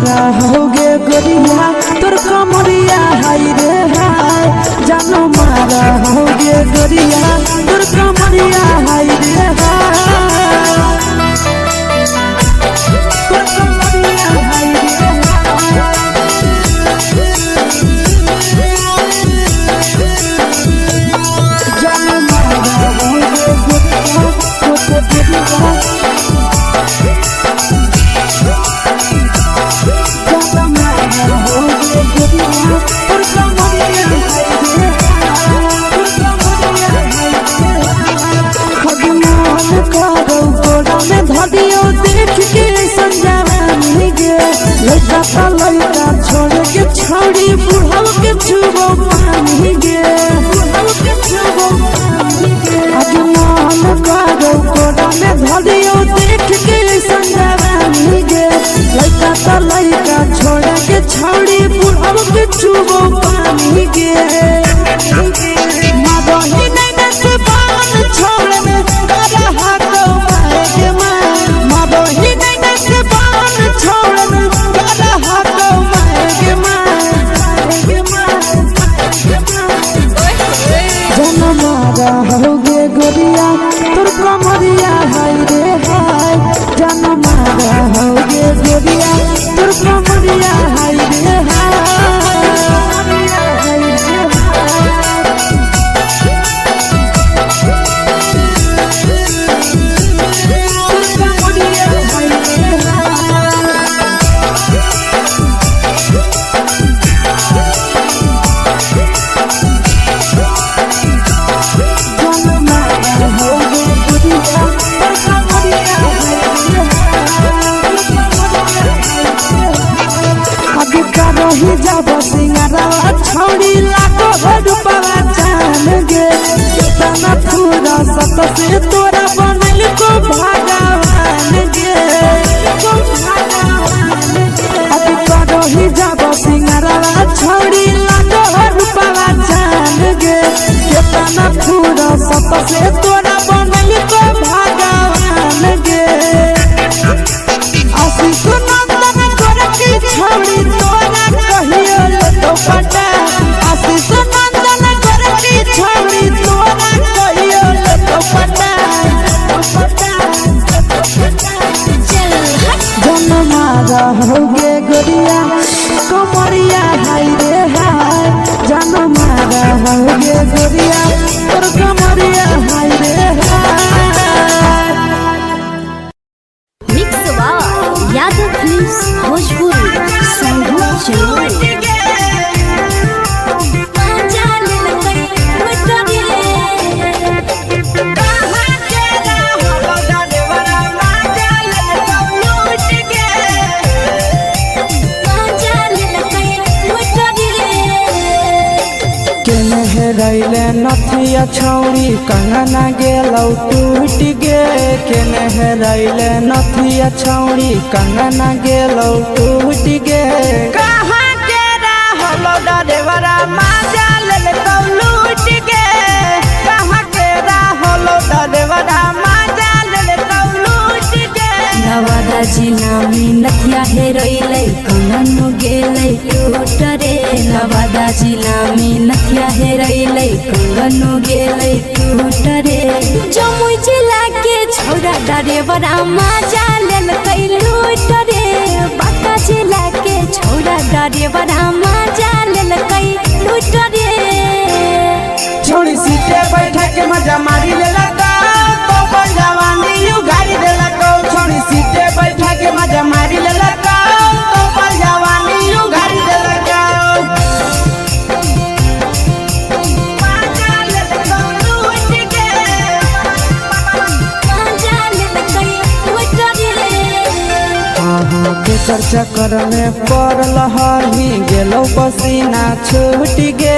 मारा होगे गोरिया तोर कमरिया हाय रे हाय जानो मारा होगे गोरिया तोर कमरिया हाय रे हाय तोर कमरिया हाय रे जानो मारा होगे गोरिया तोर कमरिया देख के संजावानी गे लड़का लड़का छोड़ के छौड़ी बुढ़ाव के छुबो पानी गे मन करो कोड़ा में धरियो देख के संजावानी गे लड़का लड़का छोड़ के छौड़ी बुढ़ाव के छुबो पानी गे मादही नहीं नसे बान छोड़ में करा हाथों मारे के मादही नहीं नसे बान छोड़ में करा हाथों मारे के जनमारा होगे गोरिया तोर कमरिया हाय रे हाय जनमारा होगे गोरिया तोर कमरिया हाय रे हाय जब सिंगारा छौड़ी लागो रुपवा जान गे कितना पूरा सत से तोरा बनल को भगवान गे अभी करो ही जब सिंगारा छौड़ी लागो रुपवा जान गे कितना पूरा सत से तोरा बनल को भगवान गे आशीष नंदन करे की छौड़ी तोरा कहियो तो पटा आशीष नंदन करे की छौड़ी तोरा कहियो तो पटा जनमारा होगे गोरिया कमरिया हाय रे हाय जनमारा होगे गोरिया तोर कमरिया हाय रे हाय मिक्स यादव फिल्म्स भोजपुरी संगीत चैनल रैले नथिया छौड़ी कंगना गेलौ टूट गे केने रैले नथिया छौड़ी कंगना गेलौ टूट गे कहाँ के रहलो डरेवरा माजा लेलकौ लूट गे कहाँ के रहलो डरेवरा माजा लेलकौ लूट गे नवादा जिला में नथिया हेरैले कंगनो गेलै टूट रे नवादा जिला में नथिया हेरैले कंगनो गेलै टूट रे जमुई जिला के छौड़ा डरेवरा माजा लेलकै लूट रे बांका जिला के छौड़ा डरेवरा माजा लेलकै लूट रे छोड़ी सीटे बैठा के मजा मारी लेलकौ तो जवानी यू गाड़ी देलकौ छोड़ी सीटे बैठा के मजा मारी लेलकौ तो जवानी यू गाड़ी देलकौ केकर चक्कर में पड़ल हही गेलो पसीना छूट गे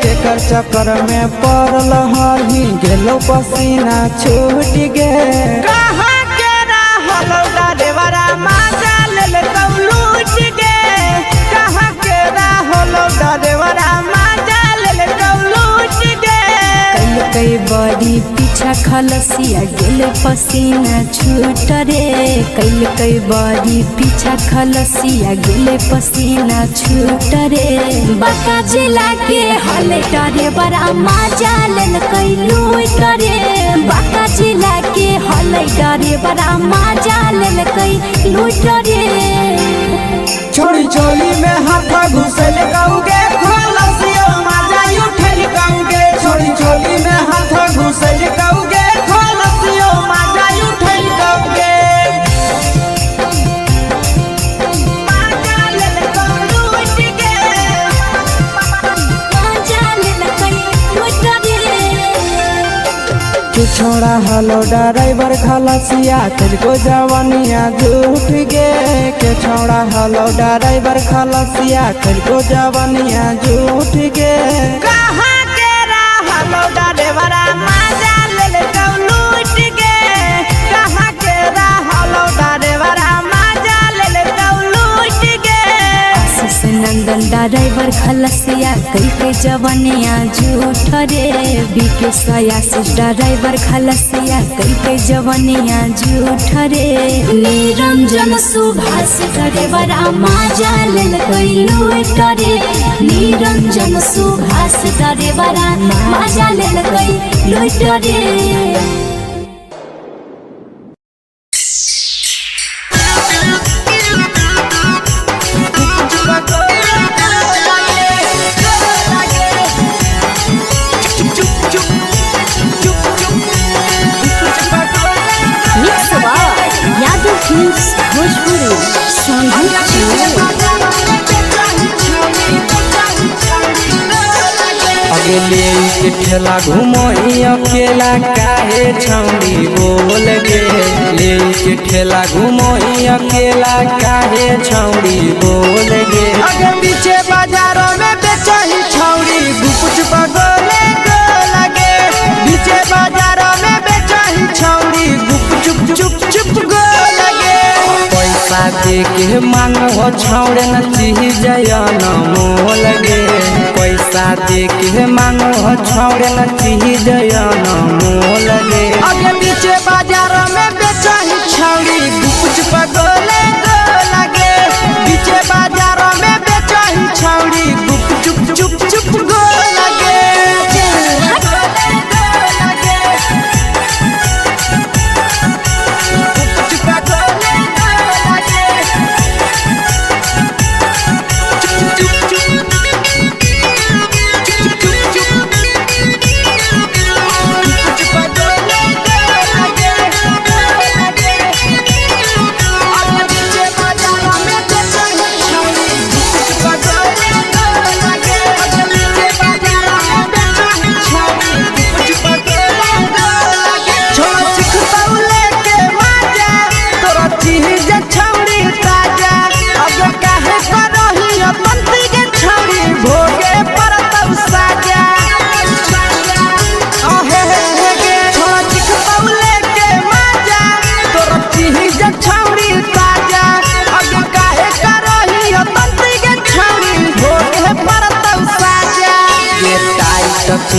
केकर चक्कर में पड़ल हही गेलो पसीना छूट गे कहाँ के रहलो डरेवरा माजा लेलकौ लूट गे कहाँ के रहलो डरेवरा माजा लेलकौ लूट गे कई बड़ी पीछा खलसिया गेले पसीना छूट रे कैल कई बारी पीछा खलसिया गेले पसीना छूट रे बाका जिला के हले डरे बड़ा मजा लेल कई लूट रे बाका जिला के हले डरे बड़ा मजा लेल कई लूट रे छोड़ी चोली में हाथ घुसल गाऊंगे खलसिया मजा उठल गाऊंगे छोड़ी चोली में हाथ घुसल गाऊंगे खलसिया मजा उठल गाऊंगे मजा लेल कई लूट के मजा लेल कई लूट रे तू छोड़ा हलो ड्राइवर खलसिया तुझको जवानिया झूठ गे के छोड़ा हलो ड्राइवर खलसिया तुझको जवानिया झूठ गे कहाँ के हलो ड्राइवर मजा लेल कई लूट के कहाँ के हलो ड्राइवर मजा लेल कई लूट के आशीष नंदन ड्राइवर खलसिया कई के जवानिया झूठ रे बीके आशीष ड्राइवर खलसिया कई के जवानिया झूठ रे निरंजन सुभाष ड्राइवर मजा लेल कई लूट रे निरंजन सुभाष ड्राइवर मजा लेल कई लूट रे अगले के ठेला घूमो अकेला काहे छौड़ी बोल गे ले के ठेला घूमो अकेला काहे छौड़ी बोल गे अगे पीछे बाजारों में बेचही छौड़ी गुपुच बगले गो लगे पीछे बाजारों में बेचही छौड़ी गुप चुप चुप चुप गो लगे पैसा दे के मांगो छौड़े न चीज न मोल गे पैसा दे के मांगो छौड़े न चीज न मोल गे अगे पीछे बाजार में बेचही छौड़ी गुपुच पगले गो लगे पीछे बाजार में बेचही छौड़ी गुप चुप चुप चुप गो लगे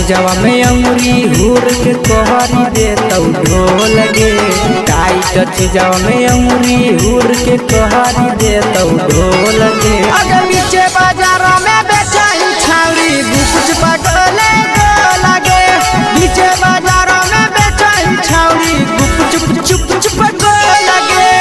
जवा में अंगुरी हुर के तोहरी दे तो ढोल गे टाइट जवा में अंगुरी हुर के तोहरी दे तो ढोल गे अगर पीछे बाजारों में बेचही छौड़ी गुपुच पगले गो लगे पीछे बाजारों में बेचही छौड़ी गुप चुप चुप चुप गो लगे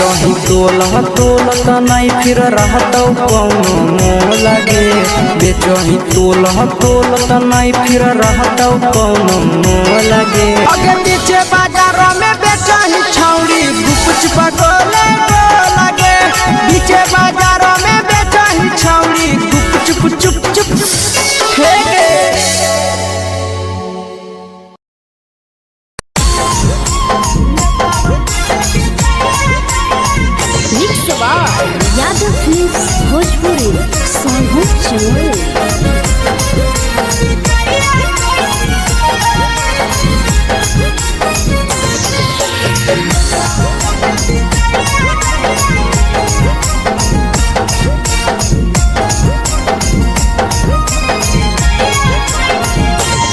बेचही तोलह तोलत नहीं फिर रहतौ कौनो मोह लगे बेचही तोलह तोलत नहीं फिर रहतौ कौनो मोह लगे अगे पीछे बाजार में बेचही छौड़ी गुपच पगोले लगे पीछे बाजार में बेचही छौड़ी गुप चुप चुप हे यादव फिल्म्स भोजपुरी सोनू चमोली।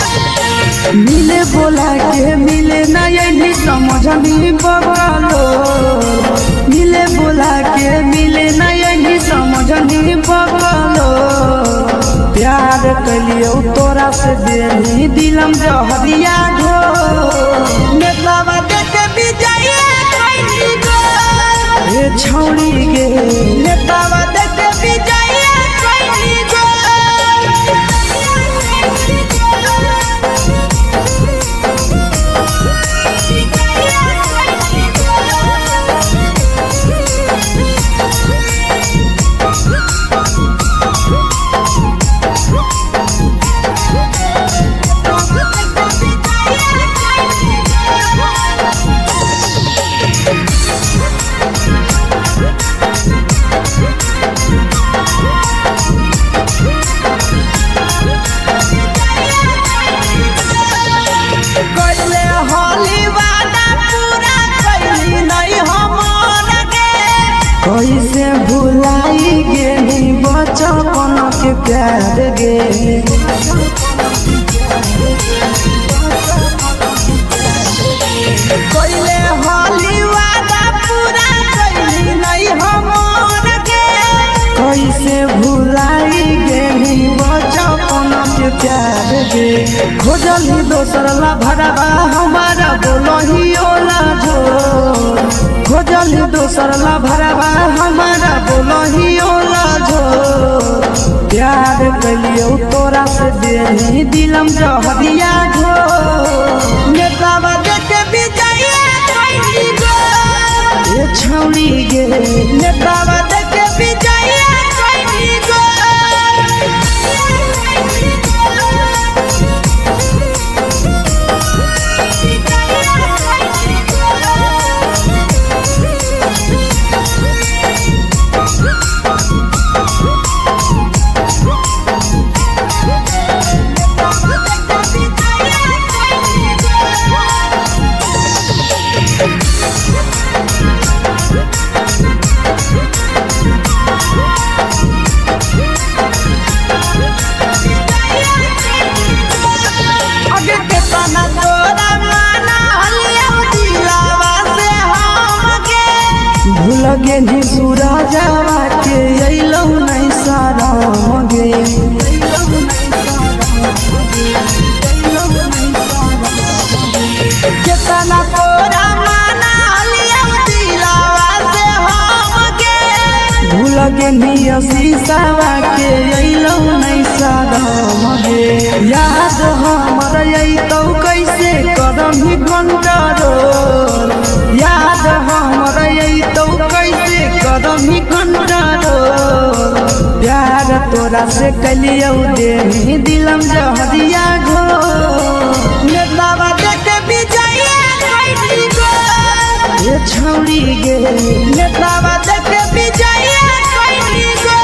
मिले बोला के मिले ना यही समझ नहीं बगलो मिले बोला के मिले ना यही समझ नहीं बगलो प्यार कलियो तोरा से देनी दिलम जहरिया घो नेतावा देखे भी जाइए कोई गो ये छौड़ी गे नेतावा देखे भी जाइए कोई गो कैसे भुलाई गेली बचपन के प्यार गे कोइले होली वादा पूरा कैली नहीं हमर के कैसे भुलाई गेली बचपन के प्यार गे खोजली दोसर ला भरवा हमारा बोलही ओला जो खोजली दोसर ला भरवा हमारा बोलही ओला जो प्यार कलियो तोरा से देनी दिलम जहरिया घो नेतावा देखे भी जाइए कोई गो ये छौड़ी गे नेतावा देखे भी जाइए कोई गो लगे नी सूरजवा के अइलौ नहीं साराम गे केतना तोरा माना लिया दिलावा से हम के लगे नी शीशावा के अइलौ नहीं साराम गे याद हमर अइतौ कैसे करम ही कंट्रोल याद हमर अइतौ कैसे करम ही कंट्रोल प्यार तोरा से कलियो देनी दिलम जहरिया घो नेतावा देखे भी जाइए कोई गो ये छौड़ी गे नेतावा देखे भी जाइए कोई गो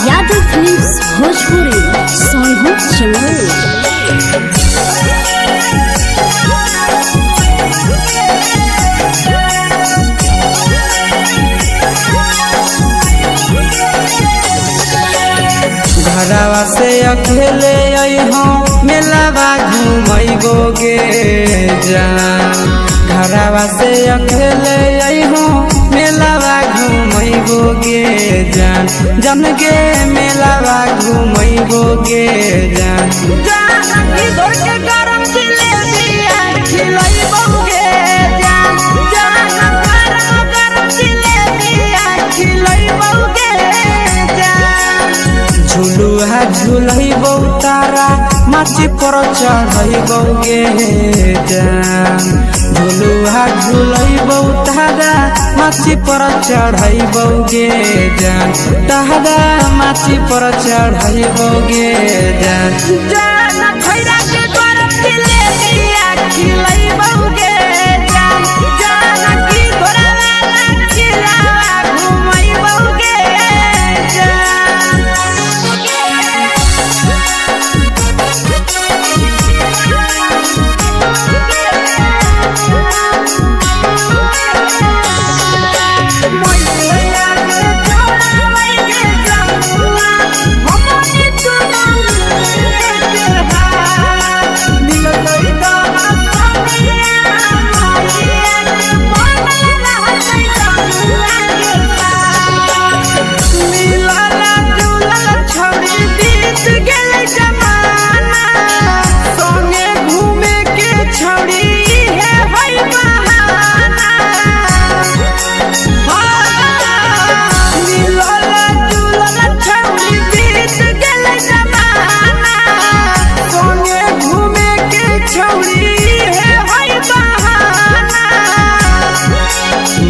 यादव फिल्म्स भोजपुरी सोनू चमोली। घरवा से अकेले अइहो मेलावा घूमैबोगे जान घरवा से अकेले अइहो मेलावा घूमैबोगे जान जन गे मेलावा घूमैबोगे जान जानकी दौड़ के गरम जिलेबिया खिलैबोगे जान गरम जिलेबिया खिलैबोगे जान झुलुहा झुलैबौ तारा माची पर चढ़ैबोगे जान झुलुहा झुलैबौ तारा माची पर चढ़ैबोगे जान तारा माची पर चढ़ैबोगे जान जान खैरा के गरम जिलेबिया खिलैबोगे जान जानकी घोड़ावाला खिलावा घुमैबोगे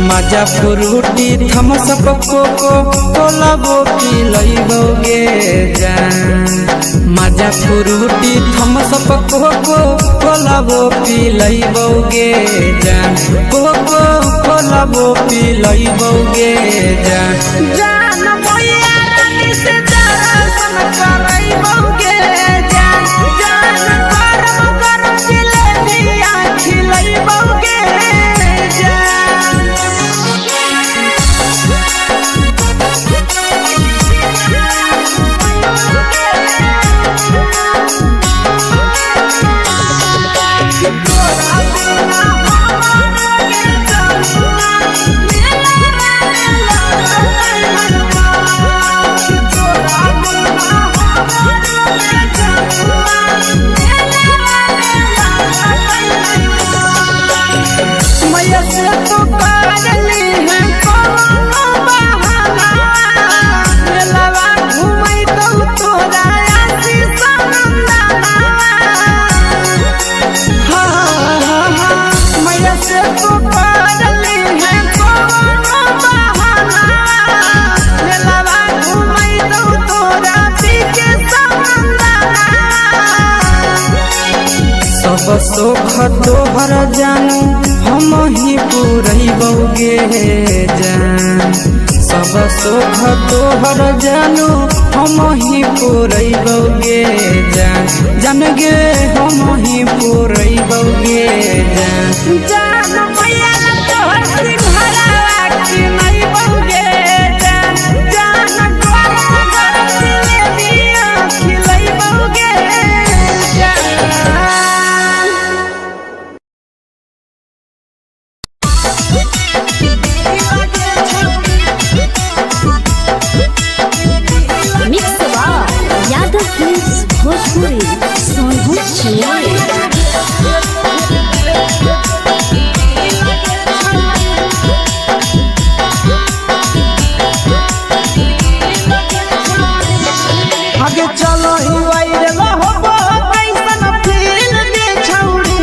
मजा फ्रूटी थम्स अप कोको कोला वो पिलैबोगे जान मजा फ्रूटी थम्स अप कोको कोला वो पिलैबोगे जान कोको कोला वो पिलैबोगे जान जान भैया रानी से दर्शन करैबोगे जान गरम गरम जिलेबिया खिलैबोगे मैया से तो काजली है कोनो बहाना मेलावा घूमै तो तोरा आशीष नंदना मैया से तो काजली है कोनो बहाना मेलावा घूमै तो तोरा पीके नंदना सब सुख तोहर जानू हम ही पुरैबोगे जान सब सुख तोहर जानू हम ही पुरैबोगे जान जन गे हम ही पुरैबोगे जान जान भैया तोहर सिंघरावा खिलैबोगे जान गरम गरम जिलेबिया खिलैबोगे मिक्स यादव फिल्म्स भोजपुरी सोनू आगे चलो ही वायरल होबो कैसन फील दे छौड़ी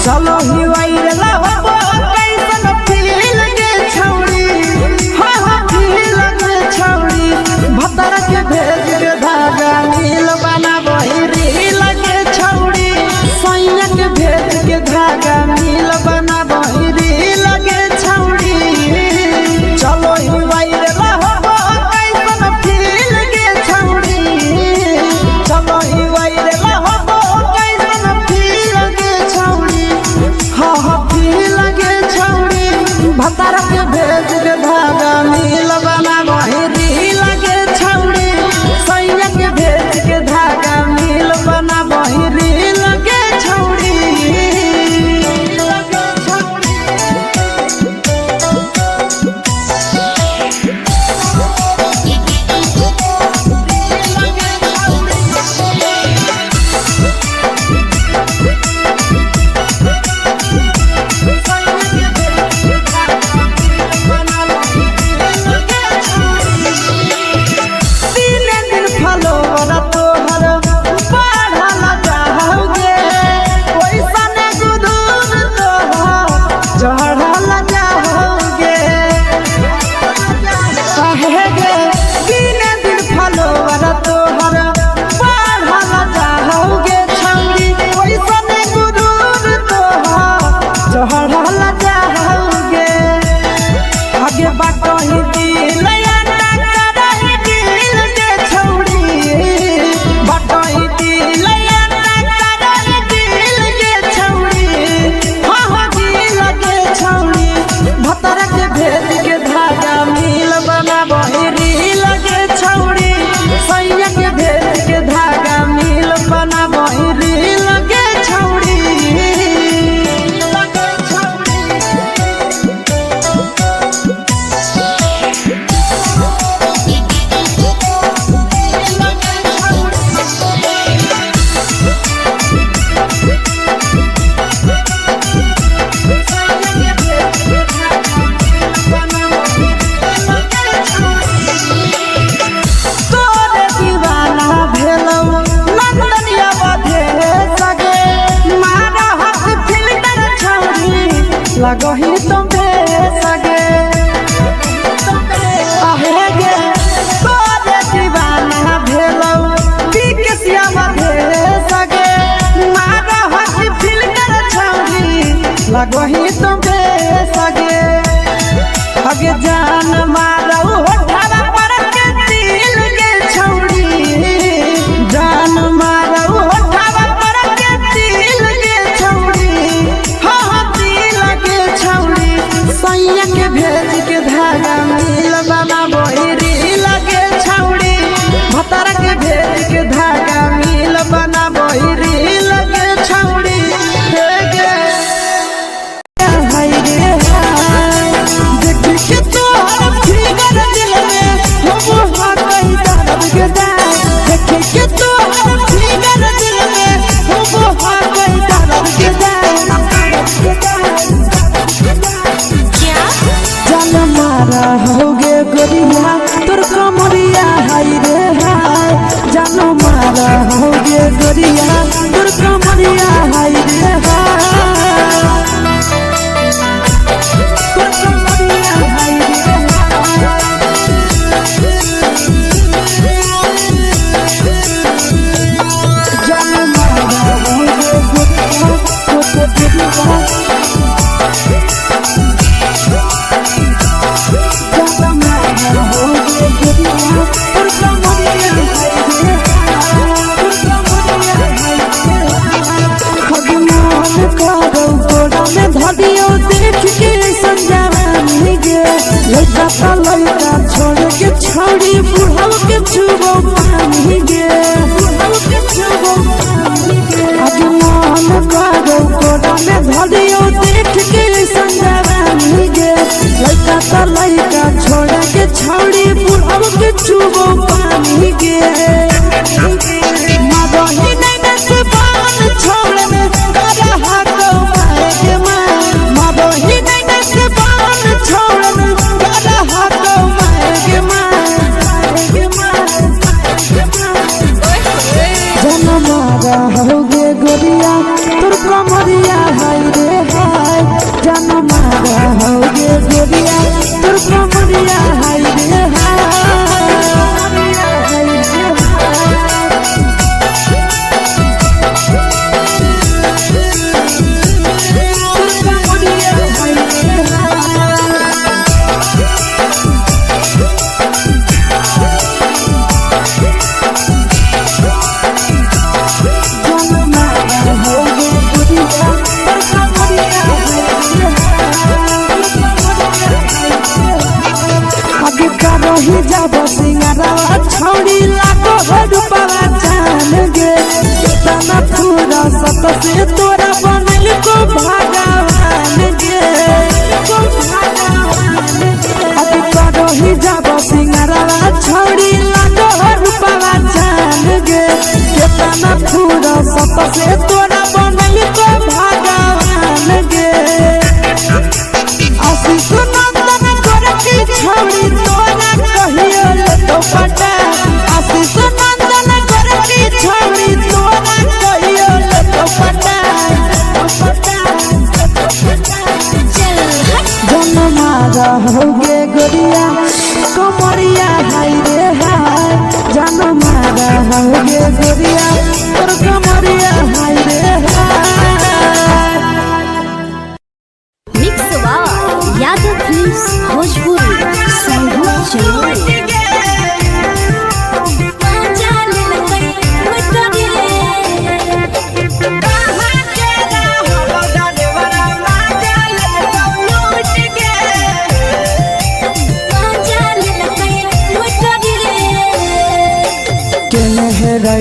चलो ही वायरल होबो कैसन फील दे छौड़ी हाँ फील दे छौड़ी भतर के भेज के धागा नील बनाबो रील के छौड़ी सैया के भेज के धागा नील बनाबो रील के छौड़ी चलो ही वायरल होबो कैसन फील के छौड़ी चलो ही वायरल होबो कैसन फील के छौड़ी हाँ फील के छौड़ी भतर के भेज के धागा नील बनाबो रील के छौड़ी सैया के भेज के धागा नील बनाबो हगे बाटही दिल अंडा करही दिल के छौड़ी बाटही दिल अंडा करही दिल के छौड़ी हाँ दिल के छौड़ी भतर के भेद के धागा मिल बना बहिरी लगे छौड़ी सैया के भेद के धागा मिल बना बहिरी लगे छौड़ी लगही तुम्हे सगे आहे गे तोरे दीवाना भेलौ बिकसिया मधे सगे मारा हसी फिल्टर छौरी लगही तुम्हे सगे हगे जान मारौ होठवा पर के दिल के छौरी जान मारौ होठवा पर के दिल के छौरी हाँ सैया के भेज के धागा मिल बना बहिरी लगे छौड़ी भतर के भेज के धागा मिल बना बहिरी लगे छौड़ी हे गे हाय रे देख के तोहर फिगर दिल में हम हाथ कहीं दर्द के देख के तोहर फिगर दिल में हम हाथ कहीं दर्द के मारा होगे गोरिया तोर कमरिया हाय रे हाय जानो मारा होगे गोरिया तोर कमरिया हाय रे हाय तोर कमरिया हाय रे जानो मारा होगे गोरिया तोर कमरिया धदियो देख के संजानी गे लइका छोड़ के छौड़ी बुढ़ाव के छुबो पानी गे आज मन करो कोड़ा में धदियो देख के संजानी गे लइका छोड़ के छौड़ी बुढ़ाव के छुबो पानी गे मदही नहीं नस बान छोड़ में करा हाथ होगे गोरिया तोर कमरिया हाय रे हाय जान मारा होगे गोरिया तोर कमरिया हाय रे ही जब सिंगारा छौड़ी लागो रूपवा जान गे कितना पूरा सत से तोरा बनल को भगवान गे अभी करो ही जब सिंगारा छौड़ी लागो रूपवा जान गे कितना पूरा सत से तोरा बनल को भगवान गे आशीष नंदन करके छौड़ी तोरा कहियो तो पटा आशीष नंदन करके छौड़ी तोरा कहियो तो पटा जन मारा होगे गोरिया कमरिया हाय रे हाय जन मारा होगे गोरिया तोर कमरिया हाय रे हाय मिक्स यादव फिल्म्स भोजपुरी।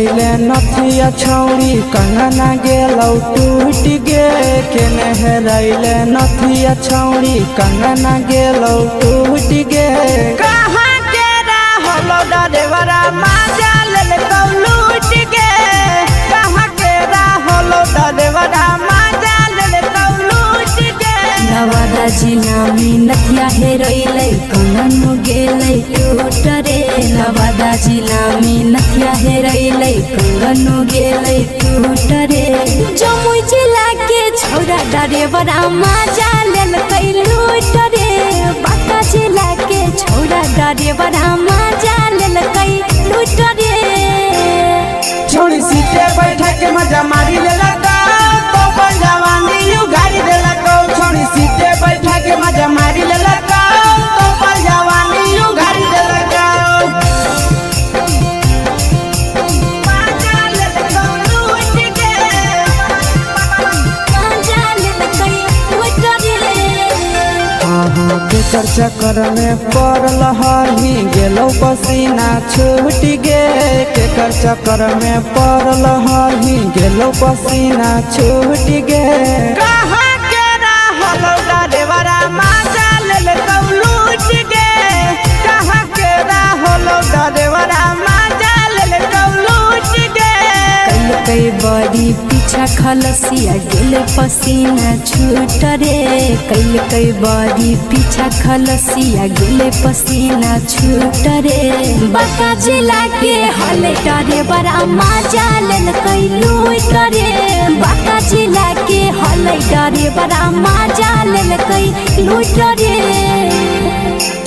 हेरैले नथिया छौड़ी कंगना गेलौ टूट गे केने हेरैले नथिया छौड़ी कंगना गेलौ टूट गे कहाँ के रहलो डरेवरा माजा लेलकौ लूट गे कहाँ के रहलो डरेवरा माजा लेलकौ लूट गे नवादा जिला में नथिया हेरैले कंगन गेलै टूट रे नवादा जिला में नथिया हेरैले कंगन गेलै टूट रे जमुई जिला के छौड़ा डरेवरा माजा लेलकै लूट रे बांका जिला के छौड़ा डरेवरा माजा लेलकै लूट रे छोड़ी सीटे बैठा के मजा मारी लेलकौ तो जवानी यू गाड़ी देलकौ छोड़ी सीटे बैठा के मजा मारी लेलकौ तो जवानी यू गाड़ी देलकौ माजा लेलकौ लूट गे माजा लेलकै लूट रे केकर चक्कर में पड़ल हही गेलौ पसीना छूट गे केकर चक्कर में पड़ल हही गेलौ पसीना छूट गे कहाँ के रहलो डरेवरा माजा लेलकौ लूट गे कहाँ के रहलो डरेवरा माजा लेलकौ लूट गे कई बड़ी पीछा खलसिया गेले पसीना छूट रे कई बड़ी पीछा खलसिया गेले पसीना छूट रे बांका जिला के हले डरे बड़ा माजा लेलकै लूट रे बांका जिला के हले डरे बड़ा माजा लेलकै लूट रे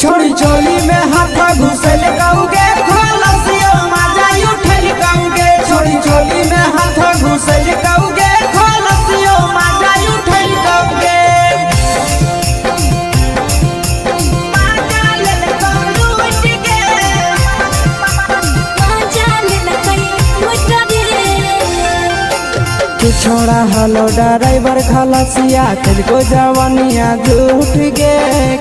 छोड़ी चोली में हाथ घुसल गौगे खलसियो माजा उठल गौगे छोड़ी चोली में हाथ घुसल गौगे खलसियो माजा उठल गौगे माजा लेलकौ लूट गे माजा लेलकै लूट रे तू छोड़ा हलो ड्राइवर खलसिया तेरे जवानिया झूठ गे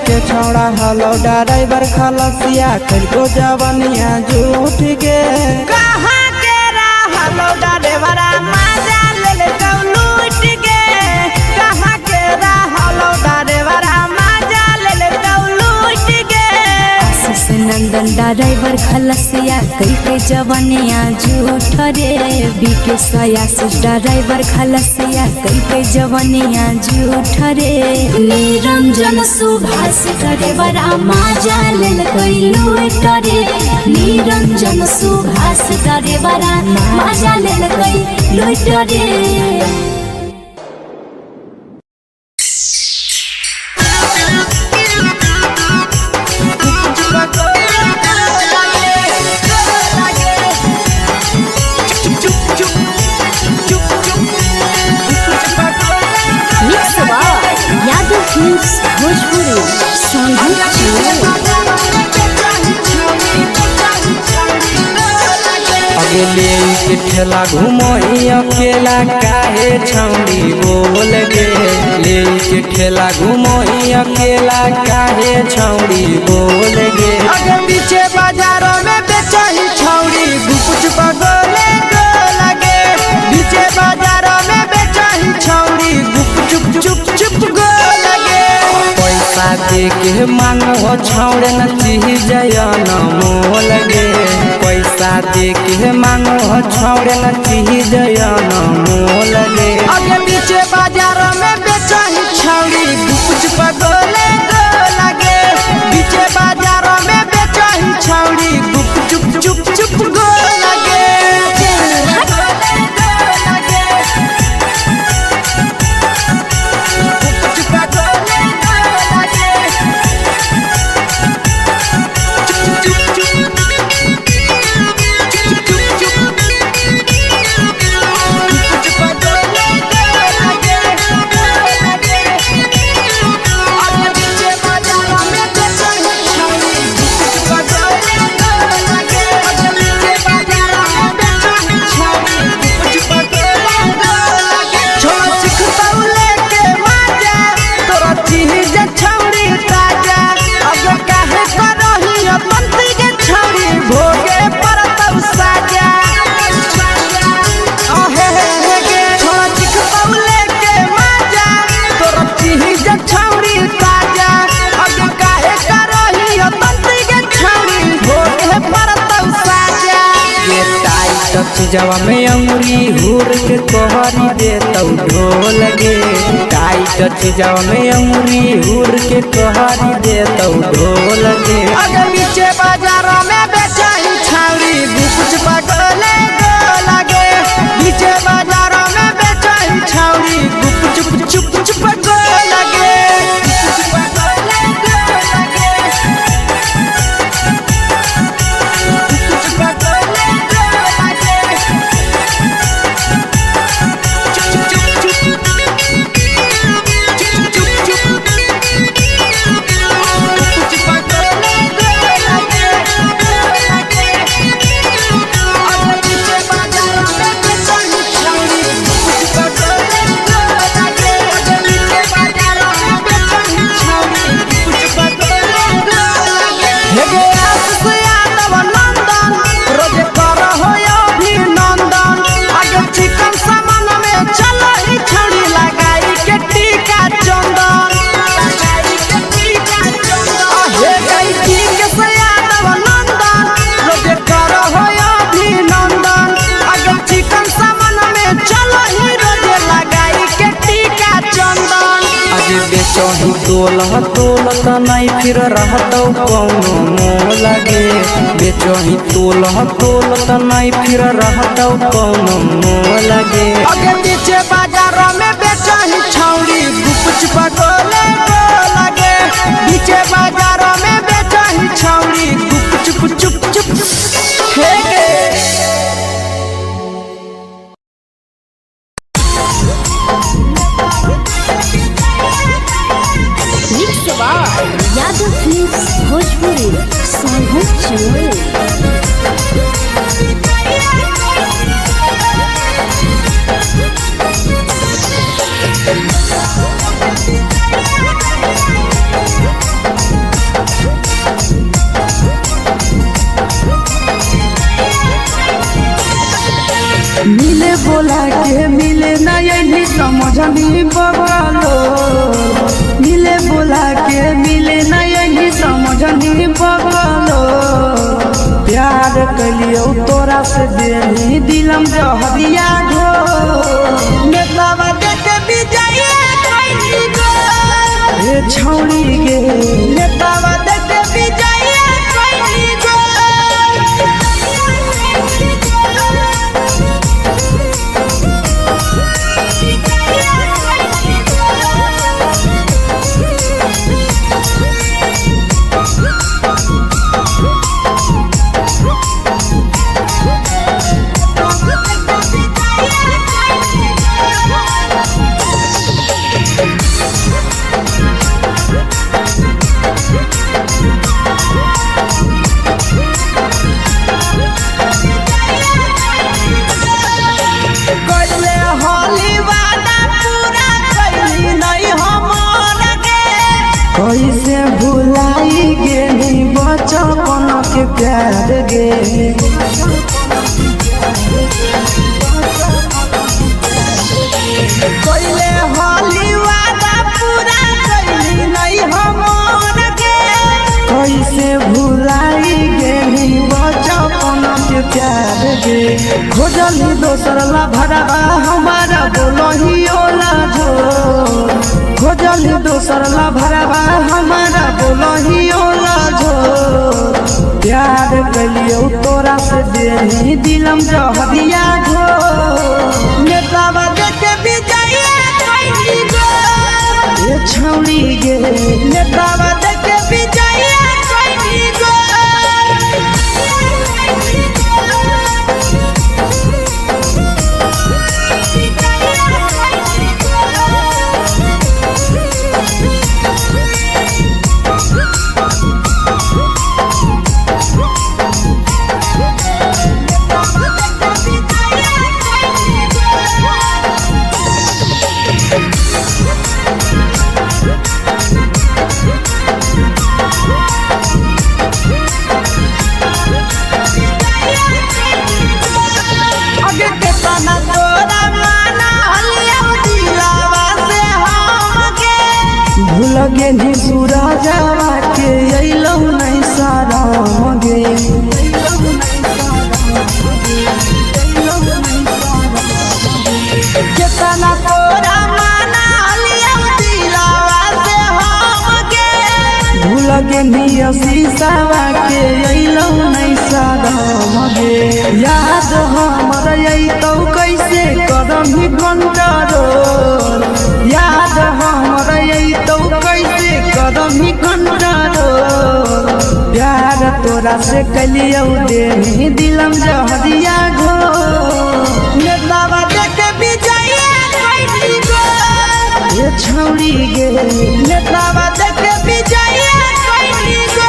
के छोड़ा हलो ड्राइवर खलसिया तेरे जवानिया झूठ गे कहाँ के रहलो डरेवरा माजा लेलकौ लूट गे कहाँ के रहलो डरेवरा माजा लेलकौ लूट गे आशीष नंदन ड्राइवर खलसिया कई जवानिया झूठ रे बीके आशीष ड्राइवर खलसिया कई जवानिया झूठ रे निरंजन सुभाष ड्राइवरा माजा लेलकै लूट रे निरंजन सुभाष ड्राइवरा माजा लेलकै लूट रे यादव फिल्म्स भोजपुरी अगले के ठेला घूमो अकेला काहे छौड़ी बोल गे ले के ठेला घूमो अकेला काहे छौड़ी बोल गे आगे पीछे बाजारों में बेचही छौड़ी गुप चुप गोले गो लगे पीछे बाजारों में बेचही छौड़ी गुप चुप चुप चुप गो लगे पैसा दे के मांगो छौड़े न चीज न मोल गे पैसा दे के मांगो छौड़े न चीज न मोल गे आगे पीछे बाजारों में बेचही छौड़ी गुप चुप गोले गो लगे पीछे बाजारों में बेचही छौड़ी गुप चुप चुप चुप गो लगे चीजवा में अंगुरी हुर के कहरी दे तौ ढोल गे टाइट चीजवा में अंगुरी हुर के कहरी दे तौ ढोल गे अगर नीचे बाजारों में बेचाई छावरी कुछ पगले लगे नीचे बाजारों में बेचाई छावरी चुप चुप चुप लगे बेचही तोलत नहीं फिर रहतौ कौनो मोह लगे बेचही तोलत नहीं फिर रहतौ कौनो मोह लगे अगे नीचे बाजारों में बेचही छौरी कुछ पगले लगे नीचे बाजारों में बेचही छौरी चुप चुप चुप यादव फिल्म्स भोजपुरी सोनू चोर मिले बोला के मिले ना यही समझनी बवालो मिले बोला के मिले ना यही समझनी बवालो प्यार कलियो तोरा से देनी दिलम जहरिया घो नेतावा देखे विजय कोई गो हे छौरी गे नेतावा देखे विजय कोई गो कैसे भुलाई गेली बचपन के प्यार गे कोइले होली वादा पूरा कैली नहीं हमर के कैसे भुलाई गेली बचपन के प्यार गे खोजली दोसर ला भरवा हमारा बोलही ओला जो खोजली दोसर ला भरवा हमारा बोलही ओला जो प्यार कलियो तोरा से देनी दिलम जहरिया घो नेतावा देखे विजय कोई गो ये छौरी गे नेतावा देखे विजय कोई गो मनीषावा के अइलौ नहीं सादम गे याद हमर अइतौ कैसे करम ही कंट्रोल याद हमर अइतौ कैसे करम ही कंट्रोल प्यार तोरा से कलियौ देनी दिलम जहरिया घो नेतावा देखे विजया कैली गो ये छौड़ी गे नेतावा देखे विजया कैली गो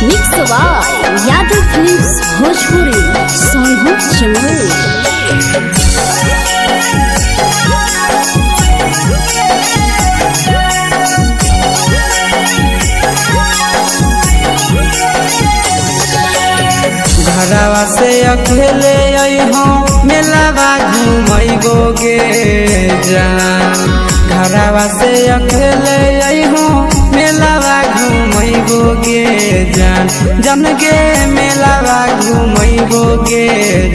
mix by Yadav films Bhojpuri Sonu Chamoli. घरवा से अकेले अइहो मेलावा घूमैबो गे जान घरवा से अकेले अइहो मेलावा घूमैबो गे जान जन गे मेलावा घूमैबो गे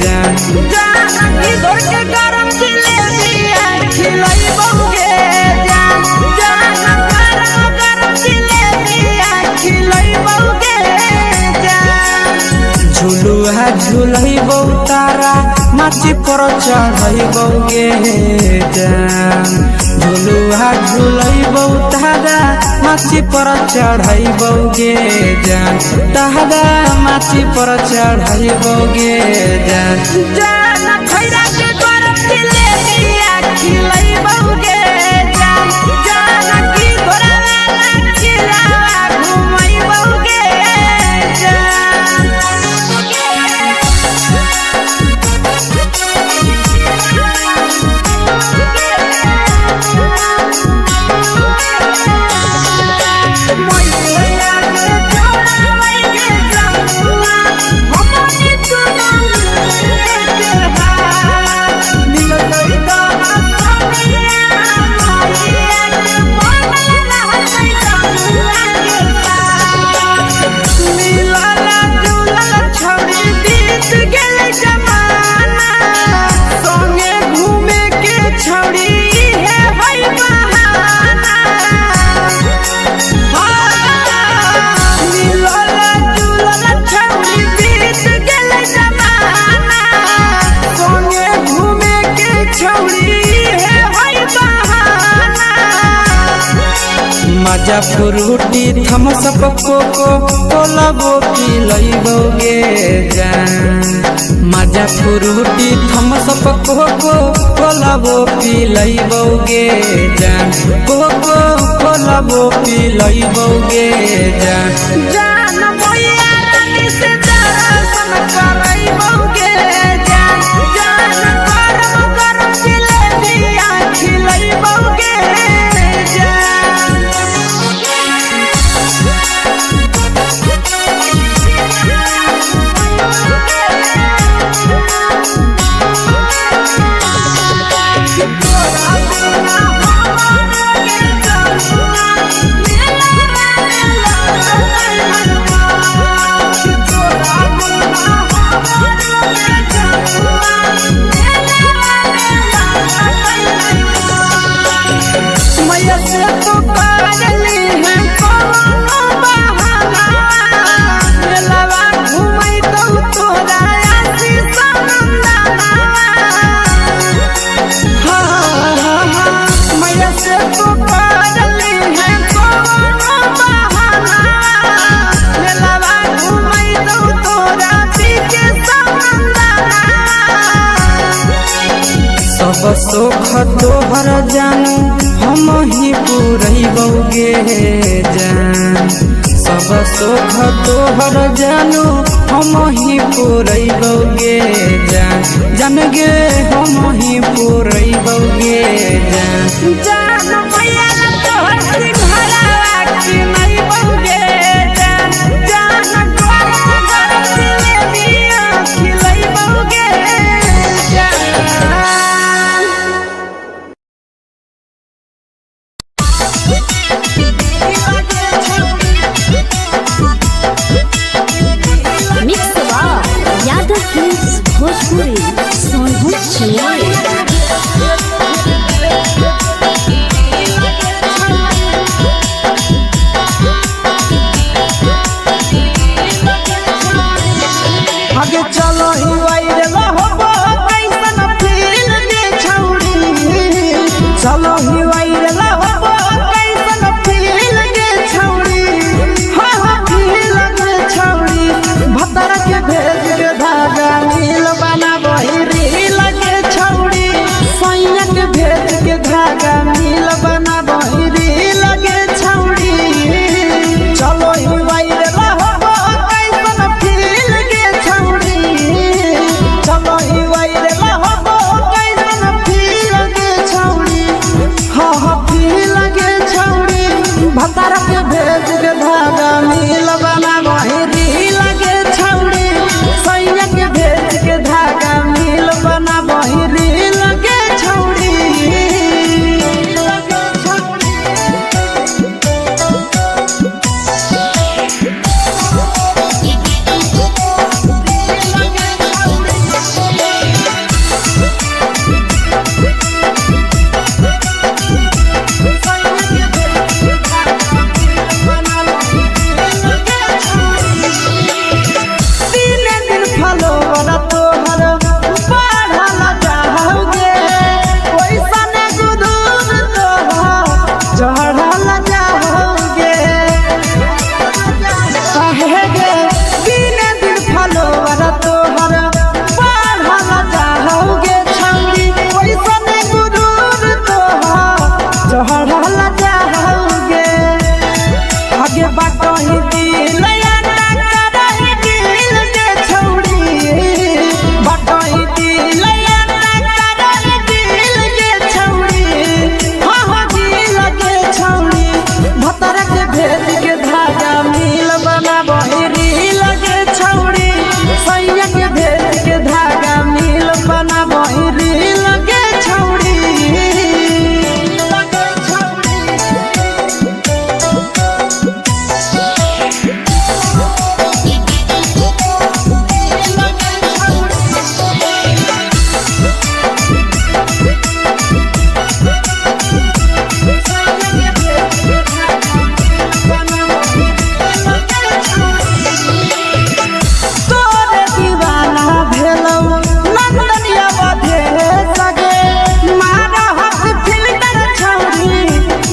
जान जान की दौड़ के गरम जिलेबिया खिलैबो गे जान जान गरम जिलेबिया खिलैबो गे जान झुलुहा झुलैबौ तारा माची पर चढ़ैबौ गे जान झुलुहा झुलैबौ तारा माची पर चढ़ैबौ गे जान तारा माची पर चढ़ैबौ गे जान जान खैरा के गरम जिलेबिया खिलैबौ गे जान जान की घोड़ा चिलावा घुमैबौ गे जान मजा फ्रूटी थम्स अप कोको कोला वो पी लइबो गे जान मजा फ्रूटी थम्स अप कोको कोला वो पी लइबो गे जान कोको कोला वो पी लइबो गे जान जान मोया रानी से दर्शन करइबो गे जान जान गरम गरम जिलेबिया खिलइबो गे जान सब सुख तोहर जानू हम ही पूरैबौ गे जान सब सुख तोहर जानू हम ही पूरैबौ गे जान जान गे हम ही पूरैबौ गे जान जान मैया तोहर सिंघरावा खिलैबौ गे जान जान गरम गरम जिलेबिया खिलैबौ गे जान Viva भेज के धागा मिल बना बहिरी लगे छौड़ी सैया के भेज के धागा मिल बना बहिरी लगे छौड़ी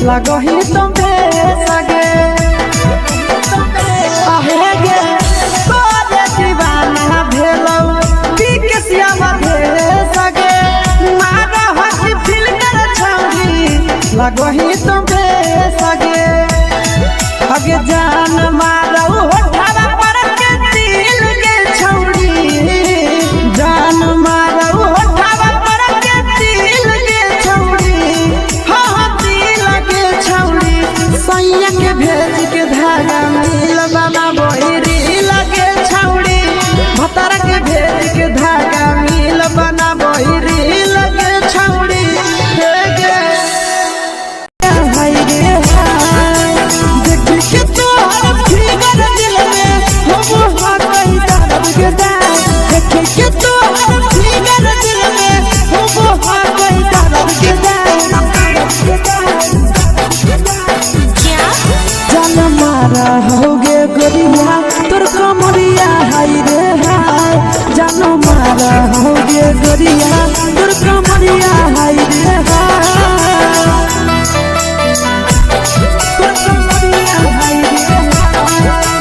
लगही तुम सगे आहे गे तोरे दीवाना भेलौ बिकसिया भेल सगे मारा हसी फिल्टर छौरी लगही तुम सगे अगे जान मारौ होठवा पर के दिल के छौरी जान मारौ होठवा पर के दिल के छौरी सैया के भेज के धागा मिल बना बहिरी लगे छौड़ी भतार के भेज के धागा मिल बना बहिरी लगे छौड़ी देख के तोहर फिगर दिल में हम हाथई दर्द के देख के तोहर फिगर दिल में हम हाथई दर्द के मारा होगे गोरिया तोर कमरिया हाय रे हाय जानो मारा होगे गोरिया तोर कमरिया हाय रे हाय तोर कमरिया हाय रे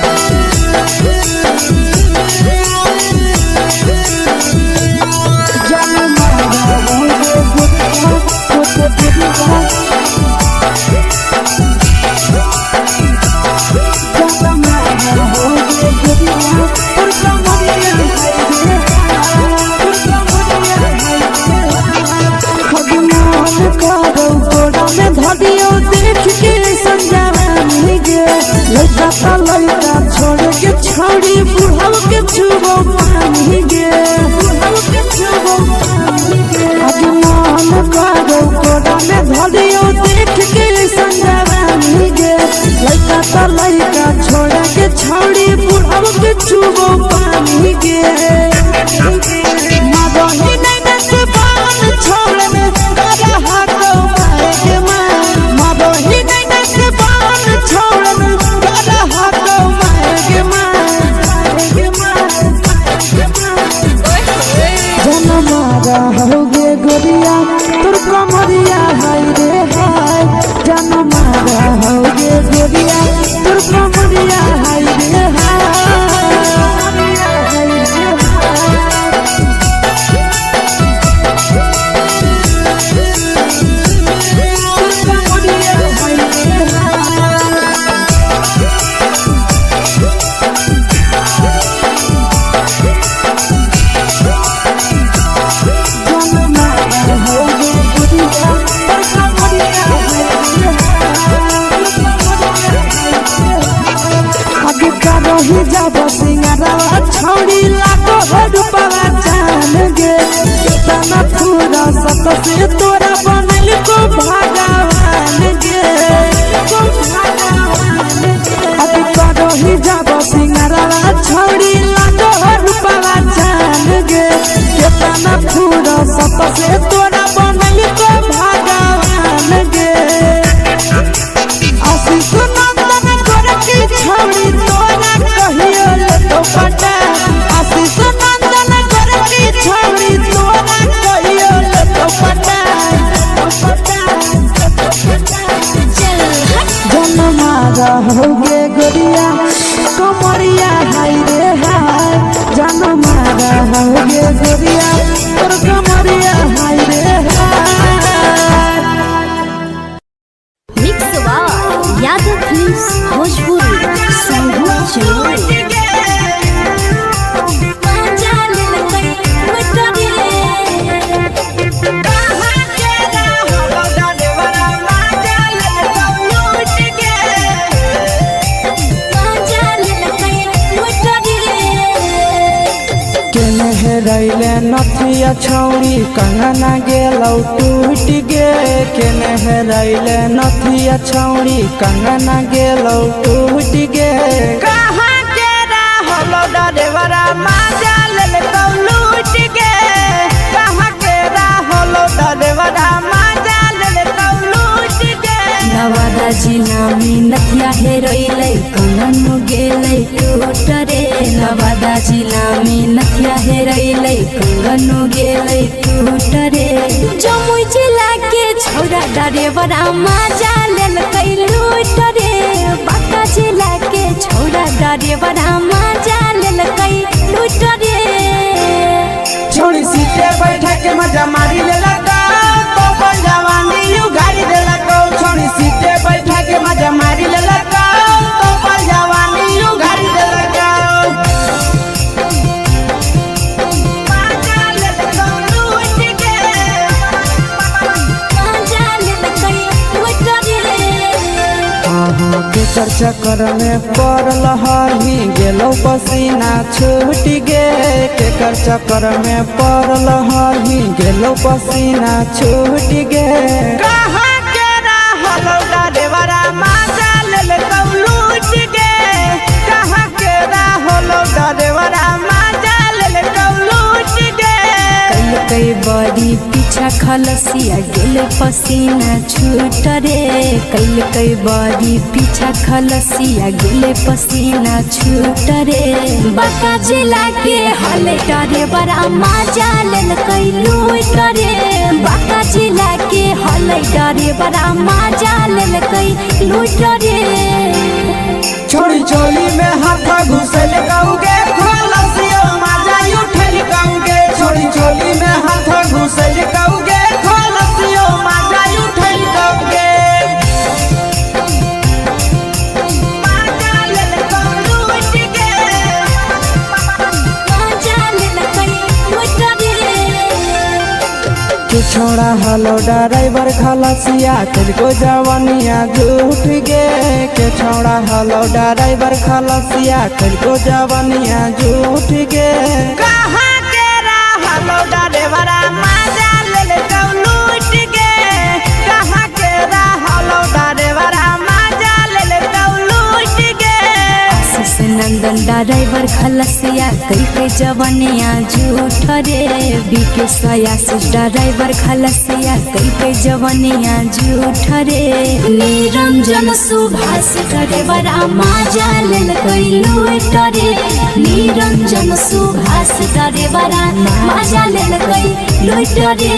जानो मारा होगे गोरिया तोर कमरिया लड़का छोड़ के छौड़ी बुढ़ाव के छुबो पानी गे मन करो कोड़ा में धरियो देख के संजवानी गे लड़का छोड़ के छौड़ी बुढ़ाव के छुबो पानी गे मदही नहीं नस बान छोड़ में करा हाथो मारे के मां मदही नहीं नस बान छोड़ में करा हाथो मारे के मां जनमारा होगे गोरिया तोर कमरिया हाय रे हाय जनमारा होगे गोरिया तोर कमरिया हाय रे रही जब सिंगारवा छौड़ी लागो रूपवा जान गे कितना पूरा सत से तोरा बनल को भगवान गे अभी रही जब सिंगारवा छौड़ी लागो रूपवा जान गे कितना पूरा सत से तोरा बनल को भगवान गे आशीष नंदन गोरखी छौड़ी तोरा कहियो तो पटा आशीष नंदन गोरखी छौड़ी तोरा कहियो तो पटा जन्मा रहोगे गोरिया कमरिया हाय रे हाय जन्मा रहोगे गोरिया और कमरिया हाय रे हाय। Mix by Yadav films Bhojpuri संगीत चलो रैले नथिया छौड़ी कंगना गेलौ टूट गे केने रैले नथिया छौड़ी कंगना गेलौ टूट गे कहाँ के रहलो डरेवरा माजा लेलकौ लूट गे कहाँ के रहलो डरेवरा माजा लेलकौ लूट गे नवादा जिला में नथिया हेरोइलै कंगन गेलै टूट रे नवादा जिला में नथिया हेरोइलै कंगन गेलै टूट रे जमुई जिला के छौड़ा डरेवरा माजा लेलकै लूट रे बांका जिला के छौड़ा डरेवरा माजा लेलकै लूट रे छोड़ी सीटे बैठा के मजा मारी लेलकौ तो जवानी यू गाड़ी देलकौ छोड़ी सीटे बैठा के मजा मारी लेलकौ तो जवानी यू गाड़ी देलकौ केकर चक्कर में पड़ल हही गेलौ पसीना छूट गे केकर चक्कर में पड़ल हही गेलौ पसीना छूट गे कहाँ के रहलो डरेवरा माजा लेलकौ लूट गे कहाँ के रहलो डरेवरा माजा लेलकौ लूट गे कई बड़ी पीछा खलसिया गेले पसीना छूट रे कई बड़ी पीछा खलसिया गेले पसीना छूट रे बांका जिला के हले डरे बड़ा माजा लेलकै लूट रे बांका जिला के हले डरे बड़ा माजा लेलकै लूट रे छोड़ी चोली में हाथ घुसल गौगे खलसियो माजा उठल गौगे छोड़ी चोली में हाथ घुसल गौगे खलसियो माजा उठल गौगे माजा लेलकौ लूट गे माजा लेलकै लूट रे तू छोड़ा हलो ड्राइवर खलसिया तुझको जवानिया झूठ गे के छोड़ा हलो ड्राइवर खलसिया तुझको जवानिया झूठ गे कहाँ के रहलो डरेवरा माजा लेलकौ लूट गे कहाँ के रहलो डरेवरा माजा लेलकौ लूट गे आशीष नंदन ड्राइवर खलसिया कई जवनिया झूठ रे बीके आशीष ड्राइवर खलसिया कई जवनिया झूठ रे निरंजन सुभाष ड्राइवर माजा लेलकै लूट रे निरंजन सुभाष ड्राइवर माजा लेलकै लूट रे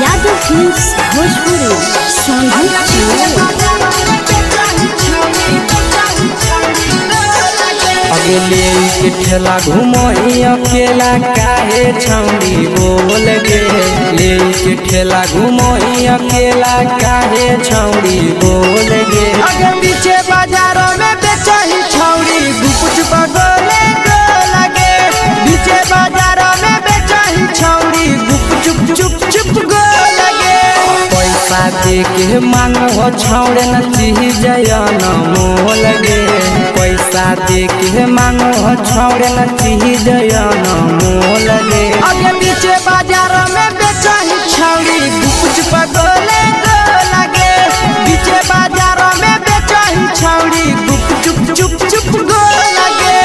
यादव फिल्म्स भोजपुरी संगीत चलो अगले के ठेला घुमई अकेला काहे छौड़ी बोल गे ले के ठेला घुमई अकेला काहे छौड़ी बोल गे अगे दे के मांगो छौड़े न चीज न मोल गे पैसा दे के मांगो छौड़े न चीज न मोल गे आगे पीछे बाजार में बेचही छौड़ी गुपच पगोले लगे पीछे बाजार में बेचही छौड़ी गुप चुप चुप चुप गो लगे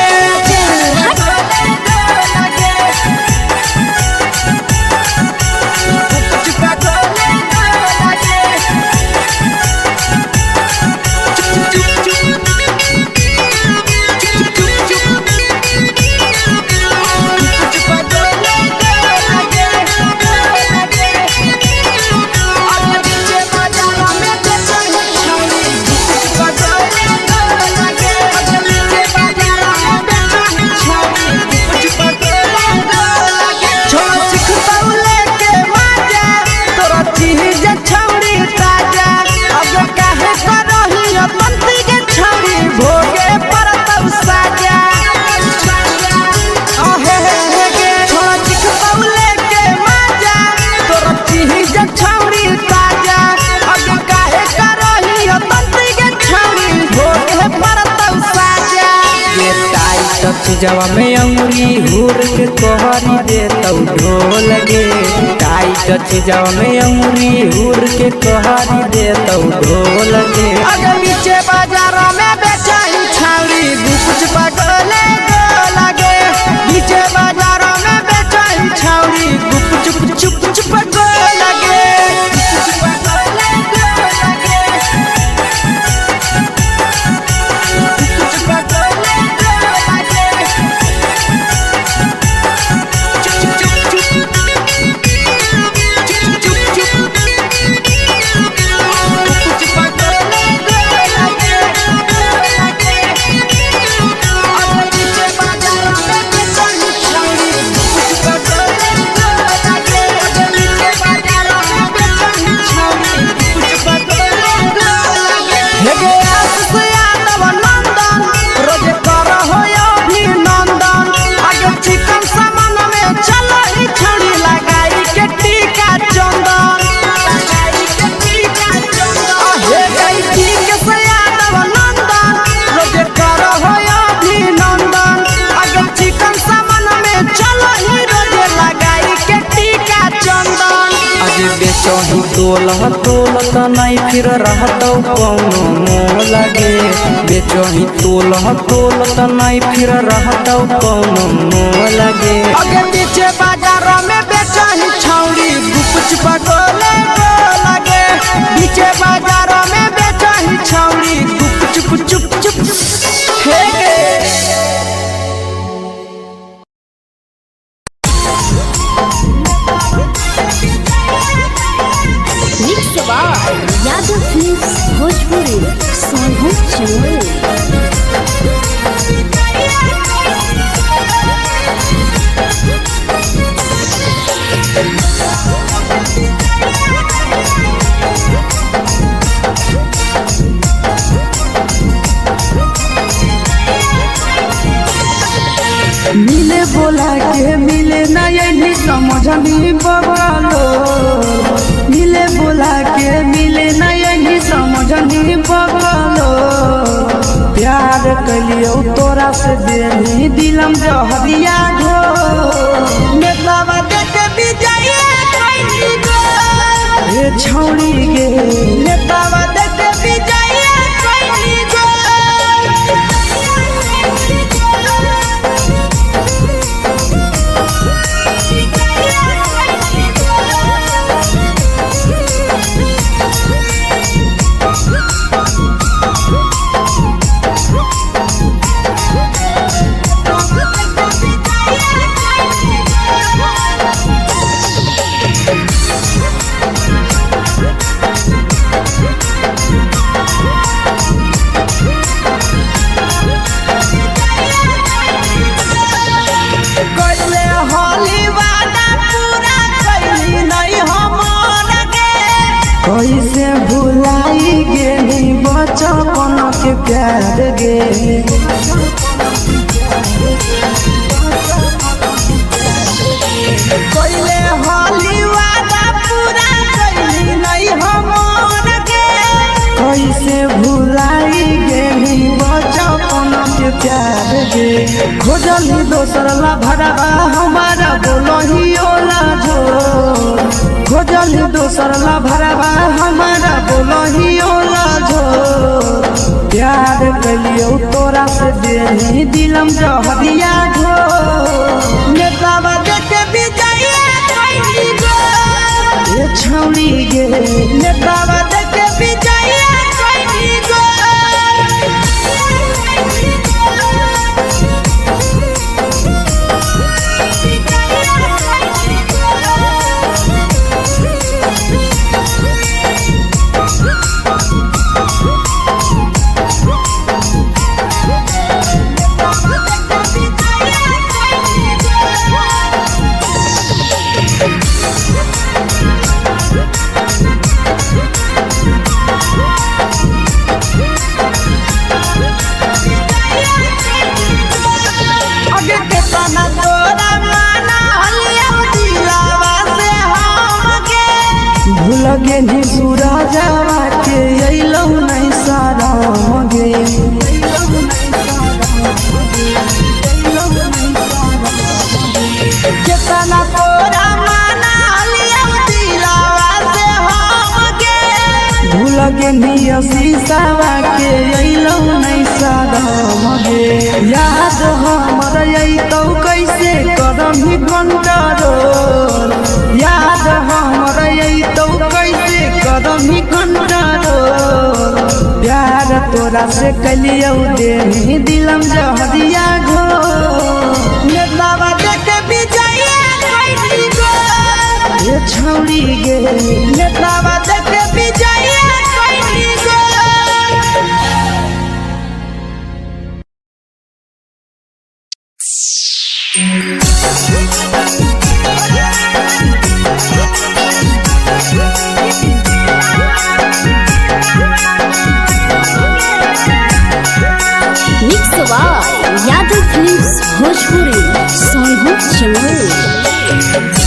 जवा में अंगुरी हुर के तोहरी दे तौ ढोल गे टाइट जवा में अंगुरी हुर के तोहरी दे तौ ढोल गे आगे पीछे बाजार में बेचही छौड़ी गुपच पगोले लगे पीछे बाजार में बेचही छौड़ी गुप चुप चुप चुप गो लगे बेचही तोल त नहीं फिर रहतौ कौनो मोल गे बेचही तोल त नहीं फिर रहतौ कौनो मोल गे आगे पीछे बाजार में बेचही छौड़ी गुपच पगोले लगे पीछे बाजार में बेचही छौड़ी गुप चुप चुप चुप हे गे यादव फिल्म्स भोजपुरी सोनू चोर मिले बोला के मिले ना यही समझनी बवालो मिले बोला के मिले ना यही समझनी बवालो प्यार कलियो तोरा से बेनी दिलम जहरिया घो नेतावा देखे विजय कैनी गो हे छौड़ी गे नेतावा देखे विजय कैनी गो कैसे भुलाई गेली बचपन के प्यार गे कोइले होली वादा पूरा कैली नहीं हमर कैसे भुलाई गेली बचपन के प्यार गे खोजली दोसर ला भरवा हमारा बोलही ओला झोर खोजली दोसर ला भरवा हमारा बोलही ओला झोर प्यार कलियो तोरा से देनी दिलम जहरिया घोर नेतावा देखे विजया कैली गो ये छौड़ी गे नेतावा देखे विजया कैली गो लगे नी सूरजवा के अइलौ नहीं सारा मगे केतना तोरा माना लिया दिलावा से हमके भूल गे नी शीशावा के अइलौ नहीं सारा मगे याद हमर अइतौ कैसे करम कंट्रोल याद हमर अइतौ कैसे करम कंट्रोल प्यार तोरा से कलियौ देनी दिलम जहरिया घो नेतावा देखे विजया कैली गो ये छौड़ी गे नेतावा देखे विजया कैली गो यादव फिल्म्स भोजपुरी सोनू चमोली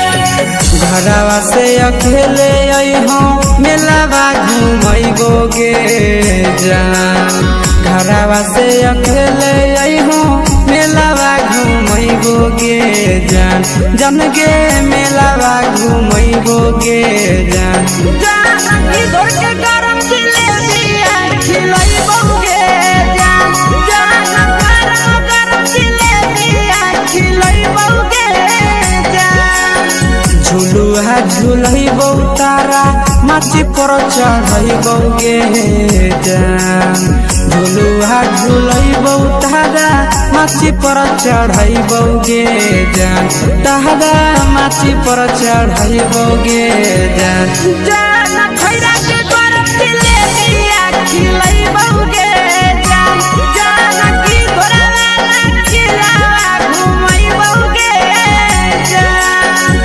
घरवा से अकेले अइहो मेलावा घूमैबो गे जान घरवा से अकेले अइहो मेलावा घूमैबो गे जान जन गे मेलावा घूमैबो गे जान जान इधर के गरम जिलेबिया खिलैबो गे जान जान गरम जिलेबिया खिलैबो गे जान झुलुहा झुलैबो तारा माची पर चढ़ैबो गे जान झुलुहा झुलैबो तारा माची पर चढ़ैबो गे जान तारा माची पर चढ़ैबो गे जान जान खैरा के गरम जिलेबिया खिलैबो गे जान जान की घोड़ा खिलावा घुमैबो गे जान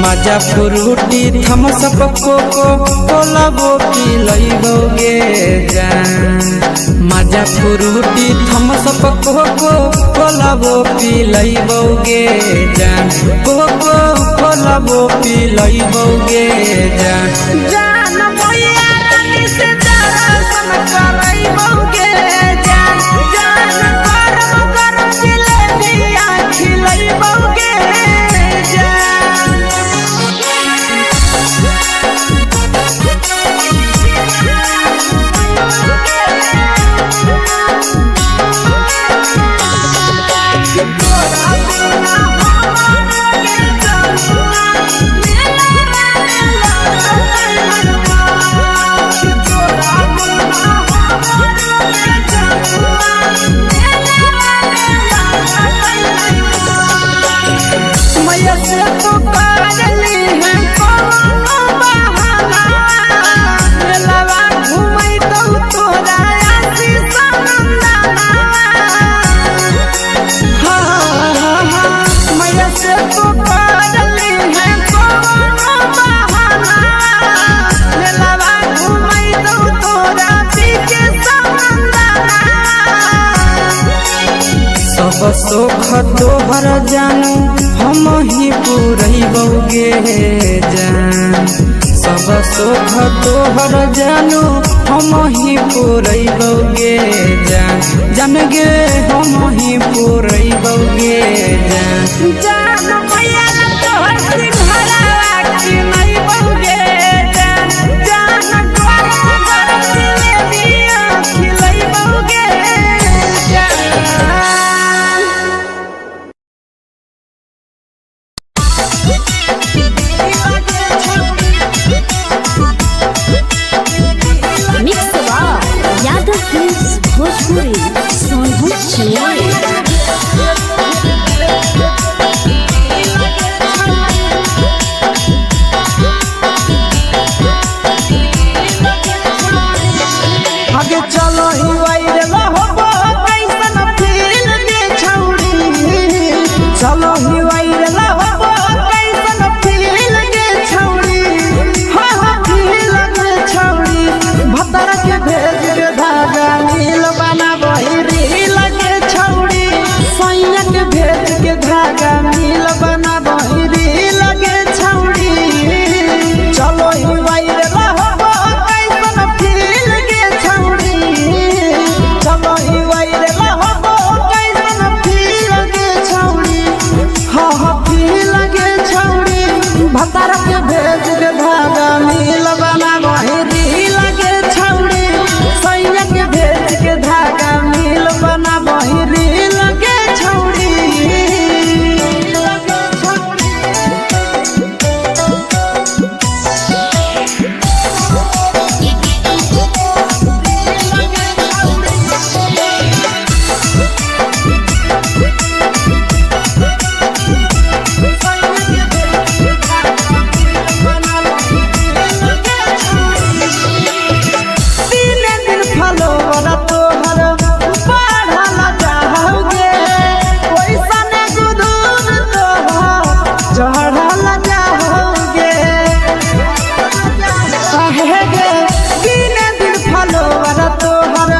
मजा फ्रूटी थम्स अप कोको कोला वो पी लइबो गे जान मजा फ्रूटी थम्स अप कोको कोला वो पी लइबो गे जान कोको कोला वो पी लइबो गे जान जान मोया रानी से दर्शन करैबो गे जान जान गरम गरम जिलेबिया खिलैबो गे जान तोहर जानू हम ही पुरैबौगे जान सब सुख तोहर जानू हम ही पुरैबौगे जान जान गे हम ही पुरैबौगे जान जान मैया तोहर सिंघरावा की नहीं बौगे जान जान गोर जिलेबिया खिलाई बौगे जान मिक्स यादव फिल्म्स भोजपुरी सोनभद्र चेन्नई। आगे चलो ही वायरल होबो कैसन फील दे छौड़ी चलो ही वायरल होबो कैसन फील दे छौड़ी हां हां फील दे छौड़ी भतर के भेज के धागा नील बना बहिरी लगे छौड़ी सैया के भेज के धागा नील बना बहिरी लगे छौड़ी चलो ही वायरल होबो कैसन फील दे छौड़ी चलो ही वायरल होबो कैसन फील दे छौड़ी हां हां फील दे छौड़ी भतर के भेज के धागा नील बना बहिरी लगे छौड़ी सैया के भेज के धागा नील बना बहिरी लगे छौड़ी तीन दिन फलोवर तोहर बढ़ल जाओगे ओइसन गुदूर तोहर चढ़ल जाओगे काहे गे तीन दिन फलोवर तोहर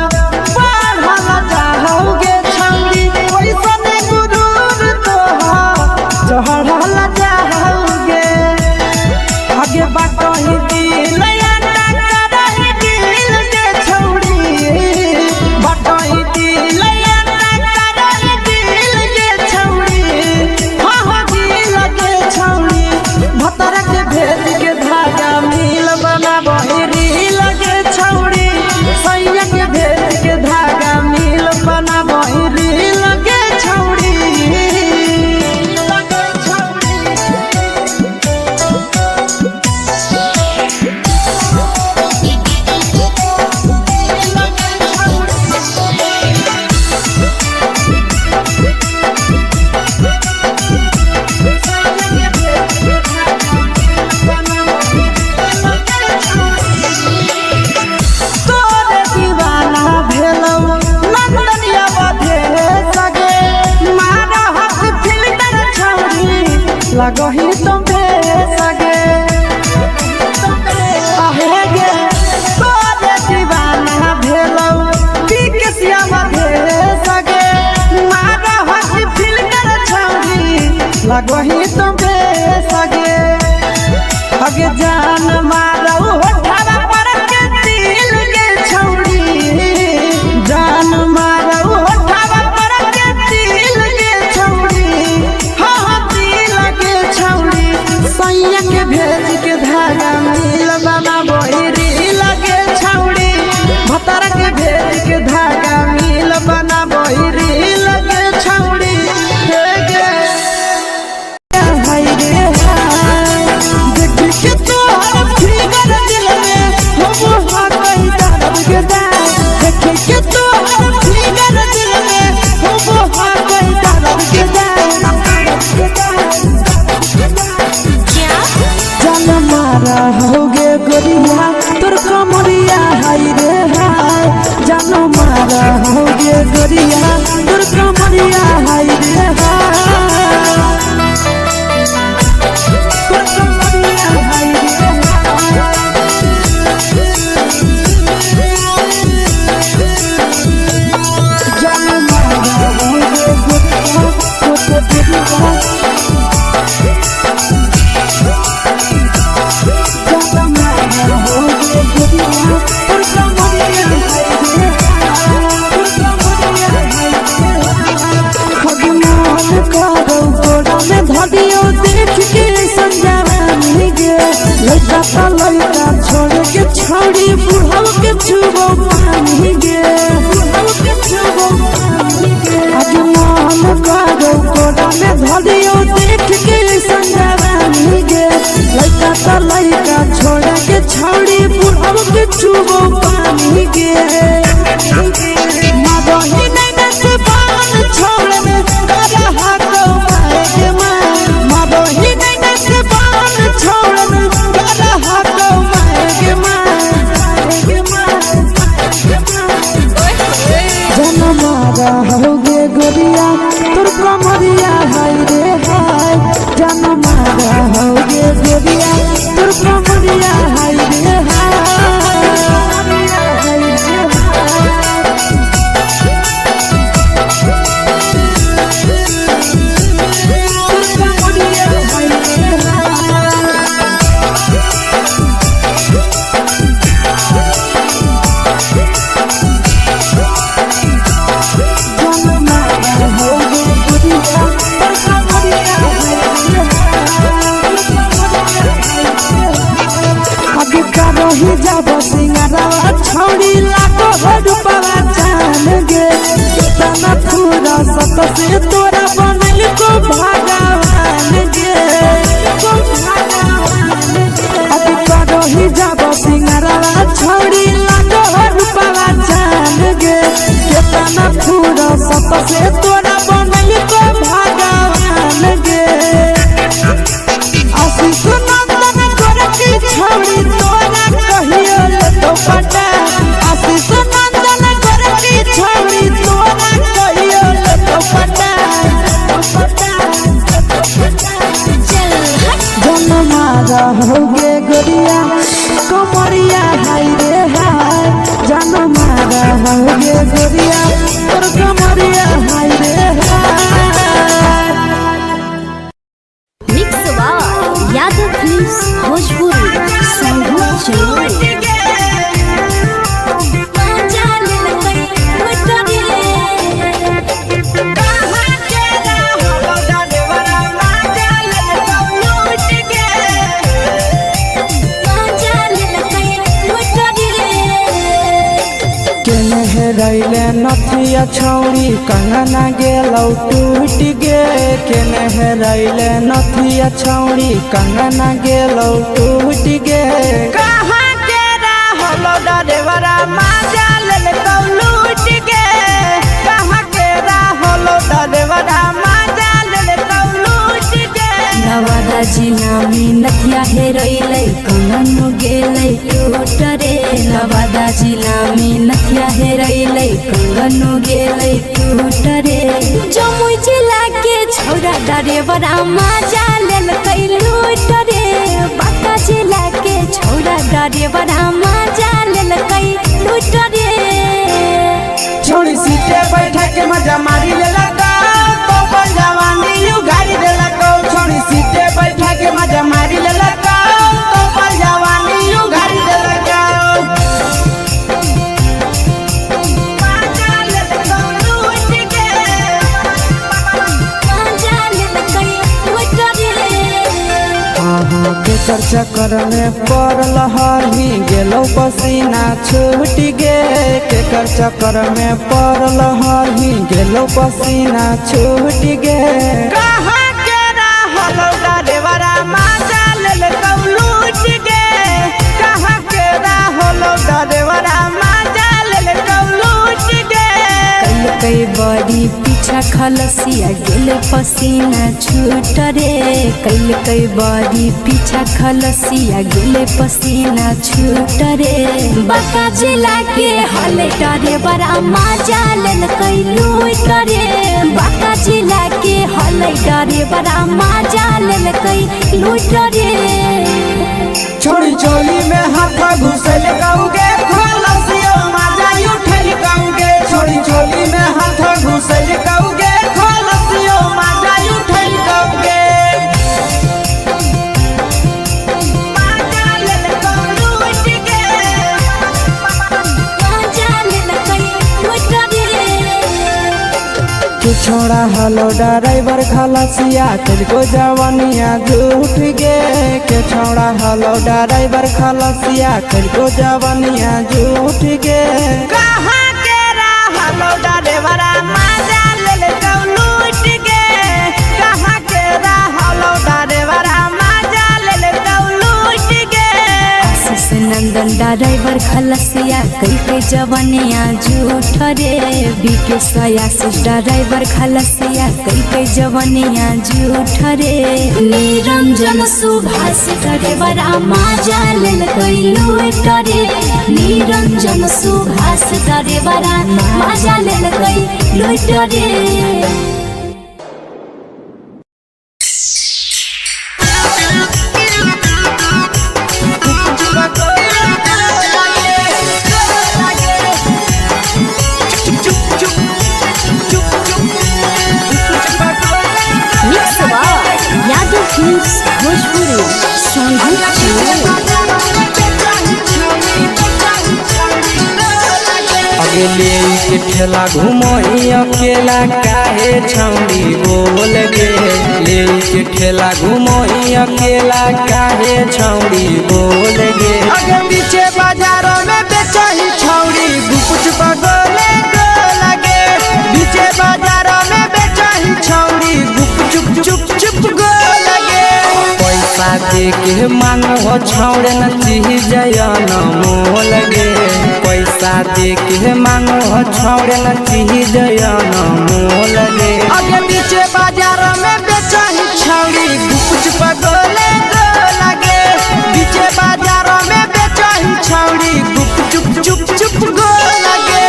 बढ़ल जाओगे छौड़ी ओइसन गुदूर तोहर चढ़ल जाओगे आगे बाटही दिल भेज के धागा मिल बना बहिरी लगे छौड़ी सैया के भेज के धागा मिल बना बहिरी लगे छौड़ी तोरे दीवाना भेलौ नंदनिया बधे सगे मारा हाथ फिल्टर छौड़ी लगही तुम सगे आहे गे तोरे दीवाना भेलौ बिकसिया बधे सगे मारा हाथ फिल्टर छौड़ी लगही तुम सगे आगे जान मारौ होठवा पर के दिल के छौड़ी जान मारौ होठवा पर के दिल के छौड़ी हां हां दिल के छौड़ी सैया के भेज के धागा मिल बना बहिरी लगे छौड़ी भतर के भेज के धागा मिल बना बहिरी लगे छौड़ी हे गे हाय रे हाय देख के तोहर फिगर दिल में हम हाथ दर्द के देख के तोहर फिगर दिल में हम हाथ दर्द के जान मारा होगे गोरिया तोर कमरिया हाय रे हाय जान मारा होगे गोरिया तोर कमरिया हाय रे हाय तोर कमरिया हाय रे हाय जान मारा होगे गोरिया लड़का तो लड़का छोड़ के छौड़ी बुढ़ाव के छुबो पानी गे आज मन करो कोड़ा में धरियो देख के संगवानी गे लड़का तो लड़का छोड़ के छौड़ी बुढ़ाव के छुबो पानी गे मदही नहीं नस पान छोड़ में करा हाथो मारे मां मदही नहीं नस पान छोड़ में करा हाथो मारे मां जनमारा होगे गोरिया तोर कमरिया हाय रे हाय जनमारा होगे गोरिया तोर कमरिया हाय रे हाय सिंगारा छौड़ी लाखो रुपवा जान गे तना पूरा सत से तोरा बनल को भगवान गे अभी करो ही जब सिंगारा छौड़ी लाखो रुपवा जान गे तना पूरा सत से तोरा बनल को भगवान गे आशीष नंदन करती छौड़ी तोरा कहियो तो पटा आशीष नंदन करती छौड़ी तोरा कहियो तो पटा जनमारा होगे गोरिया कमरिया हाय रे हाय जनमारा होगे गोरिया तोर कमरिया हाय रे हाय mix by Yadav films Bhojpuri संगीत चैनल रैले नथिया छौड़ी कंगना गेलौ टूट गे केने रैले नथिया छौड़ी कंगना गेलौ टूट गे कहाँ के रहलो डरेवरा माजा लेलकौ लूट गे कहाँ के रहलो डरेवरा माजा लेलकौ लूट गे नवादा जिला में नथिया हेरोइलै कंगनो गेलै टूट रे नवादा जिला में नथिया हेरोइलै कंगनो गेलै टूट रे जमुई जिला के छौड़ा डरेवरा माजा लेलकै लूट रे बांका जिला के छौड़ा डरेवरा माजा लेलकै लूट रे छोड़ी सीटे बैठा के मजा मारी लेलकौ तो जवानी यू गाड़ी देलकौ छोड़ी सीटे बैठा के मजा मारी लेलकौ तो जवानी यू गाड़ी देलकौ केकर चक्कर में पड़ल हरही गेलौ पसीना छूट गे केकर चक्कर में पड़ल हरही गेलौ पसीना छूट गे कहाँ के रहलो डरेवरा माजा लेलकौ लूट गे कहाँ के रहलो डरेवरा माजा लेलकौ लूट गे कई बड़ी पीछा खलसिया गेल पसीना छूट रे कई बड़ी पीछा खलसिया गेल पसीना छूट रे बांका जिला के हले डरे बड़ा माजा लेलकै लूट रे बांका जिला के हले डरे बड़ा माजा लेलकै लूट रे छोड़ी चोली में हाथ घुसल गौगे खलसियो माजा उठल गौगे छोड़ी चोली में हाथ घुसल गौगे खलसियो माजा उठल गौगे माजा लेलकौ लूट गे माजा लेलकै लूट रे कुछ छोड़ा हलो ड्राइवर खलसिया तुझको जवानिया झूठ गे के छोड़ा हलो ड्राइवर खलसिया तुझको जवानिया झूठ गे कहाँ के हलो ड्राइवर मजा ले लूट गे कहाँ के हलो ड्राइवर मजा ले लूट गे आशीष नंदन ड्राइवर खलसिया कई के जवानिया झूठ रे विकेश आशीष ड्राइवर खलसिया कई के जवानिया झूठ रे निरंजन सुभाष ड्राइवर मजा ले लूट रे निरंजन सुभाष ड्राइवर मजा ले लूट रे अगले के ठेला घूमो अकेला काहे छौड़ी बोल गे ले के ठेला घूमो अकेला काहे छौड़ी बोल गे आगे पीछे बाजारों में बेचही छौड़ी गुपुच पगोले गो लगे पीछे बाजारों में बेचही छौड़ी गुप चुप चुप गो लगे पैसा दे के मांगो छौड़े न चीज न मोल गे पैसा दे के मांगो छौड़े न चीज न मोल गे आगे पीछे बाजारों में बेचही छौड़ी गुपुच पगोले गो लगे पीछे बाजारों में बेचही छौड़ी गुप चुप गो लगे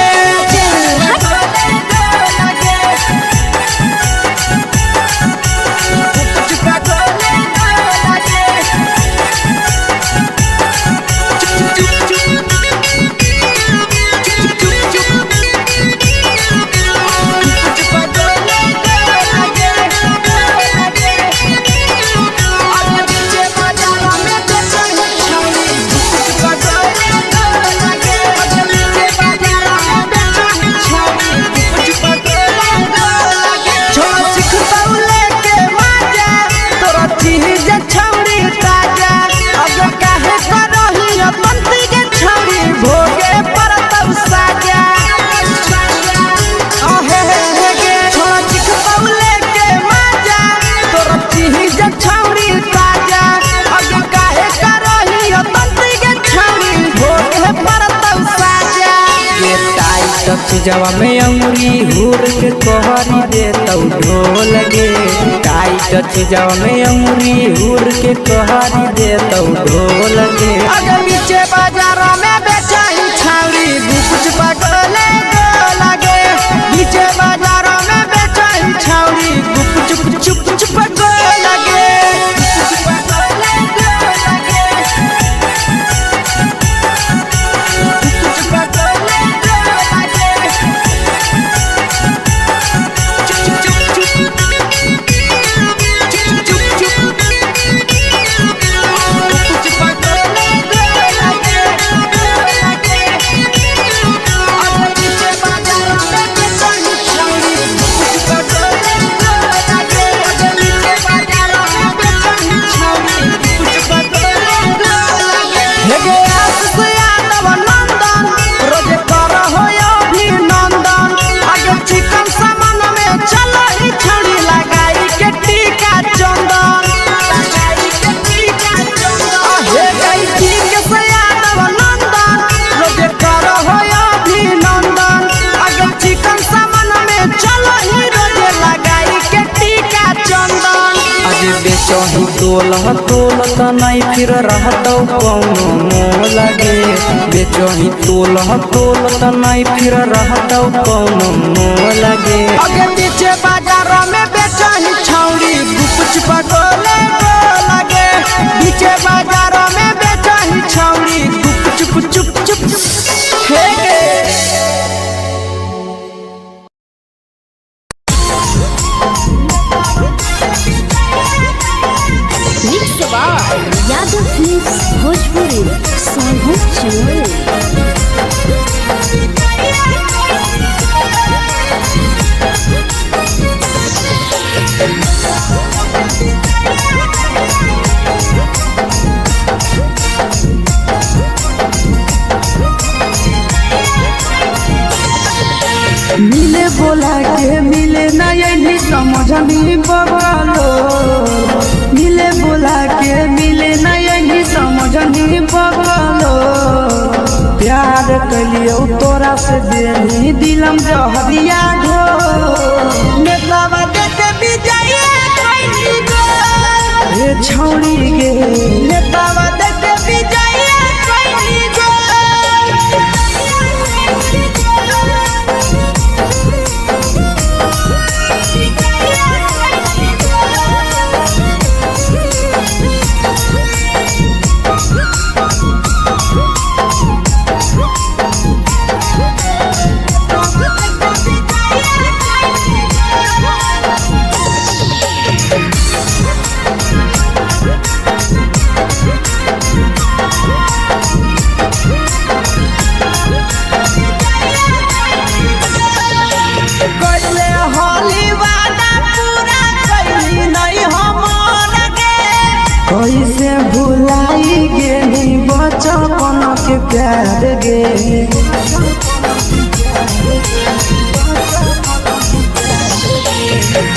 जवा में अंगुरी हुर के तोहरी दे तौ ढोल गे टाइट जवा में अंगुरी हुर के तोहरी दे तौ ढोल गे आगे पीछे बाजारों में बेचही छौड़ी गुपुच पगोले गो लगे पीछे बाजारों में बेचही छौड़ी गुप चुप गो लगे बेचही तोल त नहीं फिर रहतौ कौनो मोल गे बेचही तोल त नहीं फिर रहतौ कौनो मोल गे आगे पीछे बाजारों में बेचही छौड़ी गुपुच पगोले गो लगे पीछे बाजारों में बेचही छौड़ी गुप चुप हे गे यादव फिल्म्स भोजपुरी सोनू चोर समझनी बगलो मिले बुला के मिले नहीं समझनी बगलो प्यार कलियो तोरा से देनी दिलम जहरिया घो नेतावा देते विजय कैली गो ये छौड़ी गे नेतावा देते विजय कैली गो कैसे भुलाई गेली बचपन के प्यार गे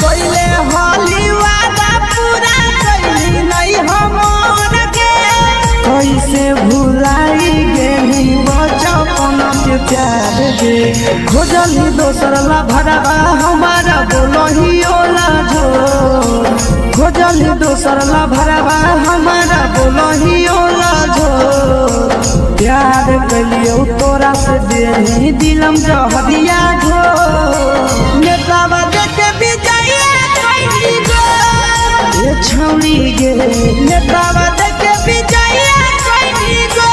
कोइले होली वादा पूरा कैली नहीं हमर के कैसे भुलाई गेली बचपन के प्यार गे खोजली दोसर ला भरवा हमारा बोलही ओला जो खोजली दोसर ला भरवा हमारा बोलही ओला जो प्यार कलियो तोरा से देनी दिलम जहरिया घो नेतावा देते विजय कैली गो ये छौड़ी गे नेतावा देते विजय कैली गो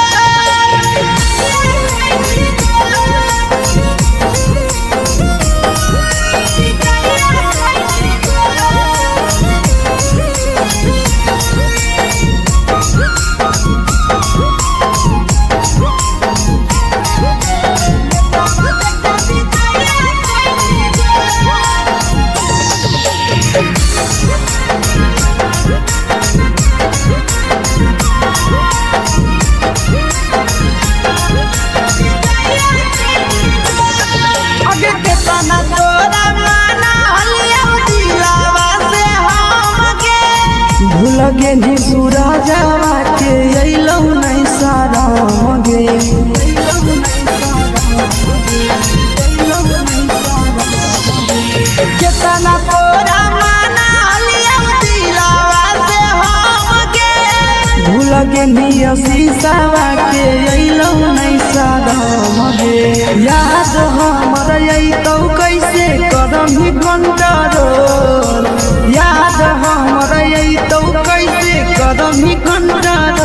भूल गेली सूरजवा के अइलौ नहीं साराम गे केतना तोरा माना लिया दिलावा से हमके भूल गेली शीशावा के अइलौ नहीं साराम गे याद हमर अइतौ कैसे करमी कंट्रोल याद हमर अइतौ कैसे करमी कंट्रोल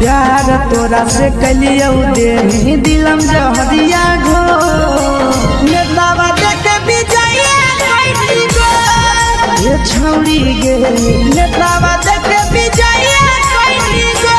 प्यार तोरा से कलियो देनी दिलम जहरिया घो नेतावा देते विजय कैली गो ये छौड़ी गे नेतावा देते विजय कैली गो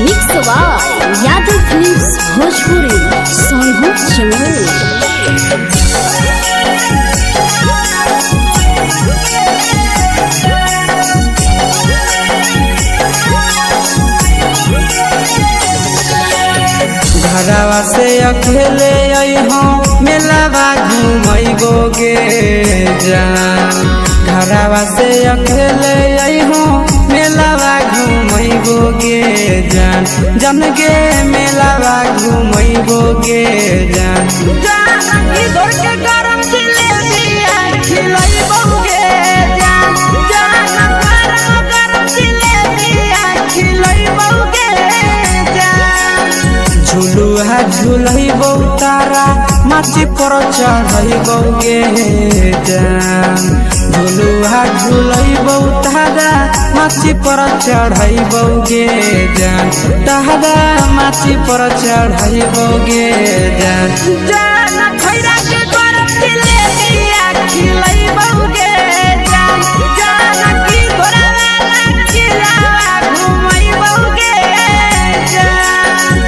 मिक्स यादव फिल्म्स भोजपुरी सोनू चमल घरवा से अकेले अइहो मेलावा घूमैबो गे जान घरवा से अकेले अइहो मेलावा घूमैबो गे जान जन गे मेलावा घूमैबो गे जान जानकी घर के गरम जिलेबिया खिलैबो गे जान गरम जिलेबिया खिलैबो गे जान झुलुहा झुलैबो तारा माची पर चढ़ैबो गे जान झुलुहा झुलैबो तारा माची पर चढ़ैबो गे जान तारा माची पर चढ़ैबो गे जान जान खैरा के गरम जिलेबिया खिलैबो गे जान जानकी घोड़ा वाला खिलावा घुमैबो गे जान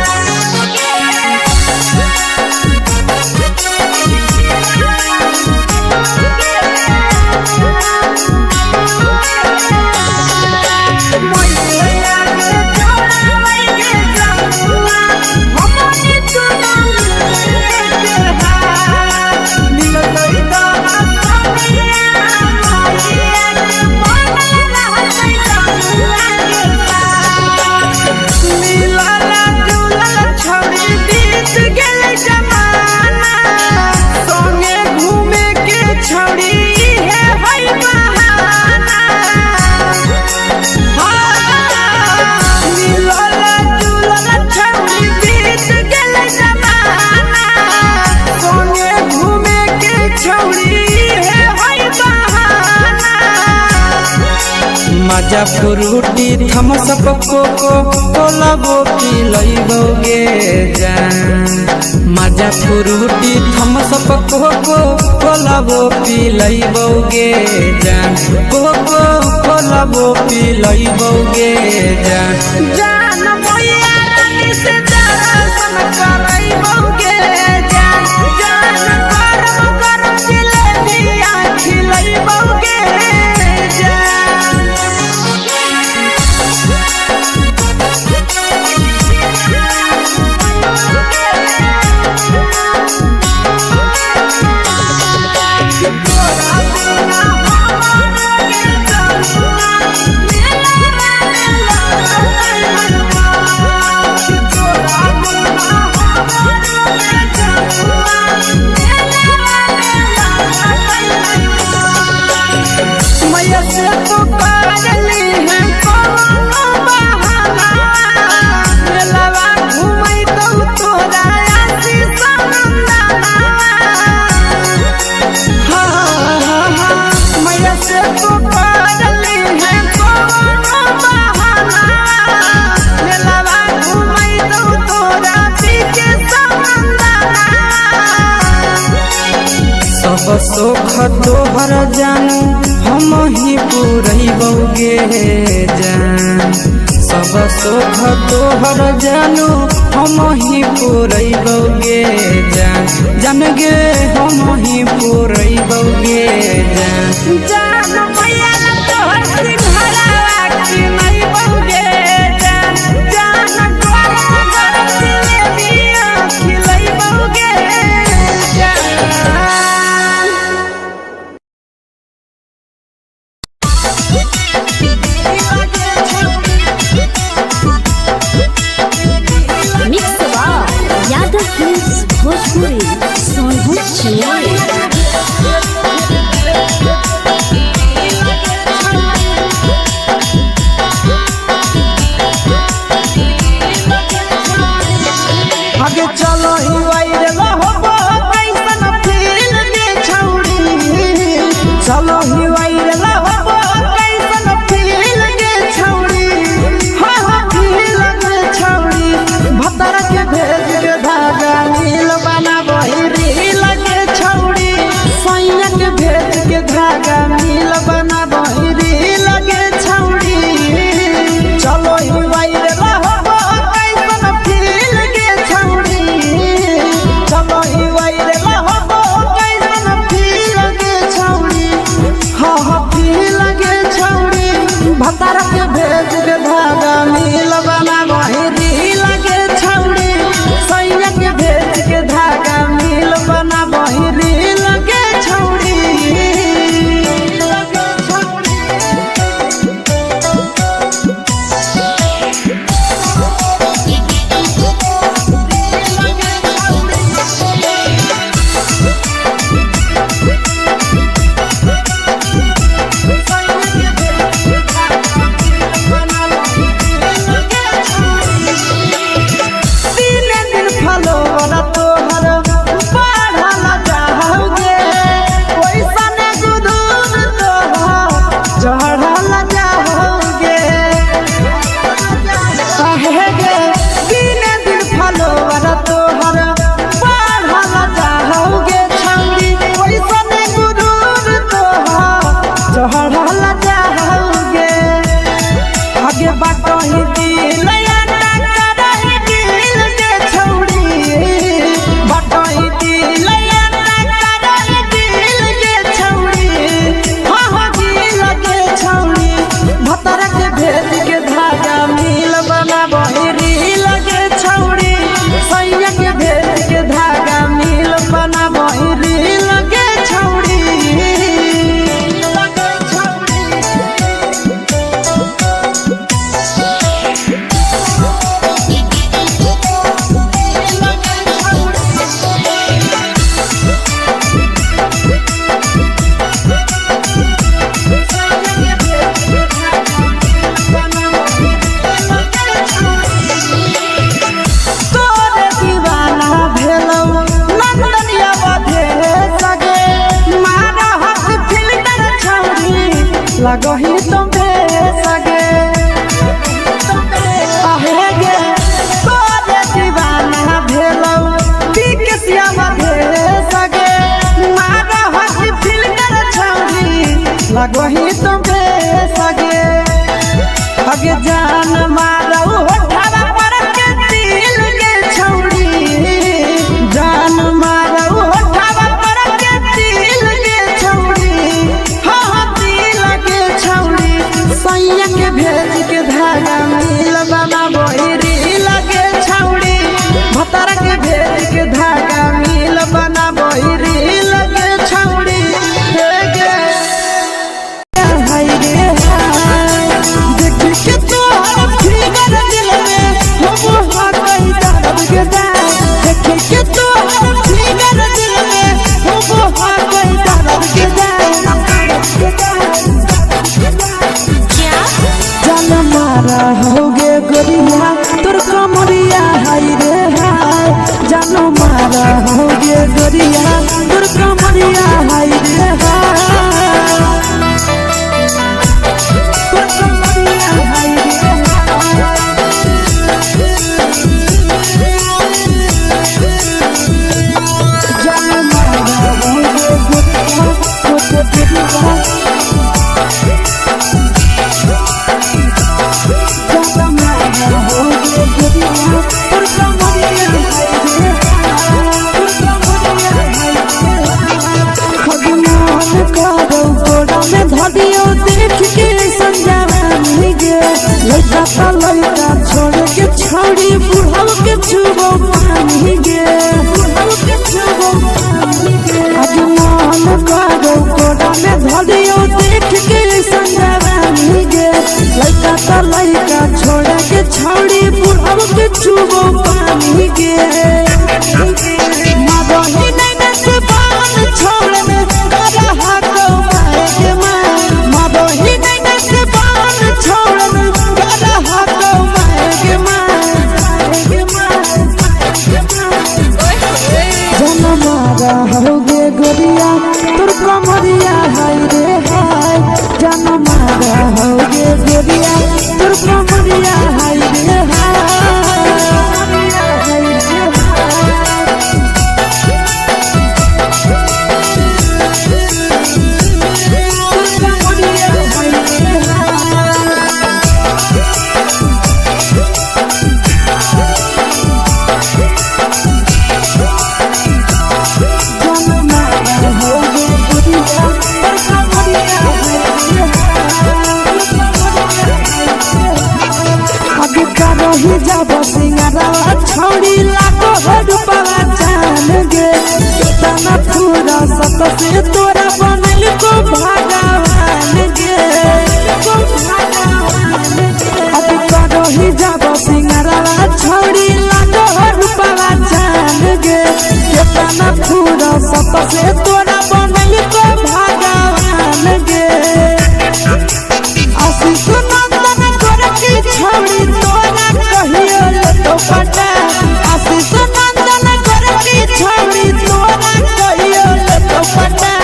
माजा फ्रूटी थम्स अप कोको कोला वो पी लइबोगे जान। माजा फ्रूटी थम्स अप कोको कोला वो पी लइबोगे जान। कोको कोला वो पी लइबोगे जान। जान मोया रानी से दर्शन करइबोगे जान। जान गरम गरम जिलेबिया खिलइबोगे जान। मैया से तो पागली है कोनो बहाना। मेलावा घूमै तो तोरा आसी सनंदना। मैया से तो पागली है कोनो बहाना। मेलावा घूमै तो तोरा पीछे सनंदना। सब सुख तोहर जानू हम ही पुरइबोगे जान। सब सुख तोहर जानू हम ही पुरइबोगे जान। जान गे हम ही पुरइबोगे जान। जान मैया तोहर सिंघरावा खिलइबोगे जान। जान गरम गरम जिलेबिया खिलइबोगे जान। मिक्स बार यादव फिल्म्स भोजपुरी सोनभद्र चेन्नई। आगे चलो ही वायरल होबो कैसन फील के छौड़ी। चलो ही वायरल होबो कैसन फील के छौड़ी। हाँ हाँ फील के छौड़ी। भतर के भेज के धागा नील बना वही रील के छौड़ी। सैया के भेज के धागा नील बना वही रील के छौड़ी। चलो ही वायरल होबो कैसन फील के छौड़ी। चलो ही वायरल होबो कैसन फील के छौड़ी। हाँ हाँ फील के छौड़ी। भतर के भेज के धागा नील बना वही रील के छौड़ी। सैया के भेज के धागा नील बना वही रील के छौड़ी। लगे जान मारो होठावा पर के दिल के छौड़ी जान मारो होठावा पर के दिल के छौड़ी हाँ दिल के छौड़ी सैया के भेज के धागा मिल बना बोरी लगे छौड़ी भतर के भेज के धागा मिल बना बोरी लगे छौड़ी हे गे हाय रे हाय देख के तो फिगर दिल में हो गई दर्द के दाग देख के तो फिगर दिल में हो गई दर्द के दाग जान मारा होगे गोरिया तोर कमरिया हाय रे हाय जान मारा होगे गोरिया तोर कमरिया हाय रे हाय तोर कमरिया हाय रे जान मारा होगे गोरिया तोर कमरिया धदियो देख के संजावानी गे लइका ता लइका छोड़ के छौड़ी बुढ़ाव के छुबो पानी गे बुढ़ाव के छुबो पानी गे आज मन करो कोडा में धदियो देख के संजावानी गे लइका ता लइका छोड़ के छौड़ी बुढ़ाव के छुबो पानी गे मादही नहीं नस पान छोड़ में करा हाको माए के मादही नहीं नस पान छोड़ में करा हाको माए के जन मारा होगे गोरिया तोर कमरिया हाय रे हाय जन मारा होगे गोरिया तोर कमरिया हाय रे हाय जब सिंगारा छौड़ी लाखो रुपया जान गे तना पूरा सत से तोरा बनल को भगवान गे अब करो ही जब सिंगारा छौड़ी लाखो रुपया जान गे तना पूरा सत से तोरा बनल को भगवान गे आशीष नंदन गोरखी छौड़ी तोरा कहियो तो पटा आशीष नंदन गोरखी छौड़ी तोरा कहियो तो पटा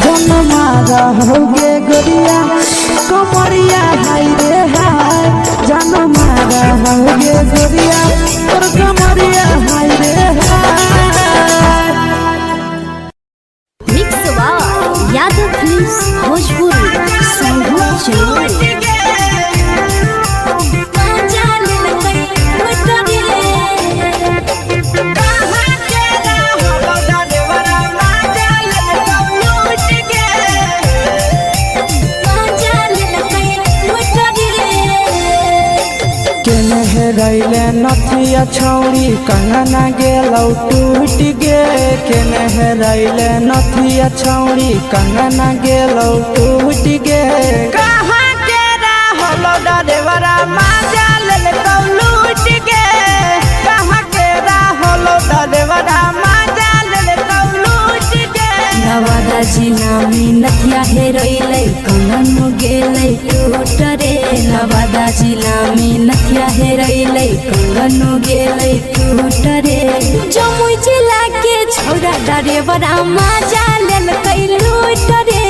जन मारा होगे गोरिया कमरिया हाय रे हाय जन मारा होगे गोरिया तोर कमरिया हाय रे हाय मिक्स यादव फिल्म्स भोजपुरी संगीत चैनल रैले नथिया छौड़ी कंगना गेलौ टूट गे केने रैले नथिया छौड़ी कंगना गेलौ टूट गे कहाँ के रहलो डरेवरा माजा लेल लूट गे कहाँ के रहलो डरेवरा माजा लेल लूट गे नवादा जिला में नथिया हेरोइलै कंगन गेलै टूट रे नवादा जिला में नथिया हेरोइलै कंगन गेलै टूट रे जमुई जिला के छौड़ा डरेवरा माजा लेल लूट रे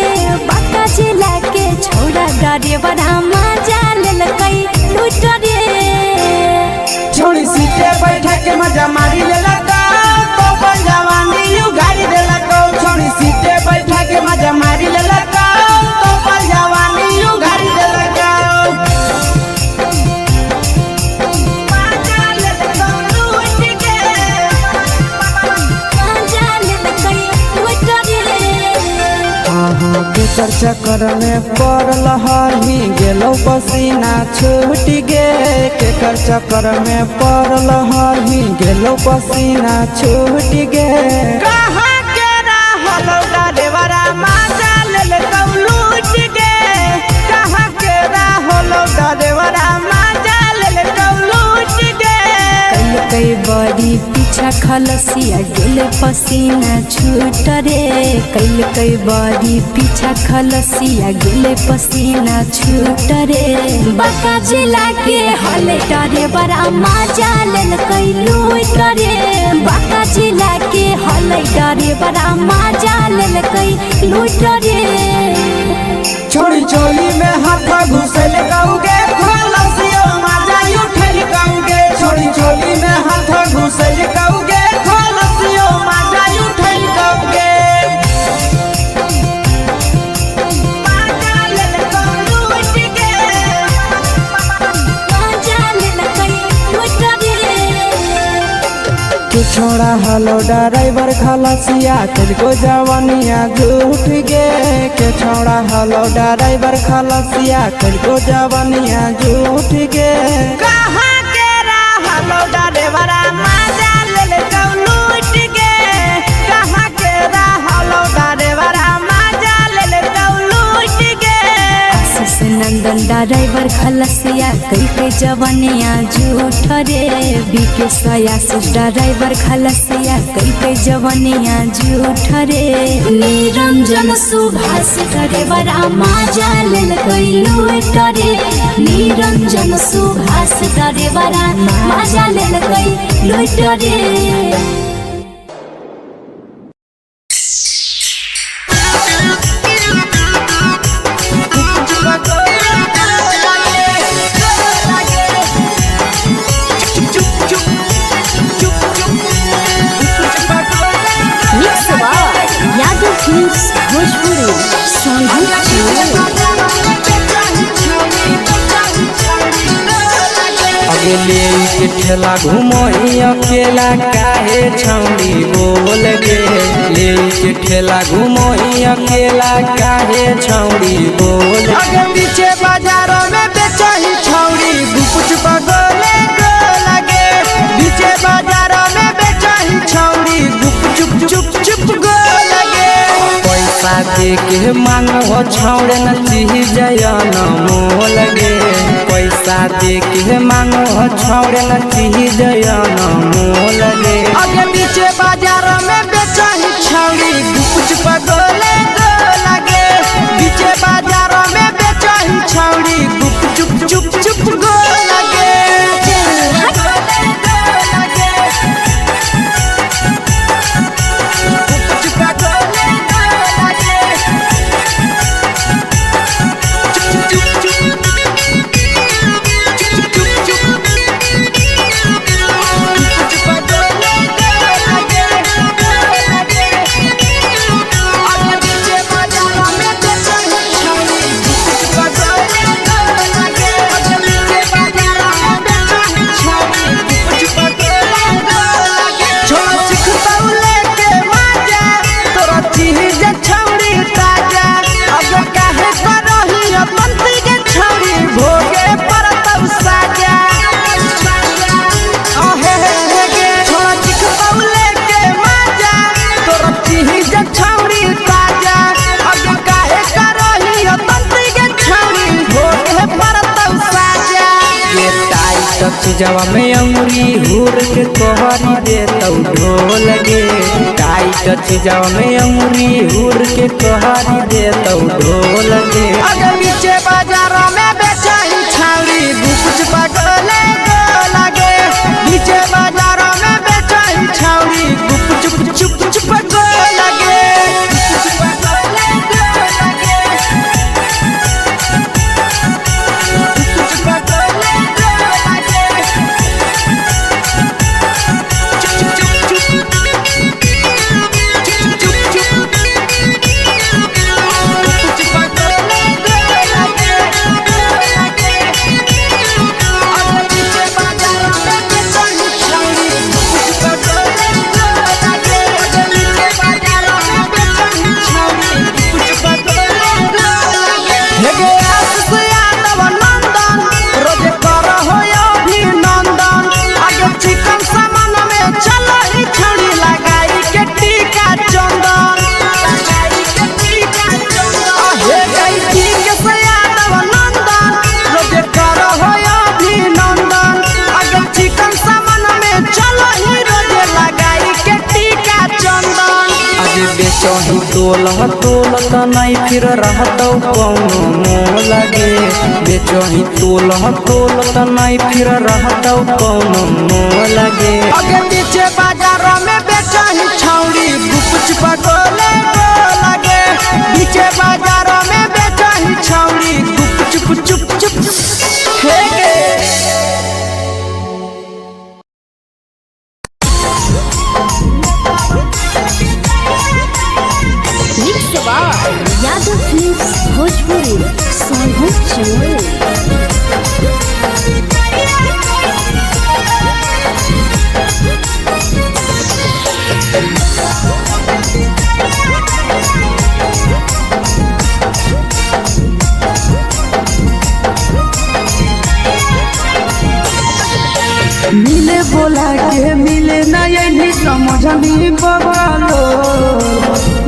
बांका जिला के छौड़ा डरेवरा माजा लेल लूट रे छोड़ी सीटे बैठा के मजा मारी लेला तो जवानी यू गाड़ी देला को छोड़ी सीटे बैठा के मजा मारी लेला तो केकर चक्कर में पड़ल हरही गेलो पसीना छूट गे केकर चक्कर में पड़ल हरही गेलो पसीना छूट गे कहाँ के रहलो डरेवरा माजा ले लूट गे कहाँ के रहलो डरेवरा माजा ले लूट गे कई बड़ी पीछा खलसिया गेल पसीना छूट रे कई बड़ी पीछा खलसिया गेल पसीना छूट रे बाका जिला के हले डरे बड़ा मजा लेल कई लूट रे बाका जिला के हले डरे बड़ा मजा लेल कई लूट रे छोड़ी चोली में हाथ घुसल गाऊंगे खलसियो माजा उठल गाऊंगे छोड़ी चोली में हाथ घुसल गाऊंगे खलसियो माजा उठल गाऊंगे माजा ले लूट गे मजा लेल कई लूट रे के छोड़ा हलो ड्राइवर खलसिया तेलको जवानिया झूठ गे के छोड़ा हलो ड्राइवर खलसिया तेलको जवानिया झूठ गे कहाँ के रहलो डरेवरा माजा ले लूट गे कहाँ के रहलो डरेवरा माजा ले लूट गे आशीष नंदन ड्राइवर खलसिया कई जवानिया झूठ रे बीके आशीष ड्राइवर खलसिया कई जवानिया झूठ रे निरंजन सुभाष ड्राइवर मजा लेल कई लूट रे निरंजन सुभाष ड्राइवर मजा लेल कई लूट रे यादव फिल्म्स भोजपुरी अगले के ठेला घुमोई अकेला काहे छौड़ी बोल गे ले के ठेला घुमोई अकेला काहे छौड़ी बोल आगे पीछे बाजारों में बेचही छौड़ी गुपुच पगोले गो लगे पीछे बाजारों में बेचही छौड़ी गुप चुप चुप गो लगे पैसा दे के मांगो छौड़े न चीज जयन मोल गे पैसा दे के मांगो छौड़े न चीज जयन मोल गे आगे पीछे बाजारों में बेचही छौड़ी गुपुच पगोले गो लगे पीछे बाजारों में बेचही छौड़ी गुप चुप गो लगे चीजवा में अंगुरी हुर के कहरी दे तौ ढोल गे टाइट चीजवा में अंगुरी हुर के कहरी दे तौ ढोल गे आगे पीछे बाजारों में बेचही छौड़ी गुपुच पगोले गो लगे पीछे बाजारों में बेचही छौड़ी गुप चुप गो लगे बेचही तोलत नहीं फिर रहतौ कौनो मोह लगे बेचही तोलत नहीं फिर रहतौ कौनो मोह लगे आगे पीछे बाजारों में बेचही छौड़ी गुपचुप गोले लगे पीछे बाजारों में बेचही छौड़ी गुपचुप चुप चुप हे गे यादव फिल्म्स भोजपुरी सोनू चमोली। मिले बोला के मिले ना यही समझनी बगलो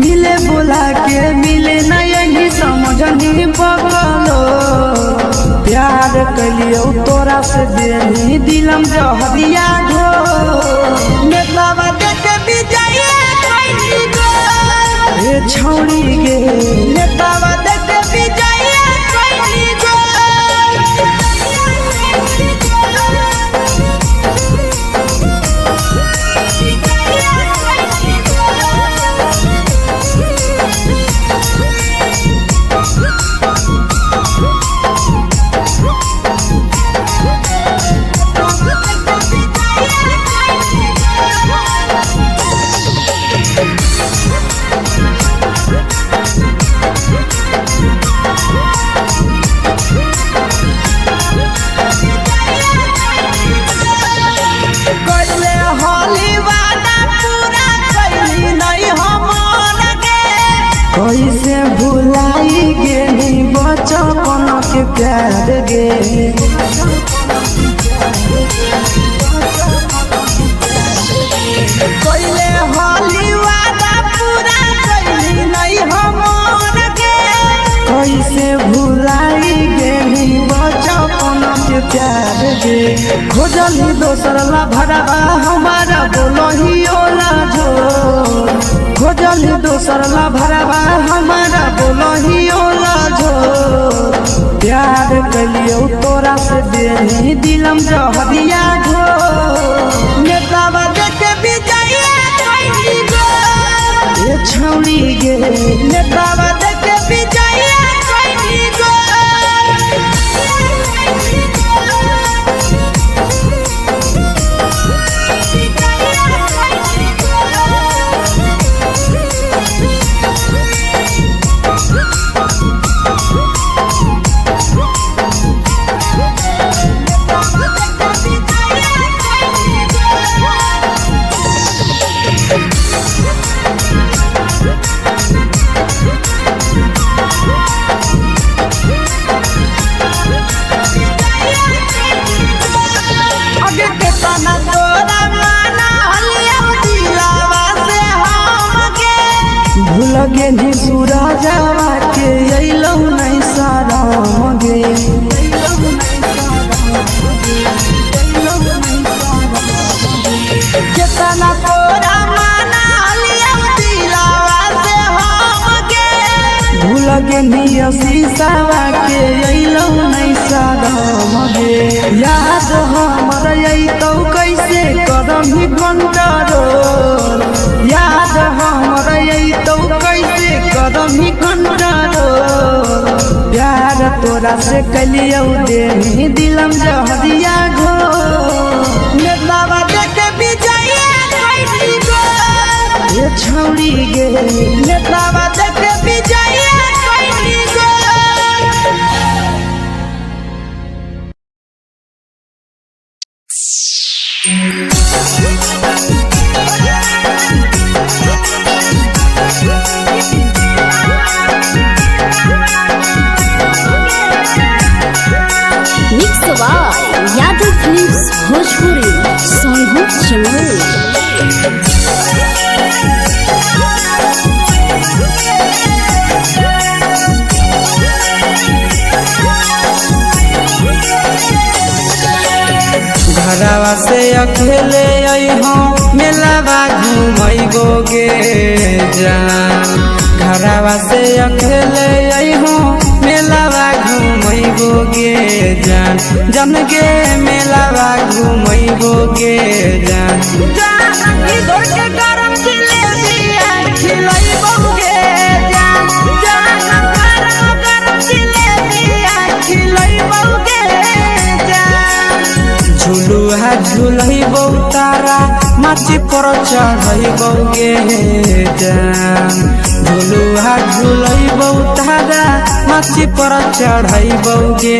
मिले बोला के मिले ना यही समझनी बगलो प्यार कलियो तोरा से देनी दिलम जहरिया घो नेतावा देख भी जाइए कोई गो ए छौड़ी गे नेतावा देख भी जाइए कोई गो कैसे भुलाई गेली बचपन के प्यार गे कोइले होली वादा पूरा कैली नहीं हमर के कैसे भुलाई गेली बचपन के प्यार गे खोजली दोसर ला भरवा हमारा बोलही ओला जो खोजली दोसर ला भरवा हमारा बोलही ओला जो प्यार कलियो तोरा से देनी दिलम जहरिया घो नेतावा देख भी जाइए कोई गो ए छौड़ी गे नेतावा देख भी जाइए कोई गो आगे के तना तोरा माना हलिया दिलावा से हम के भूल गेली सूरजवा के अइलौ नहीं साराम गे केतना तोरा माना हलिया दिलावा से हम के भूल गेली शीशावा के अइलौ नहीं साराम गे याद हमर अइतौ कैसे करही कंट्रोल याद हमर अइतौ कैसे करही कंट्रोल प्यार तोरा से कलियो देनी दिलम जहरिया घो नेतावा देख भी जाइए कोई गो ये छौड़ी गे नेतावा देख भी जाइए कोई गो मिक्स यादव फिल्म्स भोजपुरी सोनू चमोली। घरवा से अकेले अइहो मेलावा घूमैबोगे जान घरवा से अकेले अइहो मेलावा घूमैबोगे जान जन गे मेलावा घूमैबोगे जान इधर के गरम जिलेबिया खिलैबोगे जान गरम जिलेबिया खिलैबोगे जान झुलुहा झुलैबो तारा माची पर चढ़ैबोगे जान झुलुहा झुलैबो तारा माची पर चढ़ैबोगे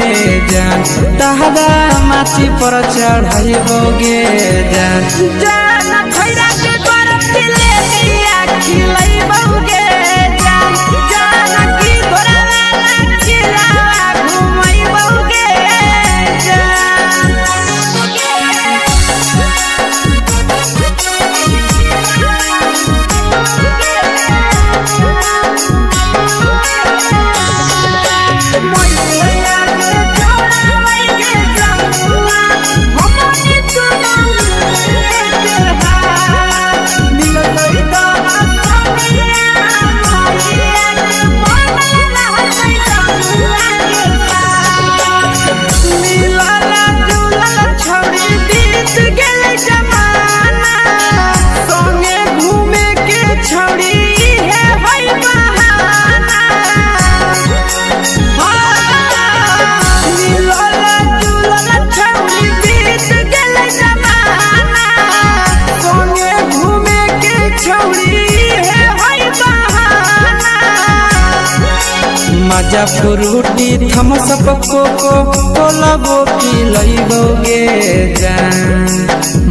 जान तारा माची पर चढ़ैबोगे जान खैरा के गरम जिलेबिया खिलैबोगे जान की घोड़ावाला चिलावा घुमैबोगे मजा फ्रूटी थम्स अप कोको कोला वो पिलैबोगे जान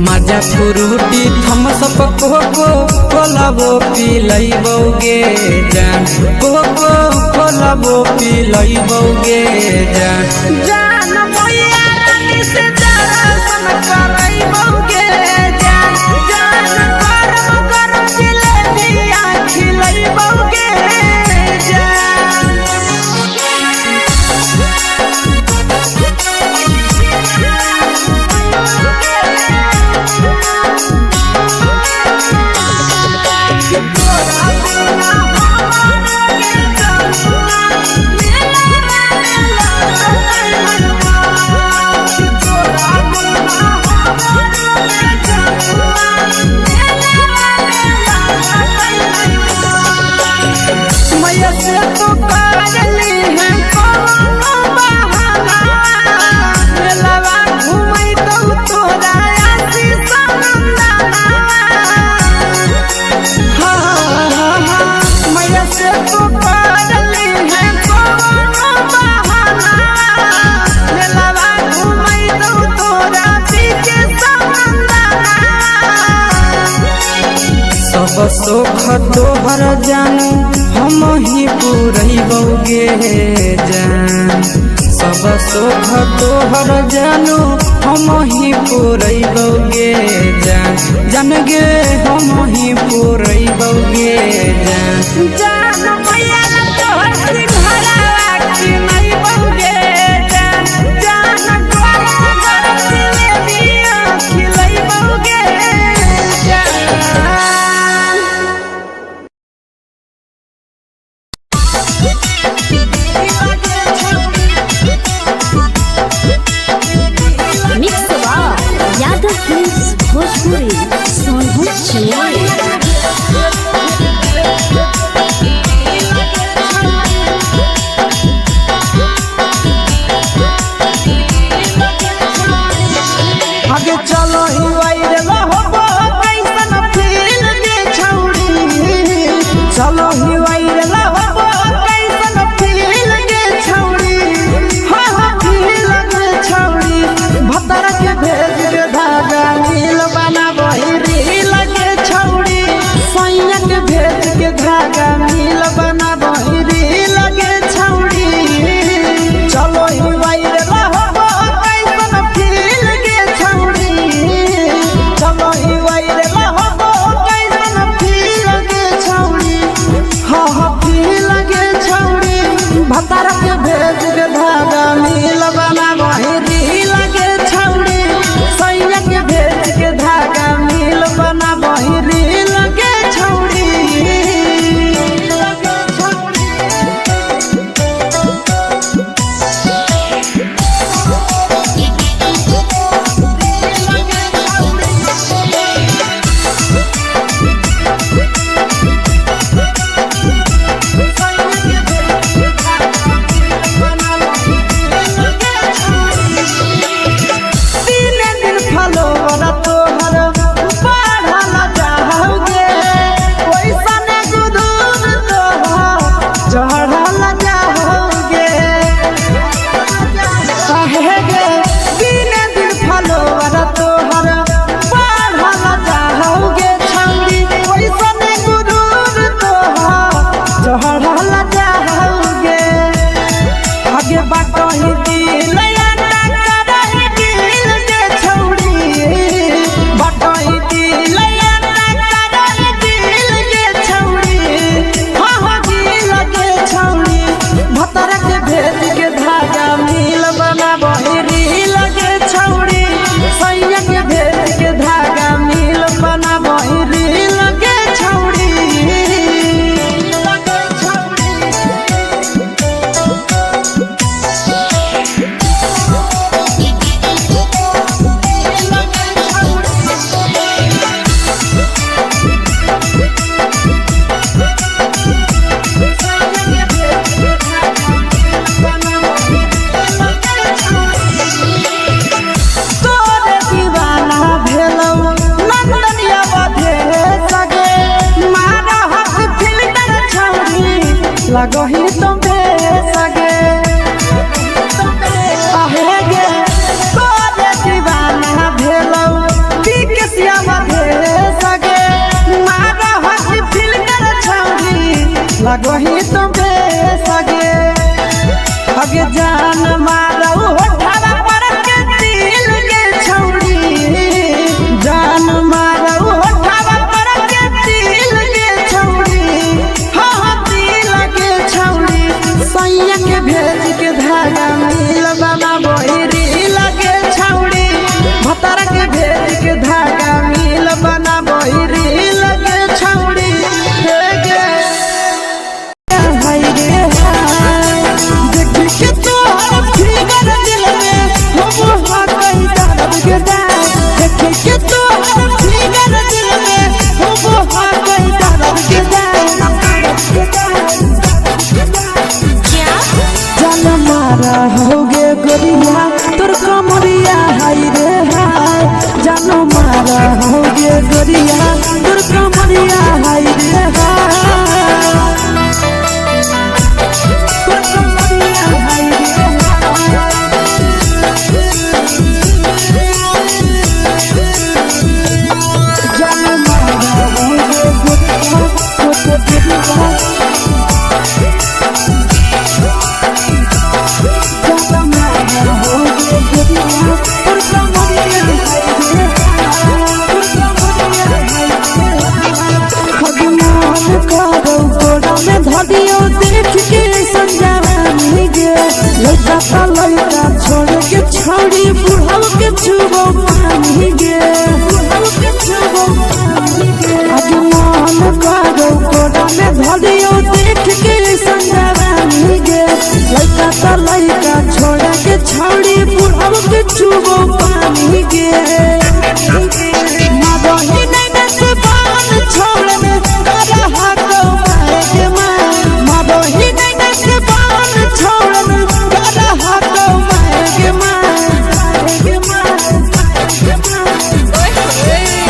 मजा फ्रूटी थम्स अप कोको कोला वो पिलैबोगे जान कोको कोला वो पिलैबोगे जान मैया रानी से दर्शन करैबोगे जान गरम जिलेबिया खिलैबोगे सब सुख तोहर जानू हम ही पुरैबोगे जान सब सुख तोहर जानू हम ही पुरैबोगे जान जन गे हम ही पुरैबोगे जान मैया तोहर सिंघाड़ा खिलैबोगे जान गरम जिलेबिया खिलैबोगे आगे चलो ही वायरल होबो कैसन फील दे छौड़ी चलो ही वायरल होबो कैसन फील दे छौड़ी हाँ फील दे छौड़ी भतर के भेज के धागा नील बना बहिरी लगे छौड़ी सैया के भेज के धागा नील बना बहिरी लगे छौड़ी चलो ही वायरल होबो कैसन फील दे छौड़ी चलो ही वायरल होबो कैसन फील दे छौड़ी हाँ फील दे छौड़ी भतर के भेज के धागा नील बना बहिरी लगे छौड़ी सैया हगे बाटही दिल याना करही दिल के छौड़ी बाटही दिल याना करही दिल के छौड़ी हाँ दिल के छौड़ी भतर के भेज के धागा मिल बनाबही रील के छौड़ी सैया के भेज के धागा मिल बनाबही रील के छौड़ी लगही तुम्हे सगे आहे गे तोरे दीवाना भेलौ बिकसिया बधे सगे मारा हसी फिल्टर छौरी लगही तुम्हे सगे हगे जान मारौ होठवा पर के दिल के छौरी जान मारौ होठवा पर के दिल के छौरी सैया के भेज के धागा मिल बनाबही रील के छौड़ी भतर के भेज के धागा मिल बनाबही रील के छौड़ी हे गे हाय रे हाय देखी के तोहर फिगर दिल में हम हा कहीं दर्द के दाग देखी के तोहर फिगर दिल में हम हा कहीं दर्द के दाग मारा होगे गोरिया तोर कमरिया हाय रे हाय जानो मारा होगे गोरिया तोर कमरिया हाय रे हाय तोर कमरिया हाय रे जानो मारा होगे गोरिया तोर कमरिया लड़का छोड़ के छौड़ी बुढ़ाव के छुबो पानी गे आगे मन करो कोड़ा में धरियो देख के संजवानी गे लड़का छोड़ के छौड़ी बुढ़ाव के छुबो पानी गे माबही नहीं से बान छोड़ में रहा तो माए के मां माबही नहीं से बान छोड़ में रहा तो माए के मां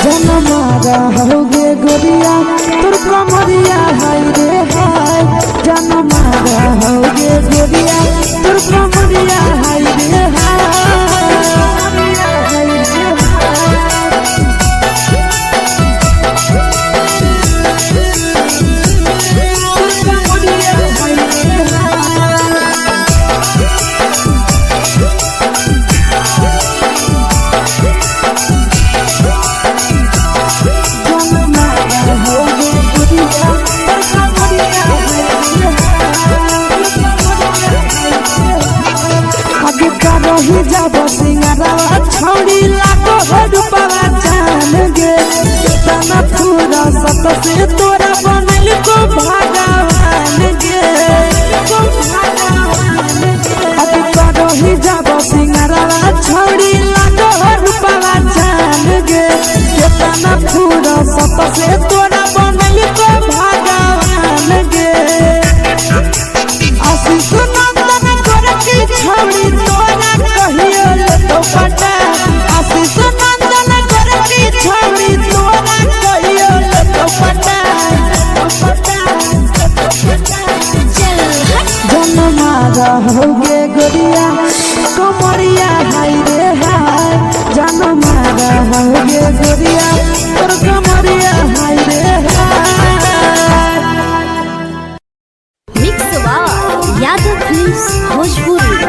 जन मारा होगे गोरिया तोर कमरिया हाय रे हाय जन मारा होगे गोरिया तोर कमरिया हाय रे रही जब सिंगारवा छौड़ी लाखो रुपवा जान गे तना पूरा सत से तोरा बनल को भगवान गे अब रही जब सिंगारवा छौड़ी लाखो रुपवा जान गे तना पूरा सत से तोरा बनल को भगवान गे आशीष नंदन करके छौड़ी तोरा कहियो तो पटा आशीष नंदन करके छौड़ी तोरा कहियो तो पटा जन मारा होगे गोरिया कमरिया हाय रे हाय जन मारा होगे गोरिया तोर कमरिया हाय रे हाय मिक्स यादव फिल्म्स भोजपुरी।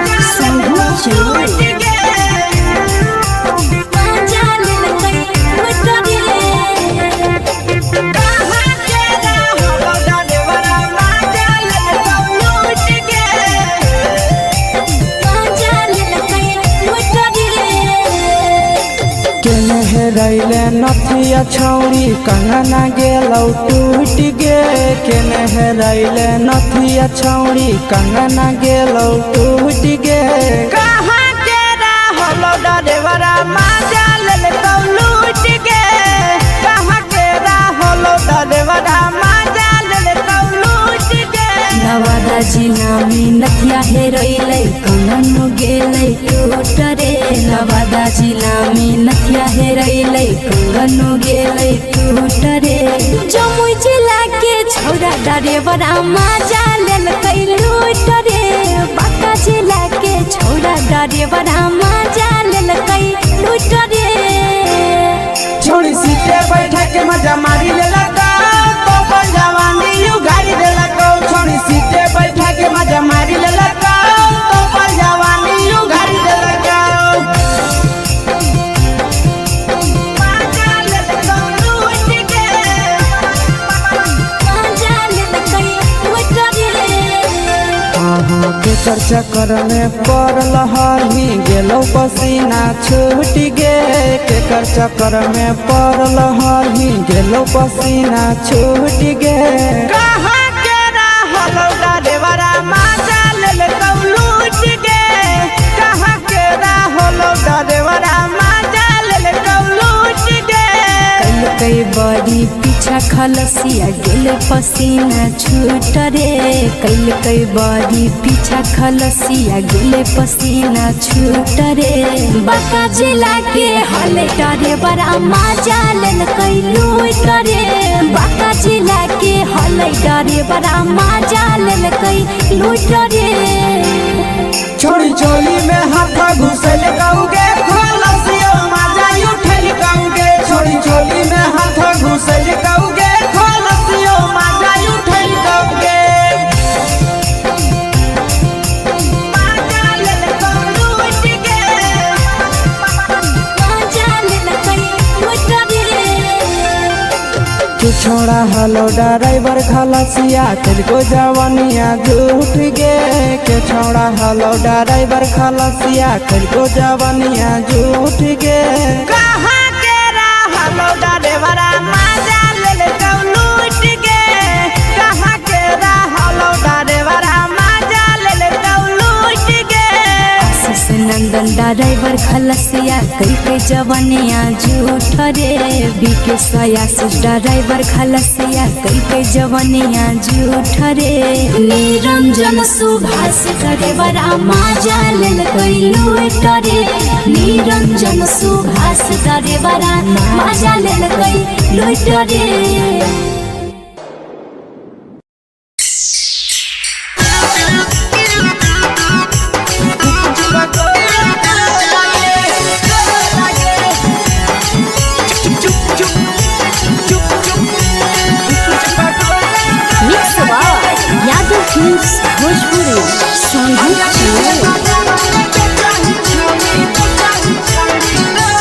हेरैले नथिया छौरी कंगना गेलौ टूट गे केने हेरैले नथिया छौरी कंगना गेलौ टूट गे कहाँ के रहलो डरेवरा माजा ले कौ लूट गे कहाँ के रहलो डरेवरा माजा ले कौ लूट गे नवादा जिला में नथिया हेरैले कंगन गेलै टूट रे नवादा जिला में नथिया हेरैले कंगन गेलै टूट रे जमुई जिला के छौरा डरेवरा माजा लेलकै लूट रे बांका जिला के छौरा डरेवरा माजा लेलकै लूट रे छोड़ी सीटे बैठा के मजा मारी लेला तो पर जवानी यू गाड़ी देला को छोड़ी सीटे बैठा के मजा मारी लेला तो पर जवानी यू गाड़ी देला को माजा ले कौ लूट गे माजा लेलकै लूट रे केकर चक्कर में पड़ल हरही गेलौ पसीना छूट गे केकर चक्कर में पड़ल हरही गेलौ पसीना छूट गे कहाँ के रहलो डरेवरा माजा ले कौ लूट गे कहाँ के रहलो डरेवरा माजा ले कौ लूट गे कई बड़ी पीछा खलसिया गेल पसीना छूट रे कई बड़ी पीछा खलसिया गेल पसीना छूट रे बांका जिला के हले डरे बड़ा माजा लेलकै लूट रे बांका जिला के हले डरे बड़ा माजा लेलकै लूट रे छोड़ी चोली में हाथ घुसल कौगे खलसियो माजा उठल कौगे छोड़ी चोली में हाथ घुसल कौगे खलसियो माजा उठल कौगे माजा ले कौ लूट गे माजा लेलकै लूट रे तू छोड़ा हलो ड्राइवर खलसिया तेरे जवानिया झूठ गे के छोड़ा हलो ड्राइवर खलसिया तेरे जवानिया झूठ गे कहाँ के रहलो डरेवरा माजा ले कौ लूट गे कहाँ के रहलो डरेवरा माजा ले कौ लूट गे आशीष नंदन ड्राइवर खलसिया कई जवनिया झूठ रे बीके आशीष ड्राइवर खलसिया कई जवनिया झूठ रे निरंजन सुभाष ड्राइवरा माजा लेलकै लूट रे निरंजन सुभाष ड्राइवरा माजा लेलकै लूट रे यादव फिल्म्स भोजपुरी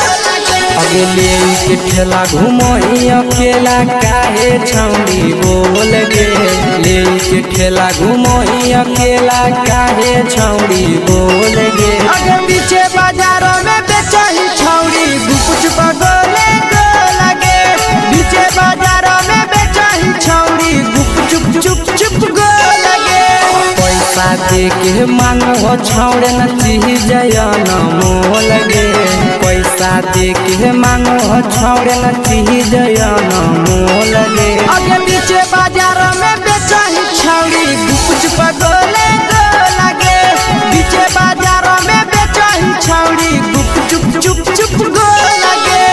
अगले के ठेला घुमई अकेला काहे छौड़ी बोल गे ले के ठेला घुमई अकेला काहे छौड़ी बोल गे आगे पीछे बाजारों में बेचही छौड़ी गुपुच पगोले गो लगे पीछे बाजारों में बेचही छौड़ी गुप चुप चुप चुप गो लगे पैसा दे के मांग हो छौड़े न चीज जयन मोल गे पैसा दे के मांग हो छौड़े न चीज जयन मोल गे आगे पीछे बाजारों में बेचही छौड़ी गुपुच पगोले गो लगे पीछे बाजारों में बेचही छौड़ी गुप चुप चुप चुप गो लगे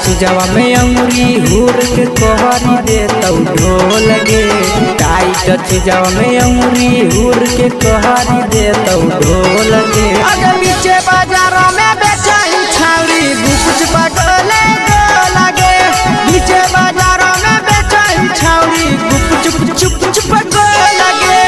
चीजवा में अंगुरी हुर के कोहरी दे तौ ढोल गे टाइट चीजवा में अंगुरी हुर के कोहरी दे तौ ढोल गे अगर बीचे बाजारों में बेचाई छावड़ी गुपच पटोले लगे बीचे बाजारों में बेचाई छावड़ी गुपच चुप चुप लगे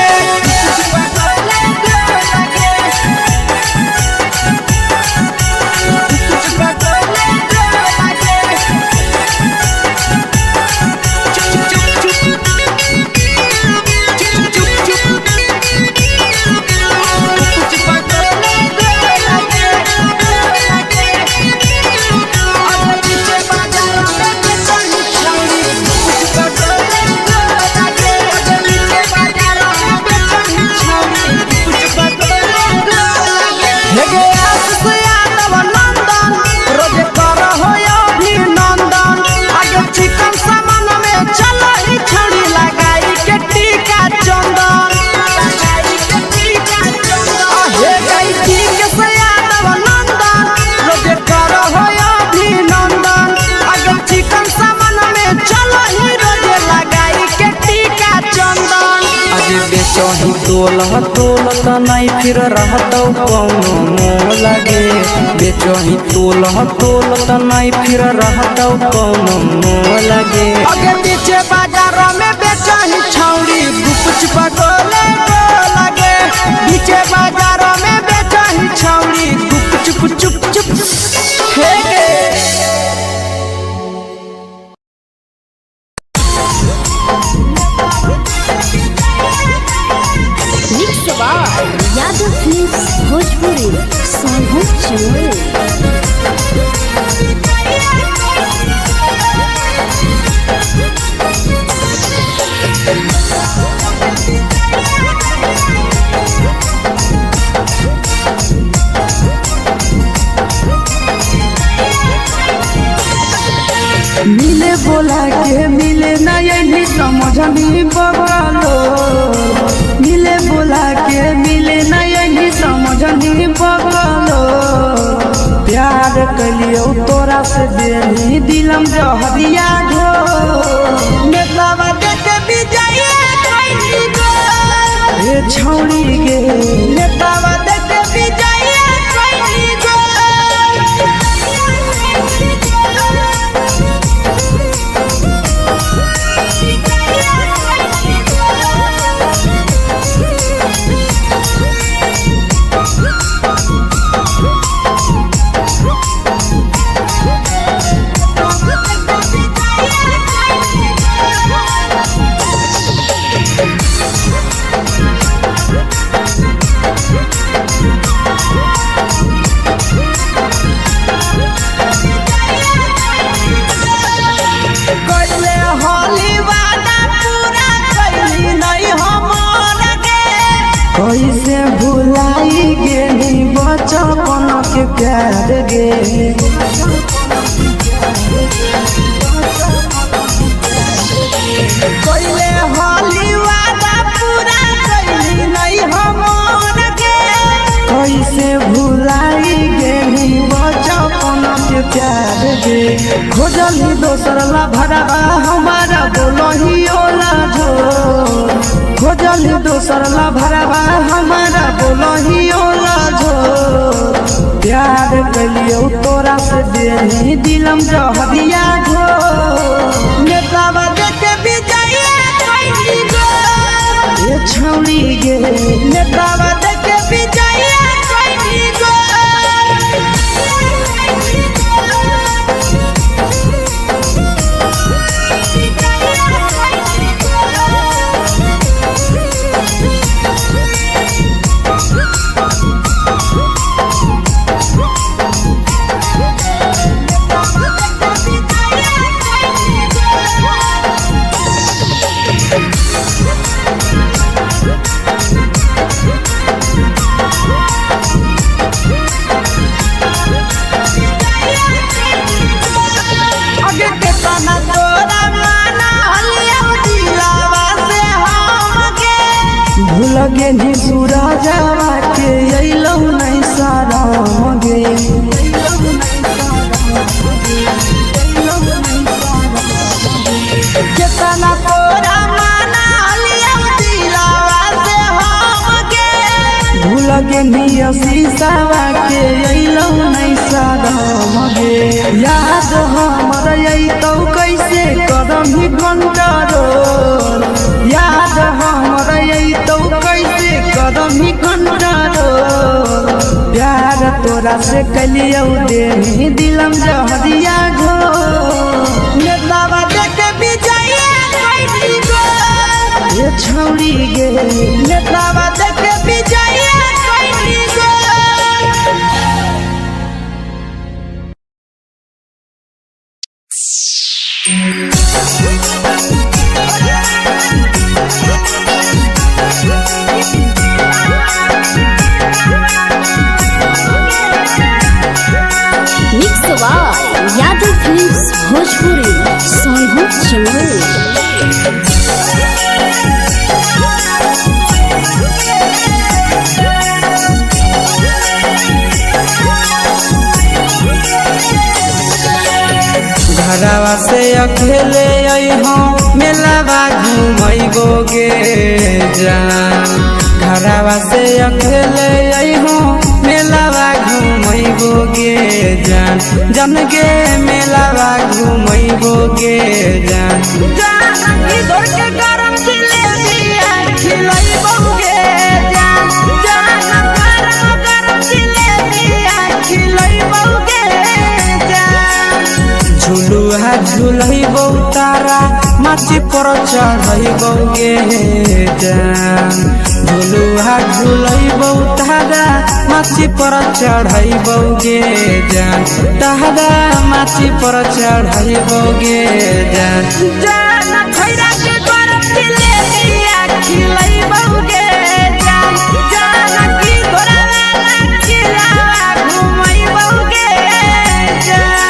बेचही तोल त नहीं फिर रहतौ कौनो मोह लगे बेचही तोल त नहीं फिर रहतौ कौनो मोह लगे अगे पीछे बाजारों में बेचही छौड़ी गुपच पटोले लगे पीछे बाजारों में बेचही छौड़ी गुपचुप चुप चुप हेगे यादव फिल्म्स भोजपुरी सोनू चोर मिले बोला के मिले नहीं समझनी बगलो मिले बोला के मिले नहीं समझनी बगलो प्यार कलियो तोरा से देनी दिलम जहरिया ढो नेतावा देखे विजय कैली गो ये छौड़ी गे नेतावा देखे विजय कैली गो कैसे भुलाई गेली बचपन के प्यार गे कोइले होली वादा पूरा कैली नहीं हमर गे कैसे भुलाई गेली बचपन के प्यार गे खोजली दोसर ला भरवा हमारा बोलही ओला झो खोजली दोसर ला भरवा हमारा बोलही ओला झो प्यार कलियो तोरा से देनी दिलम जहरिया झो नेतावा देखे विजय कैली गो ये छौड़ी गे नेतावा देखे विजय कैली गो लगे नी सूरजवा के अइलौ नहीं सारा गे मनीषावा के अइलौ नहीं सादम गे याद हमर अइतौ कैसे करम ही कंट्रोल याद हमर अइतौ कैसे करम ही कंट्रोल प्यार तोरा से कलियौ देनी दिलम जहरिया घो नेतावा देखे विजया कैली गो ये छौड़ी गे नेतावा देखे विजया कैली गो। Mix by Yadav films Bhojpuri Sonu Chamoli. घरवा से अकेले अइहो मेलावा घूमैबो गे जान घरवा से अकेले अइहो मेलावा घूमैबो गे जान जन गे मेलावा घूमैबो गे जान जान इधर के गरम जिलेबिया खिलैबो गे जान जान गरम जिलेबिया खिलैबो गे जान झुलुहा झुलैबो तारा माची पर चढ़ैबो गे जान झुलुहा झुलैबो तारा माची पर चढ़ैबो गे जान तारा माची पर चढ़ैबो गे जान जान खैरा के गरम जिलेबिया खिलैबो गे जान जान की घोड़ावाला किलावा घुमैबो गे जान।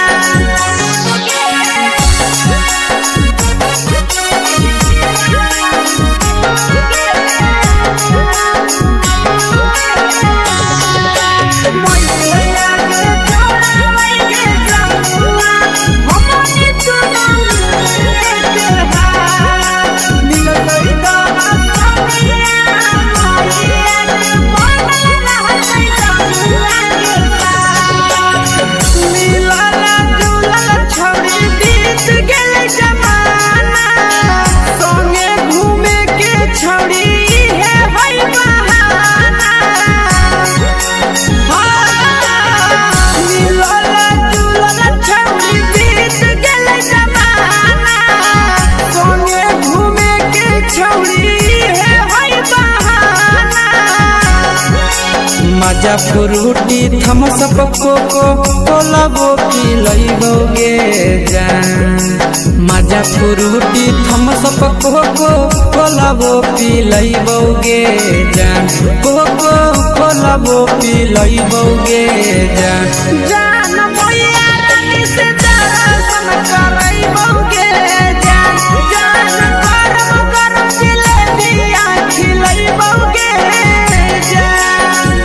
मजा फ्रूटी थमसप कोको कोलाबो पिलैबो गे जान मजा फ्रूटी थमसप कोको कोलाबो पिलैबो गे जान कोको कोलाबो पिलैबो गे जान जान मैया रानी से दर्शन करैबो गे जान जान गरम गरम जिलेबिया खिलैबो गे जान।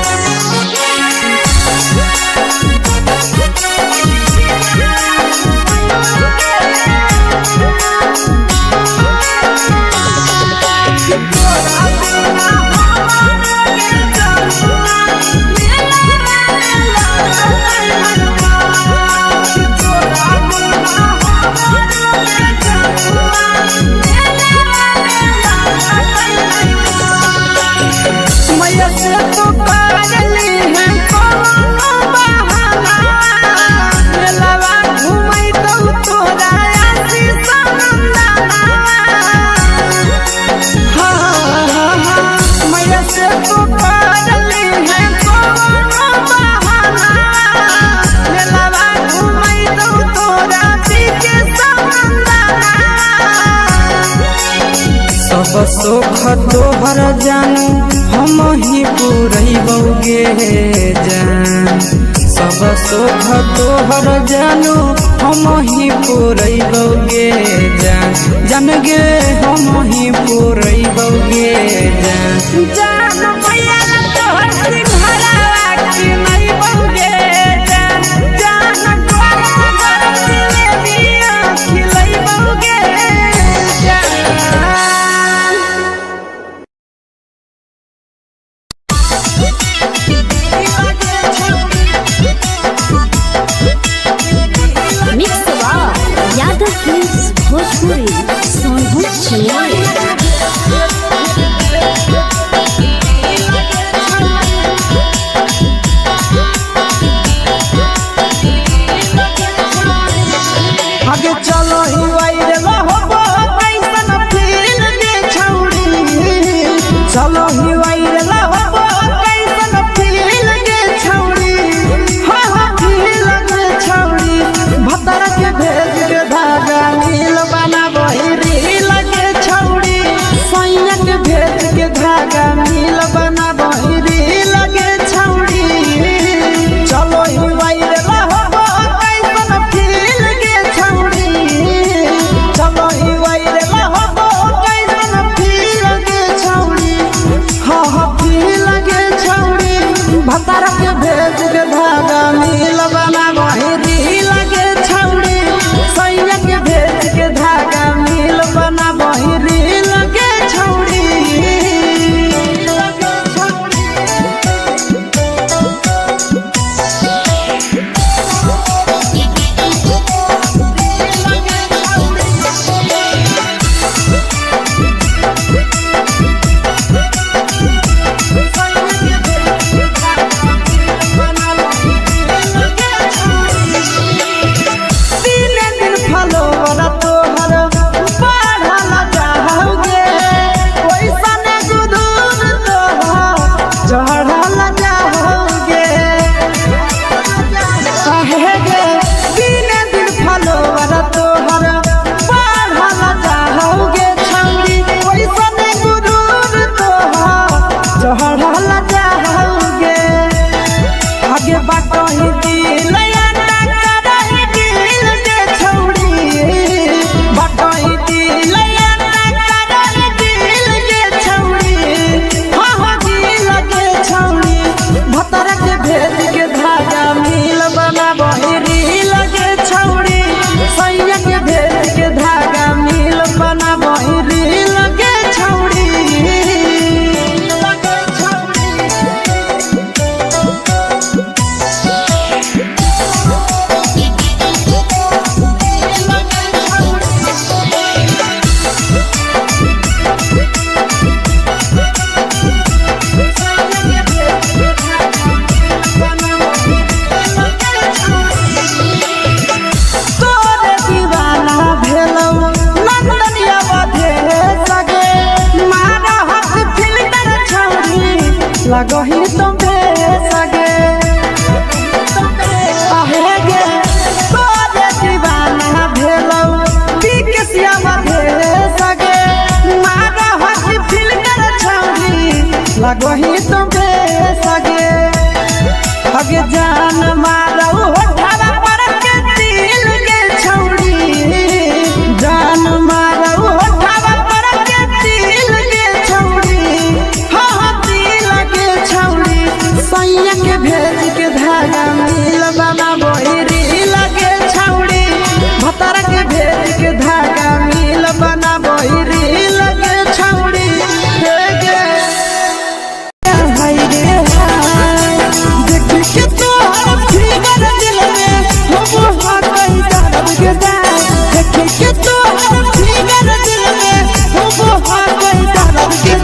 सब सुख तोहर जानू हम ही पुरैबो गे जान सब सुख तोहर जानू हम ही पुरैबो गे जान जान गे हम ही पुरैबो गे जान जान मैया तोहर सिंघरावा खिलैबो गे जान जान गरम गरम जिलेबिया खिलैबो गे जान। Viva भेज के धागा मिल बना बहिरी लगे छौड़ी सैया के भेज के धागा मिल बना बहिरी लगे छौड़ी लगही तुम सगे आहे गे तोरे दीवाना भेलौ बिकसिया भेले सगे मारा हसी फिल्टर छौरी लगही तुम सगे अगे जान मारौ होठा पर के दिल के छौरी जान मारौ होठा पर के दिल के छौरी सैया के भेज के धागा मिल बना बहिरी लगे छौड़ी भतार के भेज के धागा मिल बना बहिरी लगे छौड़ी देख के तोहर फिगर दिल में हम हाथ दर्द के देख के तोहर फिगर दिल में हम हाथ दर्द के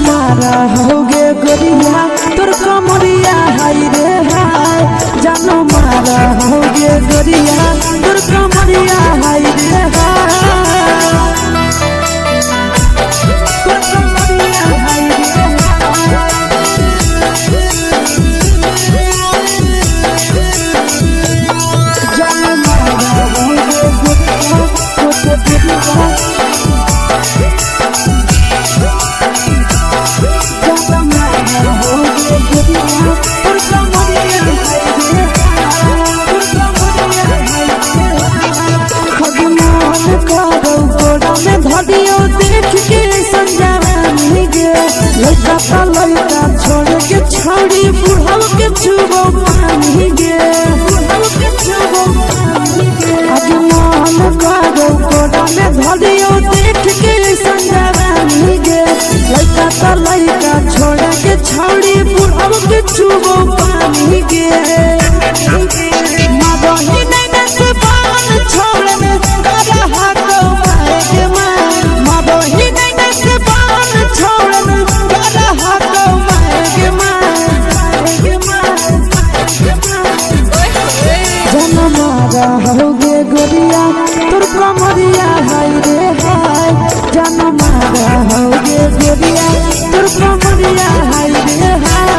मारा होगे गोरिया तोर कमरिया हाय रे हाय जानो मारा होगे गोरिया तोर कमरिया हाय रे हाय तोर कमरिया हाय रे जानो मारा होगे गोरिया तोर कमरिया लड़का छोड़ के छौड़ी बुढ़ाव के छुबो पानी गे आज मन करो कोड़ा में धरियो देख के संजवानी गे लड़का छोड़ के छौड़ी बुढ़ाव के छुबो पानी गे मादही नहीं से बान छोड़ में करा हाथो मारे के मादही नहीं से बान छोड़ में होगे गोरिया तोर कमरिया हाय रे हाय जानो मारा होगे गोरिया तोर कमरिया हाय रे हाय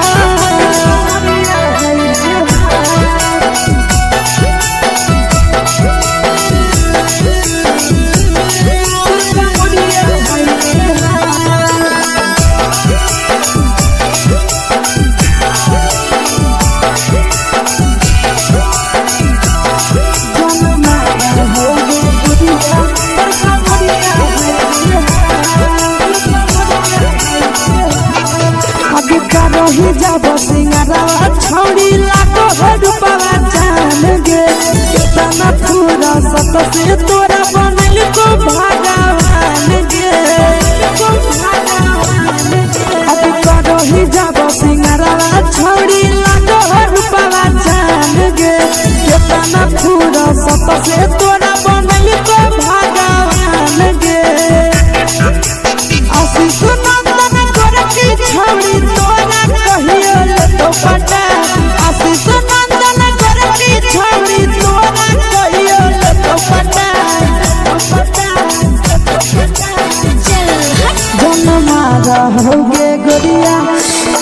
करही जब सिंगारवा छौड़ी लाखो रुपवा जान गे केतना पूरा सत से तोरा बनल को भगवान गे अब करही जब सिंगारवा छौड़ी लाखो रुपवा जान गे केतना पूरा सत से तोरा बनल को भगवान गे आशीष नंदन गोरखी छौड़ी तोरा कहियो तो पटा आशीष नंदन गोरखी छौड़ी तोरा कहियो तो पटा जन्मा रहोगे गोरिया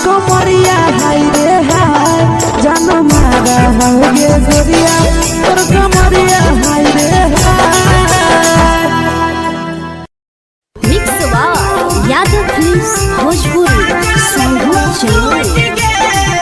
कमरिया हाय रे हाय जन्मा रहोगे गोरिया तोर कमरिया हाय रे हाय। Mix by Yadav films Bhojpuri संगीत चैनल।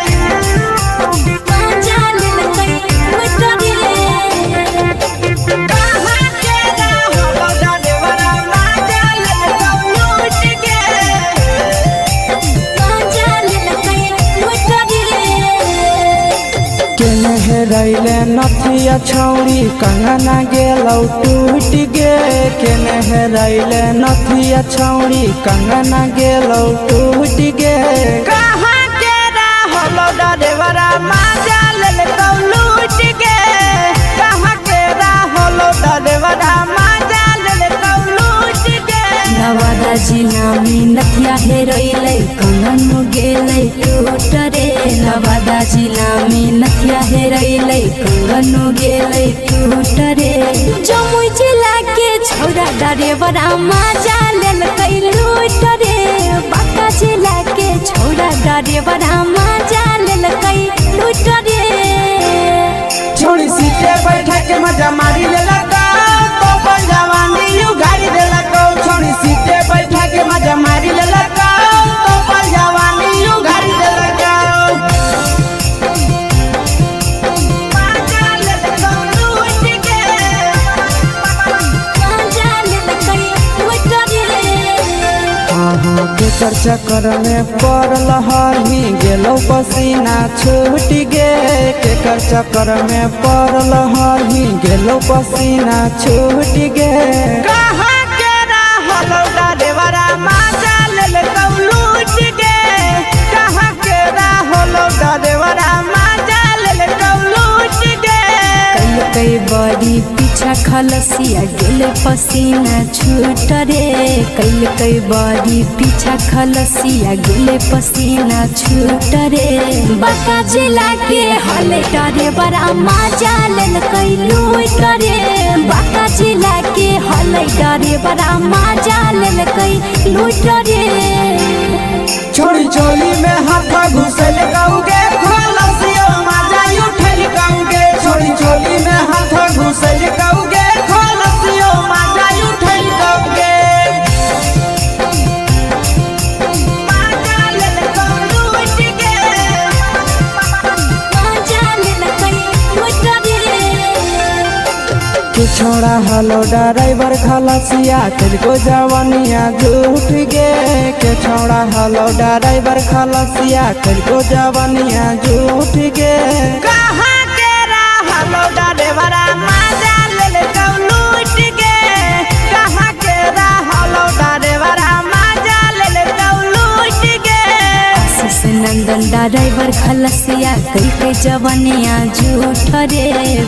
रैले नथिया छौड़ी कंगना गेलौ टूट गे केने रैले नथिया छौड़ी कंगना गेलौ टूट गे कहाँ के रहलो डरेवरा माजा लेलकौ लूट गे कहाँ के रहलो डरेवरा माजा लेलकौ लूट गे नवादा जिला में नथिया हेरोइले कंगन गेलै टूट रे नवादा जिला में नथिया हेरोइले कंगन गेलै टूट रे जमुई जिला के छौड़ा डरेवरा माजा लेलकै लूट रे बांका जिला के छौड़ा डरेवरा माजा लेलकै लूट रे छोड़ी सीटे बैठा के मजा मारी लेलकौ तो जवानी यू गाड़ी देलकौ छोड़ी सीटे बैठा के मजा मारी लेलकौ तो जवानी यू गाड़ी देलकौ माजा लेलकौ लूट गे माजा लेलकै लूट रे केकर चक्कर में पड़ल हरही गेलौ पसीना छूट गे केकर चक्कर में पड़ल हरही गेलौ पसीना छूट गे कहाँ के रहलो डरेवरा माजा लेलकौ लूट गे कहाँ के रहलो डरेवरा माजा लेलकौ लूट गे कई बड़ी पीछा खलसिया गेले पसीना छूट रे कई बड़ी पीछा खलसिया गेले पसीना छूट रे बांका जिला के हले डरे बड़ा माजा लेलकै लूट रे बांका जिला के हले डरे बड़ा माजा लेलकै लूट रे छोड़ी चोली में हाथ घुसल कौगे खलसियो माजा उठल कौगे छोड़ी चोली में हाथ घुसल कौगे खलसियो माजा उठल कौगे माजा लेलकौ लूट गे माजा लेलकै लूट रे के छोड़ा हलो ड्राइवर खलसिया तेलको जवानिया झूठ गे के छोड़ा हलो ड्राइवर खलसिया तेलको जवानिया झूठ गे कहाँ के रहलो डरेवरा माजा लेलकौ लूट गे कहाँ के रहलो डरेवरा माजा लेलकौ लूट गे आशीष नंदन ड्राइवर खलसिया कई जवनिया झूठ रे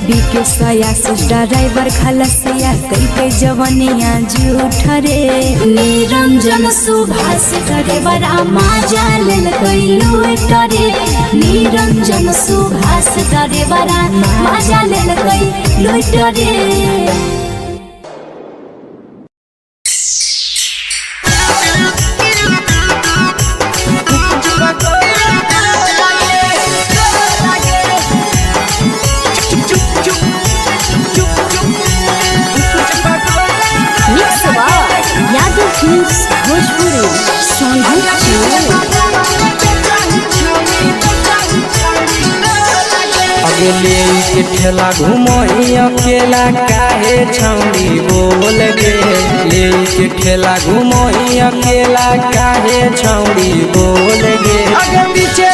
बीके आशीष ड्राइवर खलसिया कई जवनिया झूठ रे निरंजन सुभाष ड्राइवरा माजा लेलकै लूट रे निरंजन सुभाष ड्राइवरा माजा लेलकै लूट रे mix by Yadav films Bhojpuri संगीत अगले के ठेला घुमई अकेला काहे छौड़ी बोल गे ले के ठेला घुमई अकेला काहे छौड़ी बोल गे आगे पीछे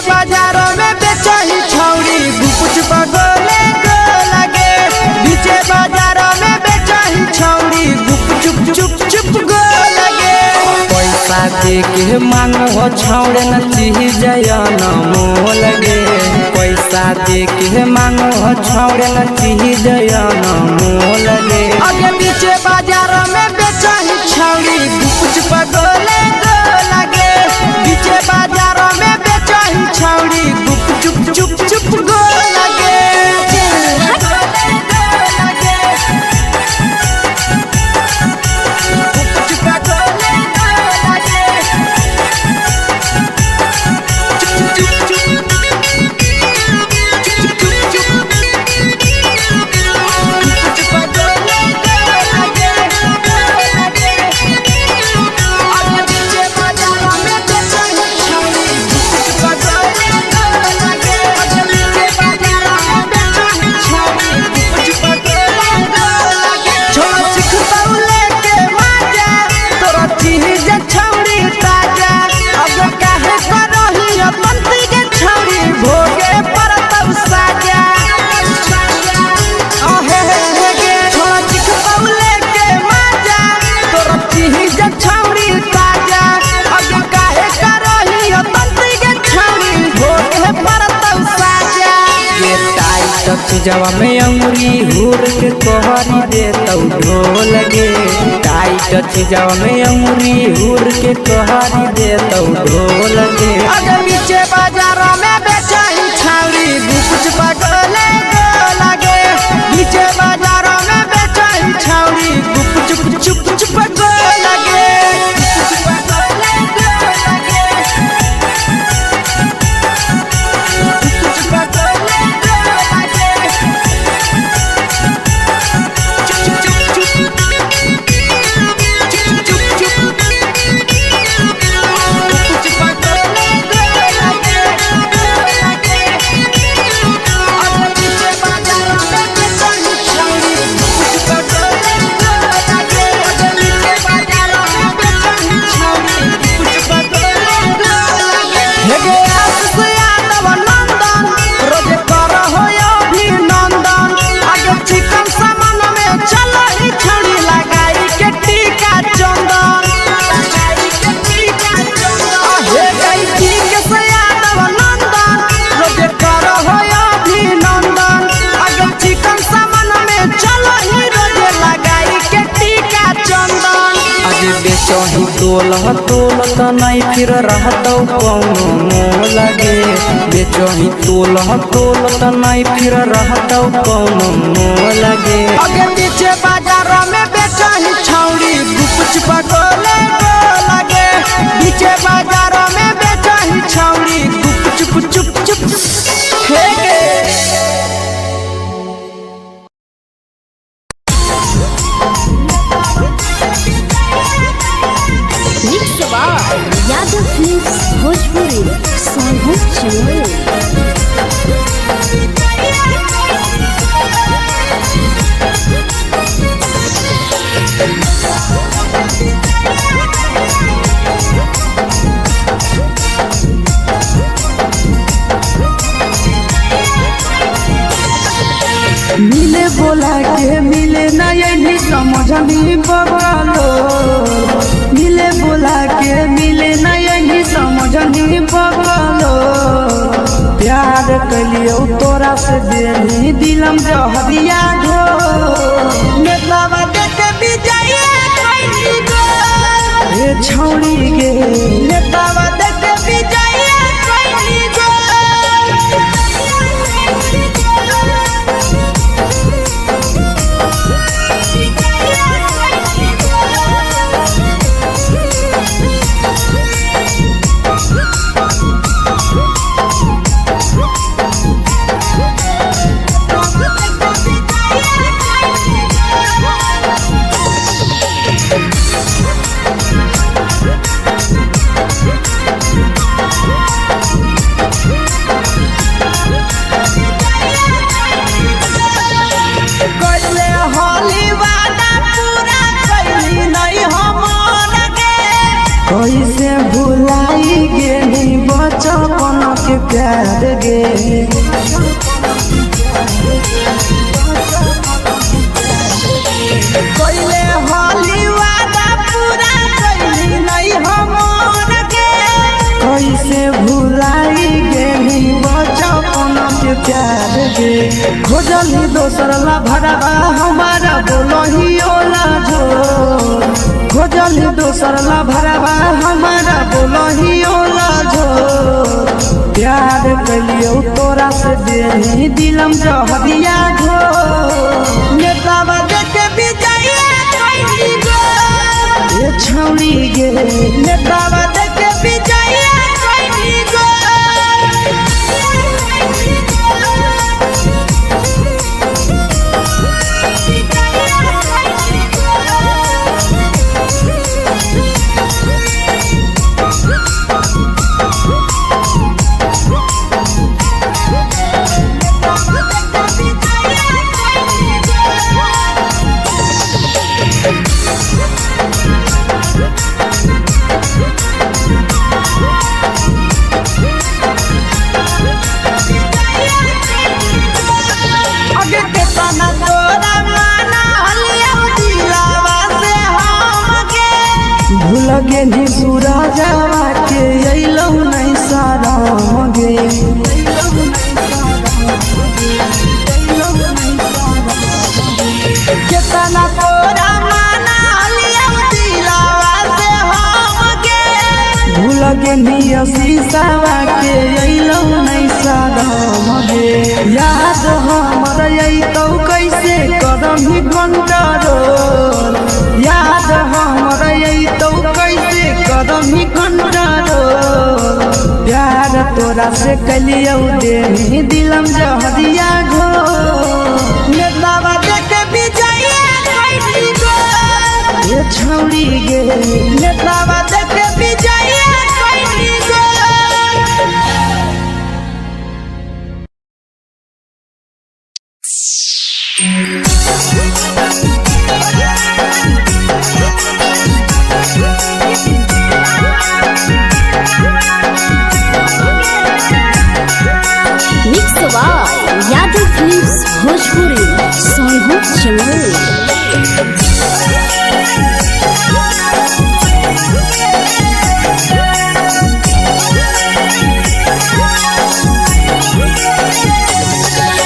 दे के मांगो छौड़े न चीज न मोल गे पैसा दे के मांगो छौड़े न चीज न मोल गे आगे पीछे बाजार में बेचही छौड़ी कुछ पगोले गोला गे पीछे बाजार में बेचही छौड़ी चुप चुप चुप गोला गे चीजवा में अंगुरी हुर के कोहरी दे तौ ढोल गे टाइट चीजवा में अंगुरी हुर के कोहरी दे तौ ढोल गे आगे पीछे बाजार में बेचही छौड़ी कुछ पगोले गोला गे पीछे बाजार में बेचही छौड़ी चुप चुप चुप गोला गे बेचही तोल त नहीं फिर रहतौ कौनो मोल गे बेचही तोल त नहीं फिर रहतौ कौनो मोल गे आगे पीछे बाजार में बेचही छौड़ी कुछ पगोले गोला गे पीछे बाजार में बेचही छौड़ी चुप चुप चुप हे गे यादव फिल्म्स भोजपुरी साहब चैनल मिले बोला के मिले ना यही समझनी बगलो मिले बोला के मिले ना यही समझनी बगलो प्यार कलियो तोरा से देनी दिलम जहरिया ढो नेतावा देख विजय कैली गो ए छौड़ी गे नेतावा देख विजय कैली गो कैसे भुलाई गेली बचपन के प्यार गे कैले होली वादा पूरा कैली नहीं हमर में भुलाई गेली बचपन के प्यार गे खोजली दोसर ला भरवा हमारा बोलही ओला जो खोजली दोसर ला भरवा हमारा बोलही ओला जो प्यार कलियो तोरा से देही दिलम जहरिया घो नेतावा देखे विजय कैली गो ये छौड़ी गे नेतावा देखे विजय कैली गो लगे नी पूरा जावा के अइलौ नहीं सारा गे केतना तोरा माना लिया दिलावा से हम गे भूल गे नी शीशावा के अइलौ नहीं सारा गे याद हमर अइतौ कैसे करम ही कंट्रोल याद हमर अइतौ कैसे करम ही कंट्रोल प्यार तोरा से कलियौ देही दिलम जहरिया घो नेतावा देखे विजय कैली गो ये छौड़ी गे नेतावा देखे विजय कैली गो यादव फिल्म्स भोजपुरी सोनू चमोली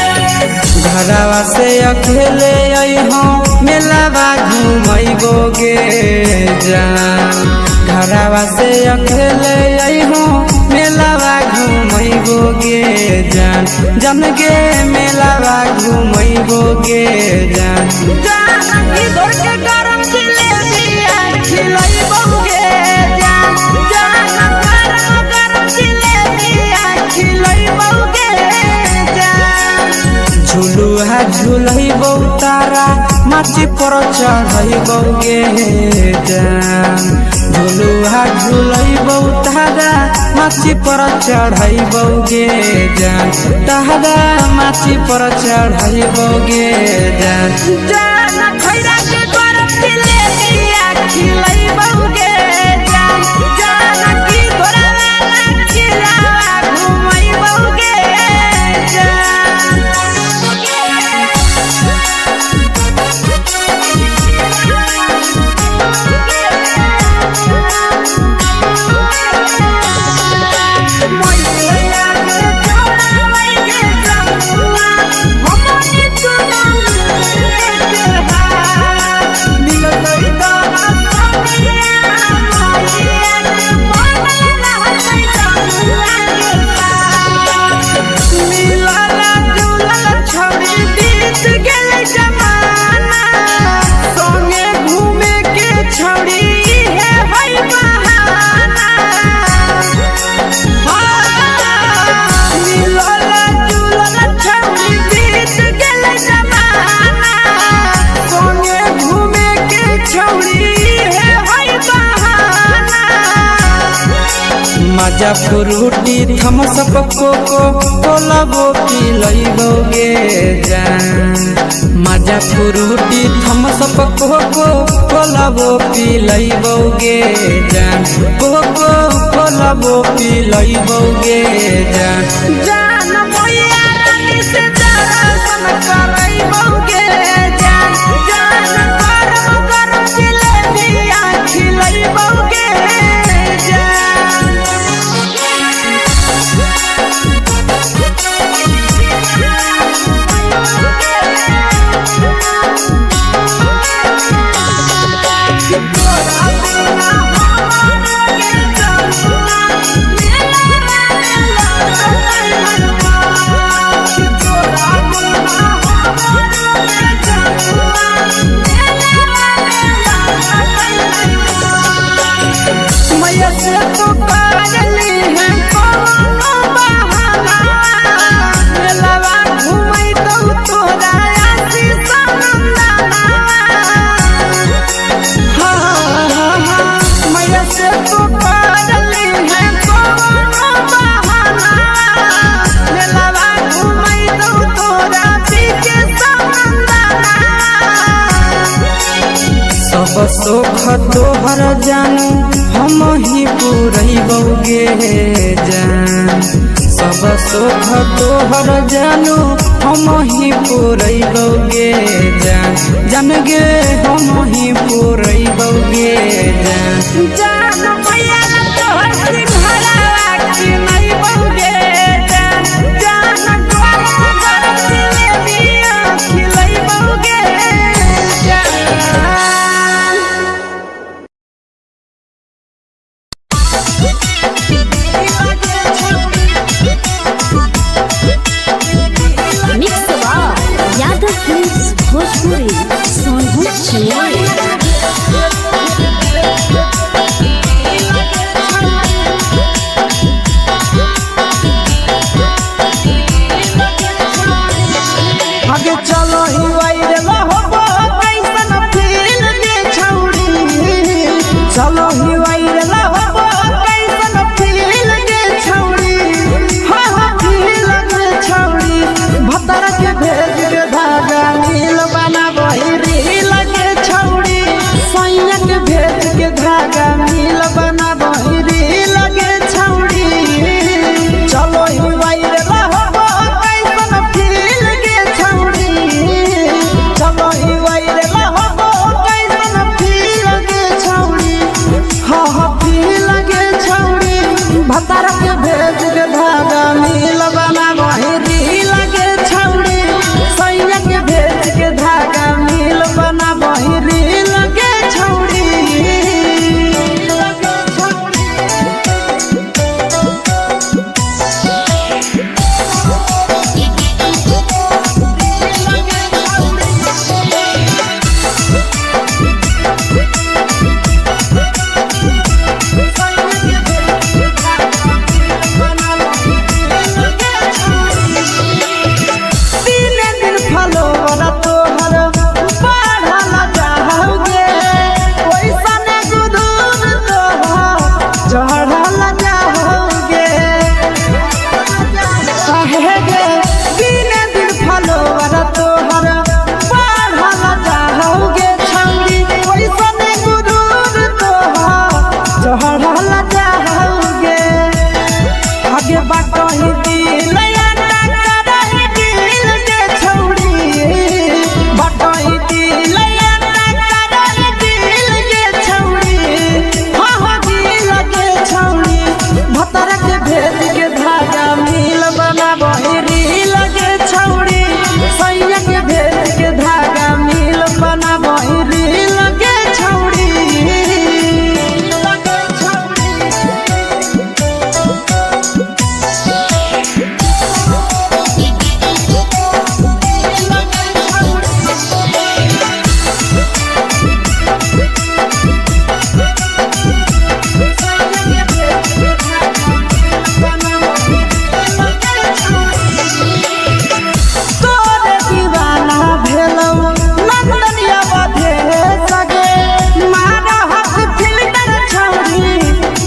घरवा से अकेले अइहो मेलावा घूमैबो गे जान घरवा से अकेले अइहो मेलावा घूमैबो गे जान जन गे मेलावा घूमैबो गे जान जान इधर के गरम जिलेबिया खिलैबो गे जान जान गरम जिलेबिया खिलैबो गे जान झुलुहा झुलैबो तारा माची पर चढ़ैबो गे जान झुलुहा झुलैबो तारा माची पर चढ़ैबो गे जान तारा माची पर चढ़ैबो गे जान जान खैरा के गरम जिलेबिया खिलैबो गे जान जान की तोरा वाला खिलावा घुमैबो गे जान मजा फ्रूटी थमसप कोको कोलाबो पिलैबो गे जान मजा फ्रूटी थमसप कोको कोलाबो पिलैबो गे जान कोको कोलाबो पिलैबो गे जान जान मोया रानी से दर्शन करैबो गे जान जान गरम गरम जिलेबिया खिलैबो गे जान तोहर जानू हम ही पुरैबौगे जान सब सुख तोहर जानू हम ही पुरैबौगे जान जान गे हम ही पुरैबौगे जान मैया तोहर सिंहरा की नहीं बौगे जान जान गोर दिले दिया खिलैबौगे भोजपुरी सोनू आगे चलो ही वायरल होबो कैसन फील के छौड़ी चलो ही वायरल होबो कैसन फील के छौड़ी हां हां फील के छौड़ी भतर के भेज के धागा नील बना बहिरी लगे छौड़ी सैया के भेज के धागा नील बना बहिरी लगे छौड़ी चलो ही वायरल होबो कैसन फील के छौड़ी चलो ही वायरल होबो कैसन फील के छौड़ी हां हां फील के छौड़ी भतर के भेज के धागा नील बना बहिरी लगे छौड़ी सैया के भेज के धागा नील बना बहिरी लगे छौड़ी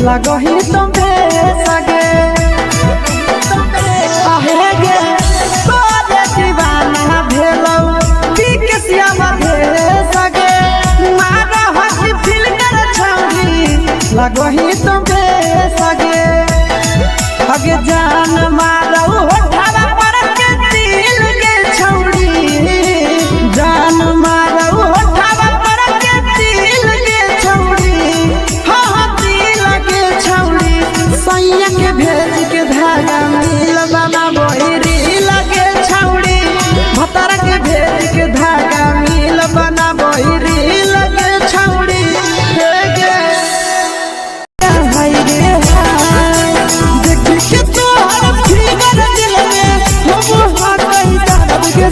लगही तुम्हे सगे आहे गे तोरे दीवाना भेलौ बिकसिया बधे सगे मारा हसी फिल्टर छौरी लगही तुम्हे सगे हगे जान मारौ होठवा पर के दिल के छौरी जान मारौ होठवा पर के दिल के छौरी हां दिल के छौरी सैया के भेज के धागा मिल बना बहिरी लगे छौरी भतर के भेज के धागा मिल बना बहिरी लगे छौरी हे गे हाय रे हाय देख के तोहर फिगर दिल में हो हाथ कहीं दर्द के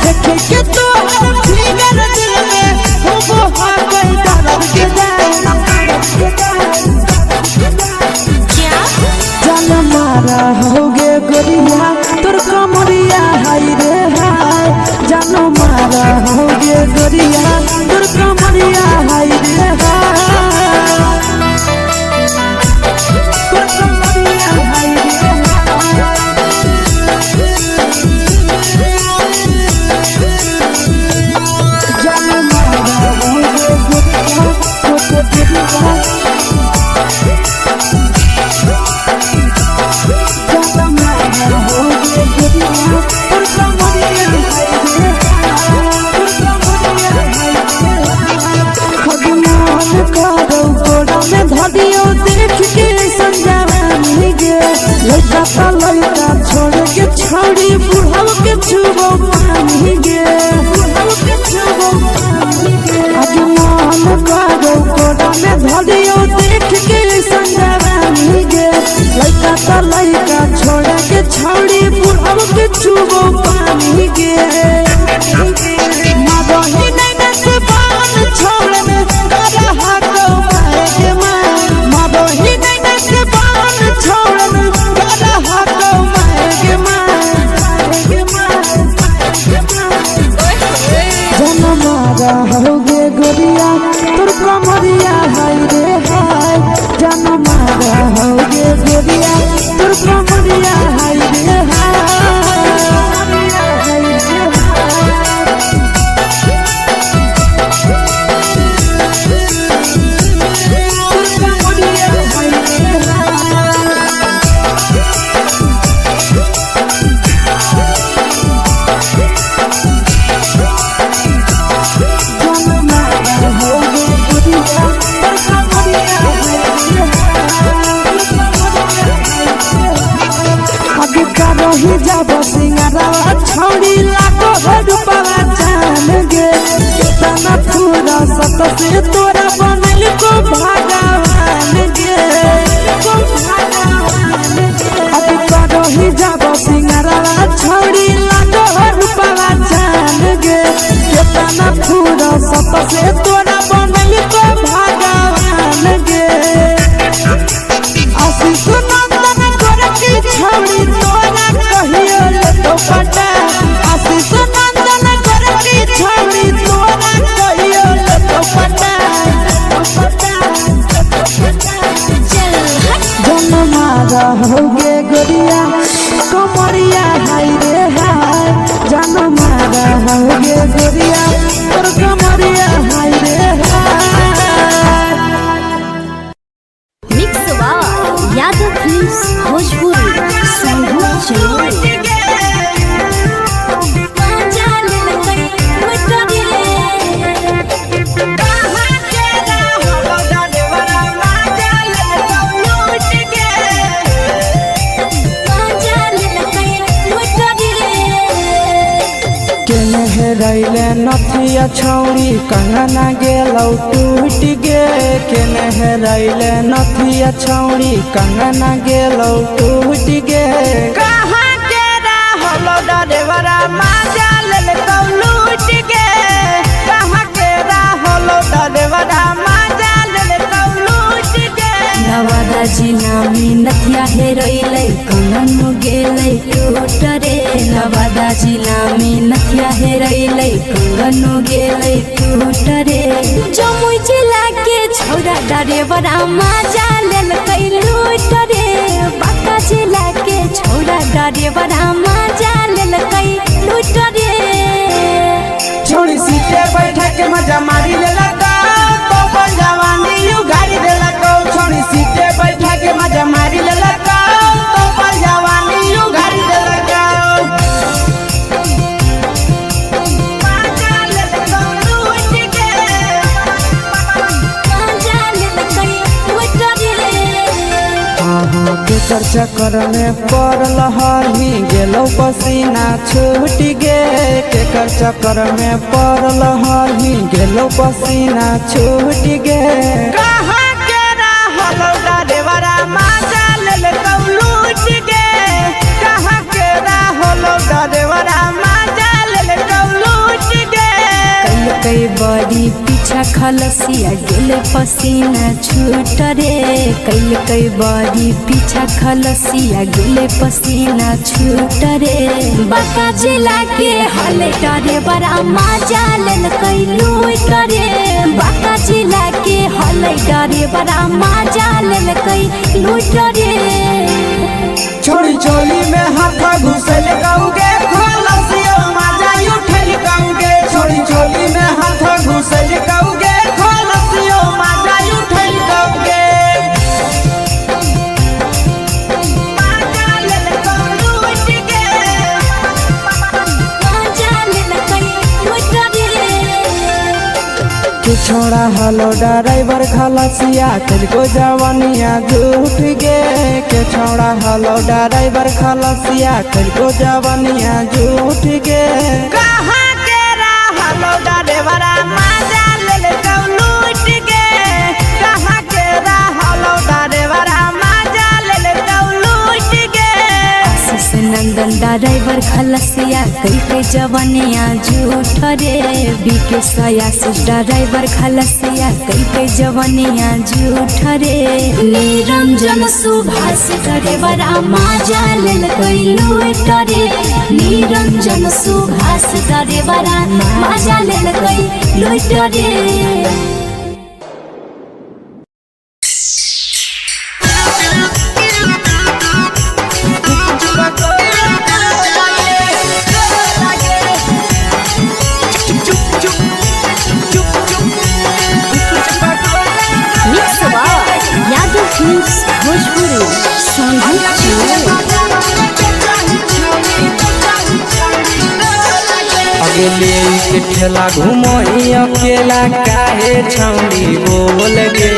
देख के तोहर फिगर दिल में हो हाथ कहीं दर्द के जान मारा होगे गोरिया तोर कमरिया हाय रे हाय जान मारा होगे गोरिया तोर कमरिया हाय रे हाय तोर कमरिया हाय रे जान मारा होगे गोरिया लड़का ता लड़का छोड़ के छौड़ी बुढ़ाव के छुबो पानी गे बुढ़ाव के छुबो पानी गे आज मन करो कोड़ा में धरियो देख के संजरानी गे लड़का ता लड़का छोड़ के छौड़ी बुढ़ाव के छुबो पानी गे मादही नहीं नस बान छोड़ में करा हाथो माए के मां मादही नहीं नस बान छोड़ में करा हाथो माए के मां जन्म रहोगे गोरिया तोर कमरिया हाय रे हाय जन्म रहोगे गोरिया तोर कमरिया हाय रे हाय ही जब सिंगारा छौड़ी लाखो रुपया जान गे कितना पूरा सत से तोरा बनल को भगवान गे अब करो ही जब सिंगारा छौड़ी लाखो रुपया जान गे कितना पूरा सत से तोरा बनल को भगवान गे आशीष नंदन गोरखी छौड़ी तोरा कहियो तो पटा आशीष नंदन गोरखी छौड़ी तोरा कहियो तो पटा जन्म रहोगे गोरिया कमरिया हाय रे हाय जन्म रहोगे गोरिया तोर कमरिया हाय रे हाय मिक्स यादव फिल्म्स भोजपुरी संगीत चैनल रैले नथिया छौड़ी कंगना गेलौ टूट गे केने रैले नथिया छौड़ी कंगना गेलौ टूट गे कहाँ के रहलो डरेवरा माजा लेलकौ लूट गे कहाँ के रहलो डरेवरा माजा लेलकौ लूट गे नवादा जिला में नथिया हेरैलै कंगन गेलै टूट रे नवादा जिला में नथिया हेरैलै कंगन गेलै टूट रे जमुई जिला के छौरा डरेवरा माजा लेलकै लूट रे बांका जिला के छौरा डरेवरा माजा लेलकै लूट रे छोड़ी सीटे बैठा के मजा मारी लेलकौ तो अपन जवानी उघारी देलकौ छोड़ी सीटे बैठा के मजा मारी लेलकौ तो अपन जवानी उघारी देलकौ माजा लेलकौ लूट गे माजा लेलकै लूट रे के चक्कर में पड़ल हरही गेलौ पसीना छूट गे केकर चक्कर में पड़ल हरही गेलौ पसीना छूट गे कहाँ के रहलो डरेवरा माजा लेलकौ लूट गे कहाँ के रहलो डरेवरा माजा लेलकौ लूट गे कई बड़ी पीछा खलसिया गेले पसीना छूट रे कई बड़ी पीछा खलसिया गेले पसीना छूट रे बांका जिला के हले डरे बड़ा माजा लेलकै लूट रे बांका जिला के हले डरे बड़ा माजा लेलकै लूट रे छोड़ी चोली में हाथ घुसल कौगे खलसियो माजा उठल कौगे छोड़ी चोली में हाथ घुसल कौगे खलसियो माजा उठल कौगे माजा लेलकौ लूट गे माजा लेलकै लूट रे छोड़ा हलो ड्राइवर खलसिया तुझको जवानिया झूठ गे के छोड़ा हलो ड्राइवर खलसिया तुझको जवानिया झूठ गे कहाँ के रहलो ड्राइवर मजा ले लूट गे कहाँ के रहलो ड्राइवर मजा ले लूट गे आशीष नंदन ड्राइवर खलसिया कई के जवानिया झूठ रे बीके आशीष ड्राइवर खलसिया कई के जवानिया झूठ रे निरंजन सुभाष ड्राइवर मजा ले लूट रे निरंजन सुभाष ड्राइवर मजा ले लूट रे अगले के ठेला घूमो अकेला काहे छौड़ी बोल गे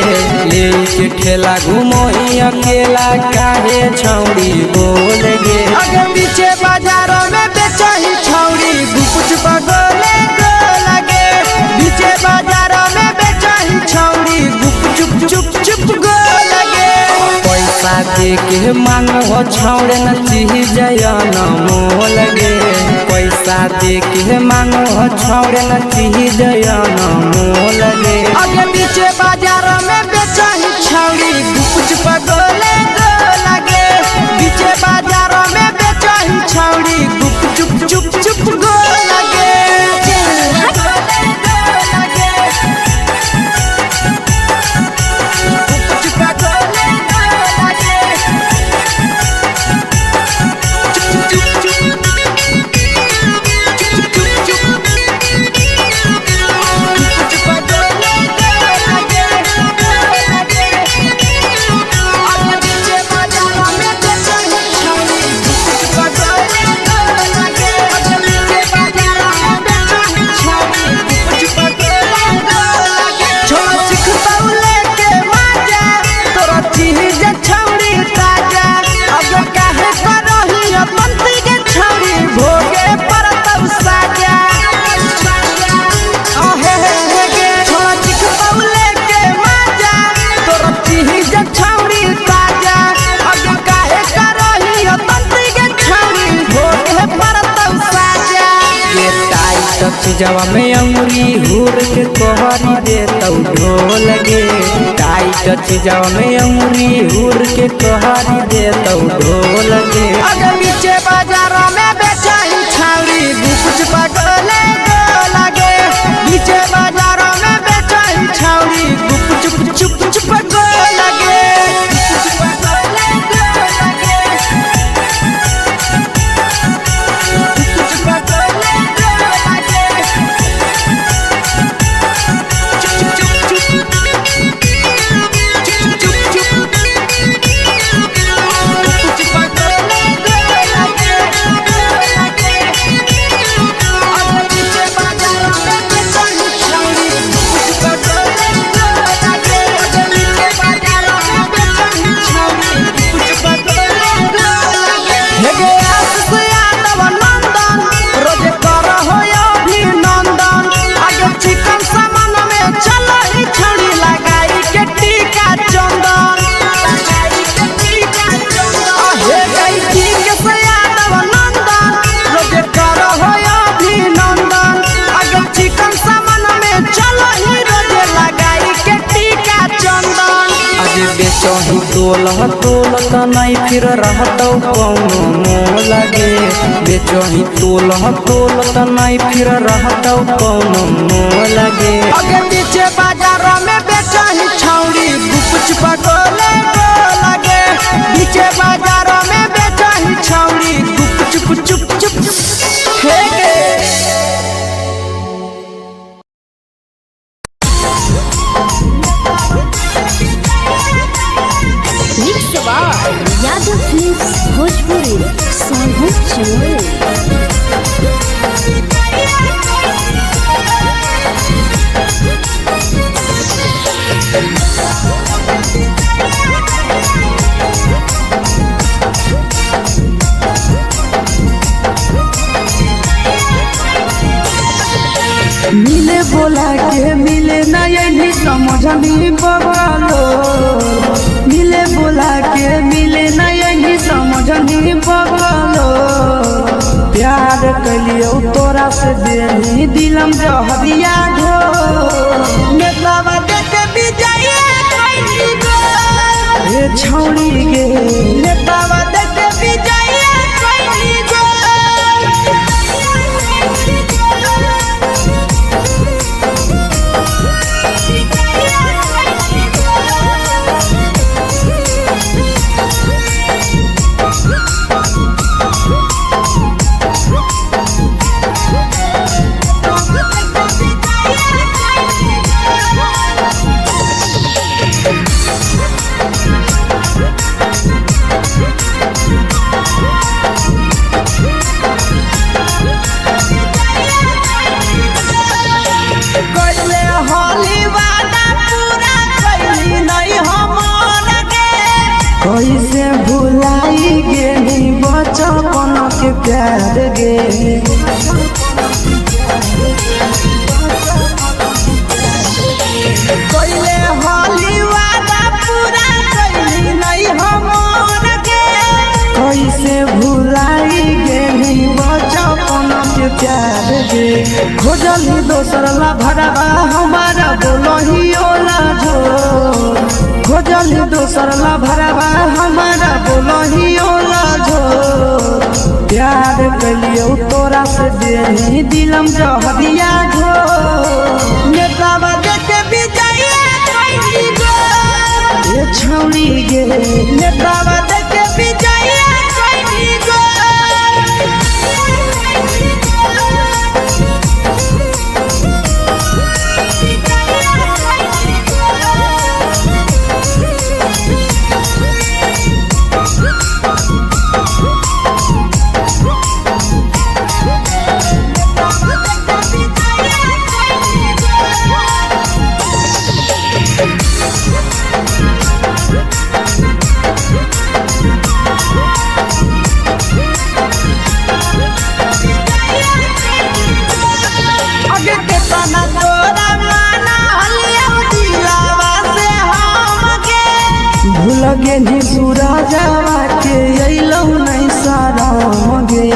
ले के ठेला घूमो अकेला काहे छौड़ी बोल गे अगे पीछे बाजारों में बेचही छौड़ी गुपुच पगोले गो लगे पीछे बाजारों में बेचही छौड़ी गुप चुप चुप गो लगे पैसा दे के मांग हो छौड़े न चीज न मोल गे पैसा दे के मांग हो छौड़े न चीज न मोल गे अगे पीछे बाजारों में बेचही छौड़ी गुपुच पगोले गो लगे पीछे बाजारों में बेचही छौड़ी गुप चुप गो लगे जवा में अंगुरी हुर के कोहरी दे तौ ढोल गे टाइट जवा में अंगुरी हुर के कोहरी दे तौ ढोल गे अगे पीछे बाजारों में बेचही छौड़ी गुपुच पगोले गो लगे पीछे बाजारों में बेचही छौड़ी गुप चुप गो लगे बेचही तोल त नहीं फिर रहतौ कौनो मोल गे बेचही तोल त नहीं फिर रहतौ कौनो मोल गे अगे पीछे बाजारों में बेचही छौड़ी गुपुच पगोले गो लगे पीछे बाजारों में बेचही छौड़ी गुप चुप हे गे यादव फिल्म्स भोजपुरी सोनू चोर समझनी बगलो मिले बोला के मिले न यही समझनी बगलो प्यार कलियो तोरा से देनी दिलम जहरिया ढो नेतावा देख विजय कैली गो ए छौड़ी गे नेतावा देख विजय कैली गो कैसे भुलाई गेली बचपन के प्यार गे कैले होली वादा पूरा कैली नहीं हमर गे कैसे भुलाई गेली बचपन के प्यार गे खोजली दोसर ला भरवा हमारा बोलही ओला झो खोजली दोसर ला भरवा हमारा बोलही ओला झो प्यार कलियो तोरा से देनी दिलम जहरिया झो नेतावा देख विजय कैली गो ए छौड़ी गे नेतावा देख विजय कैली गो लगे नी सूरजवा के अइलौ नहीं सारा गे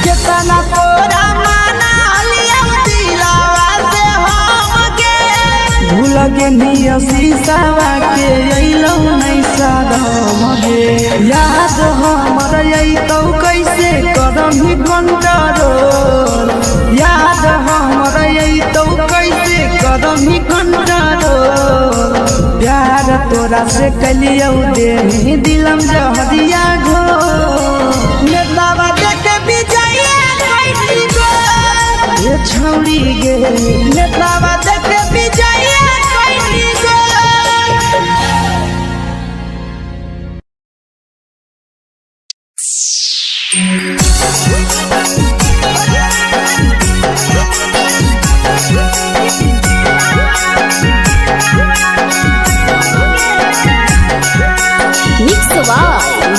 केतना तोरा माना लिया दिलावा से हम गे भूल गे नी शीशावा के अइलौ नहीं सारा गे याद हमर अइतौ कैसे करही कंट्रोल याद हमर अइतौ कैसे करही कंट्रोल प्यार तोरा से कलियो देनी दिलम जहरिया घो नेतावा देख विजय कैली गो ए छौड़ी गे नेतावा देख विजय कैली गो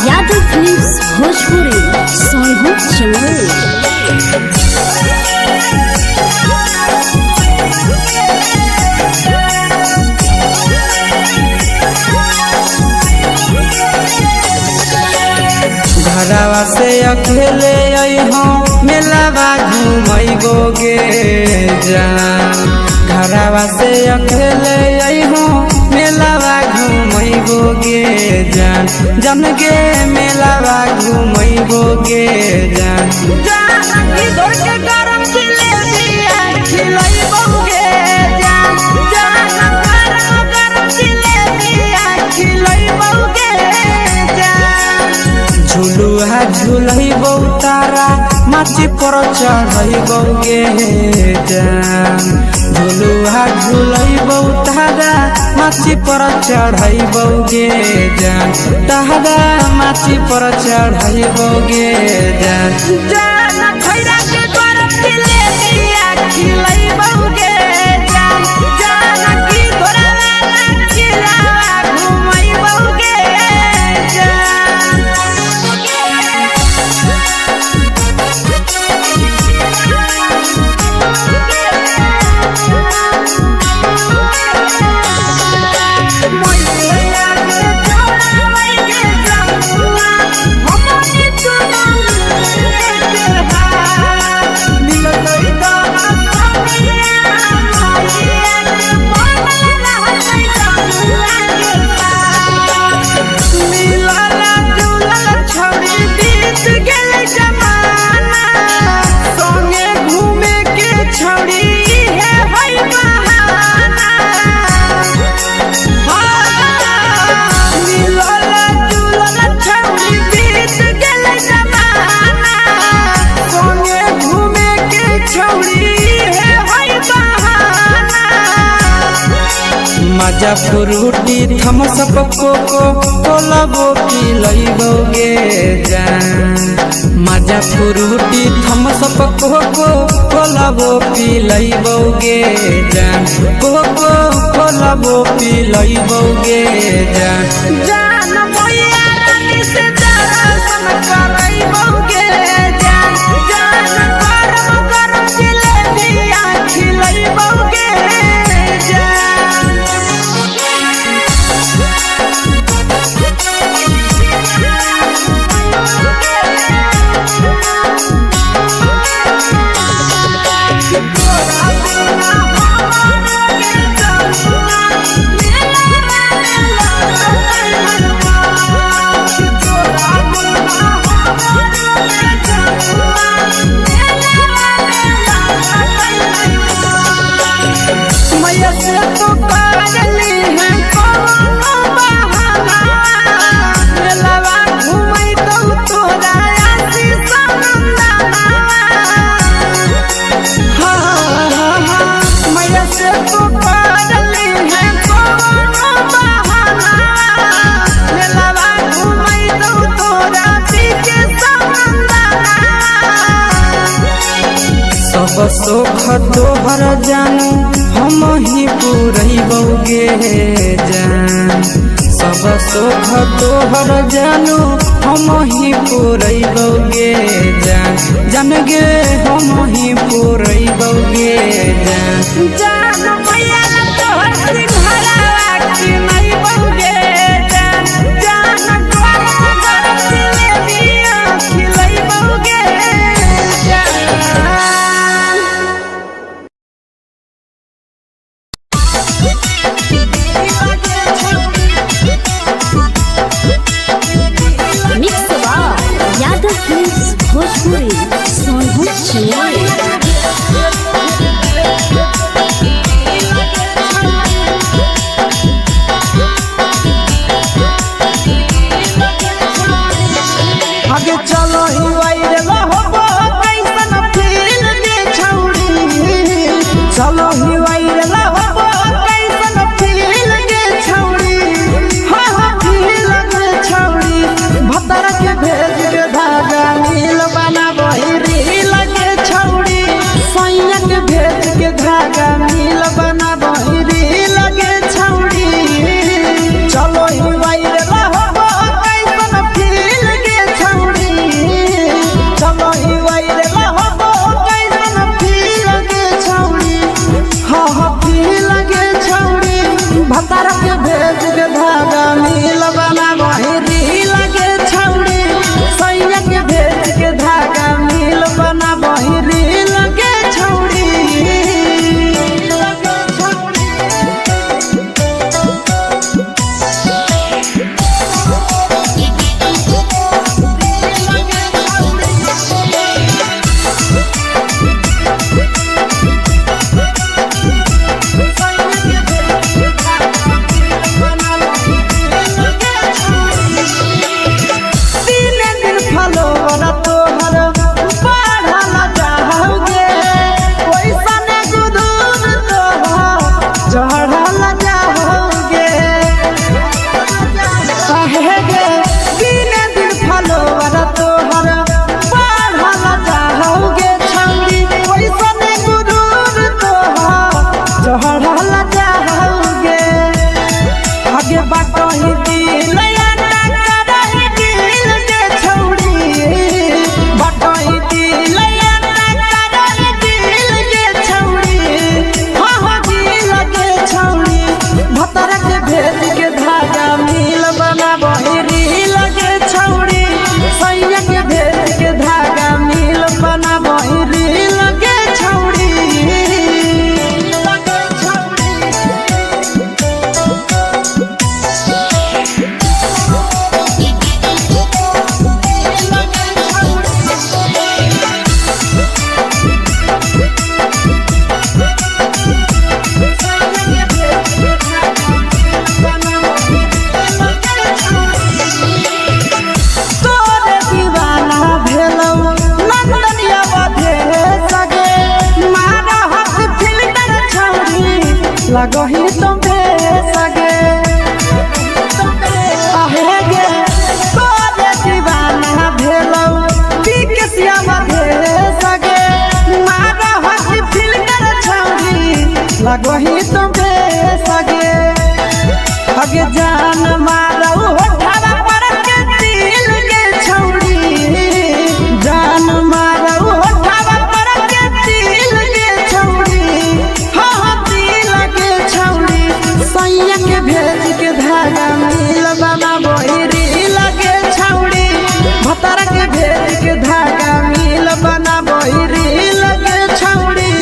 यादव फिल्म्स भोजपुरी सोनभद्र चैनल घरवा से अकेले अइहो मेलावा घूमैबो गे जान घरवा से अकेले अइहो मेलावा घूमैबो गे जान जन गे मेलावा घूमैबो गे जान जान की दौड़ के गरम जिलेबिया खिलैबो गे जान जान गरम जिलेबिया खिलैबो गे जान झुलुहा झुलैबो तारा माची पर चढ़ैबो गे जान झुलुहा झुलैबो तारा माची पर चढ़ैबो गे जान तारा माची पर चढ़ैबो गे जान जान खैरा के गरम जिलेबिया खिलैबो गे जान जान की घोड़ावाला चिलावा घुमैबो गे जान मजा फ्रूटी थम्स अप कोको कोला वो पी लइबोगे जान। मजा फ्रूटी थम्स अप कोको कोला वो पी लइबोगे जान। कोको कोला वो पी लइबोगे जान। जान मोया रानी से दर्शन करइबोगे जान। जान गरम गरम जिलेबिया खिलइबोगे जान। मैया से तो करली है कोनो बहाना। मेलावा घूमै तो तोरा आसी सनंदना। हाँ मैया से तो करली है कोनो बहाना। मेलावा घूमै तो तोरा पीके सनंदना। सब सुख तोहर जानू हम ही पूरइबोगे जान। सब सुख तोहर जानू हम ही पूरइबोगे जान। जान गे हम ही पूरइबोगे जान। जान मैया तोहर सिंघरावा खिलइबोगे जान। जान गरम गरम जिलेबिया खिलइबोगे जान। मिक्स यादव फिल्म्स भोजपुरी सोनू चिड़िया। आगे चलो ही वायरल होबो कैसन फील दे छौड़ी। चलो ही वायरल होबो कैसन फील दे छौड़ी। हाँ हाँ फील दे छौड़ी। भतर के भेज के धागा नील बना बहिरी लगे छौड़ी। सैया के भेज के धागा नील बना बहिरी लगे छौड़ी। चलो ही वायरल होबो कैसन फील दे छौड़ी। चलो ही वायरल होबो कैसन फील दे छौड़ी। हाँ हाँ फील दे छौड़ी। भतर के भेज के धागा नील बना बहिरी लगे छौड़ी। सैया के भेज के धागा नील बना बहिरी लगे छौड़ी। बना लगही तो बेसगे अगे जान मारौ होठवा पर के दिल के छौड़ी जान मारौ होठवा पर के दिल के छौड़ी हाँ दिल के छौड़ी सैया के भेज के धागा मिल बना बोरी लगे छौड़ी भतर के भेज के धागा मिल बना बोरी लगे छौड़ी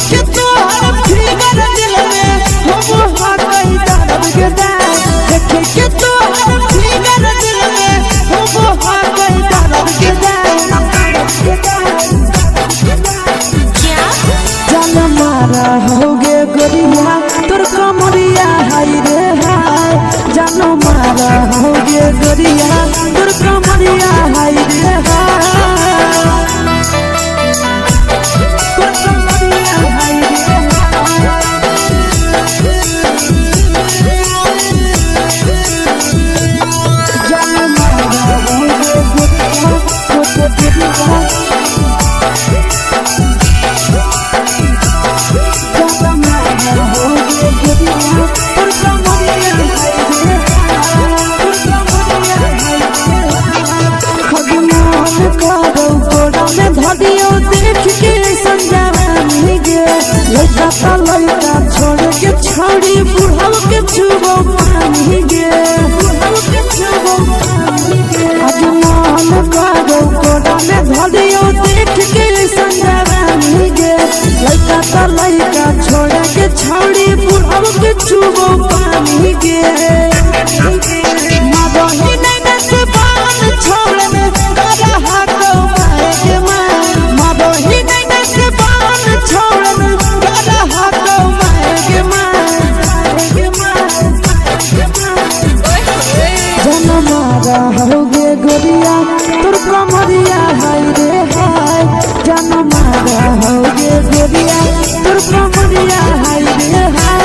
के तोहर फिगर दिल में हम हाथ कहीं दर्द के दाग देखे के तोहर फिगर दिल में हम हाथ कहीं दर्द के दाग जान मारा होगे गोरिया तोर कमरिया हाय रे हाय जान मारा होगे गोरिया तोर कमरिया हाय रे हाय लड़का छोड़ के छौड़ी बुढ़ाव के छुबो पानी गे अजमान करो कोड़ा में धरियो देख के संजवानी गे लड़का छोड़ के छौड़ी बुढ़ाव के छुबो पानी गे मादही नहीं से बान छोड़ में करा हाथो माए के मादही नहीं से बान छोड़ में करा हाथो माए के जनमारा होगे गोरिया तोर कमरिया हाय रे हाय जनमारा होगे गोरिया तोर कमरिया हाय रे हाय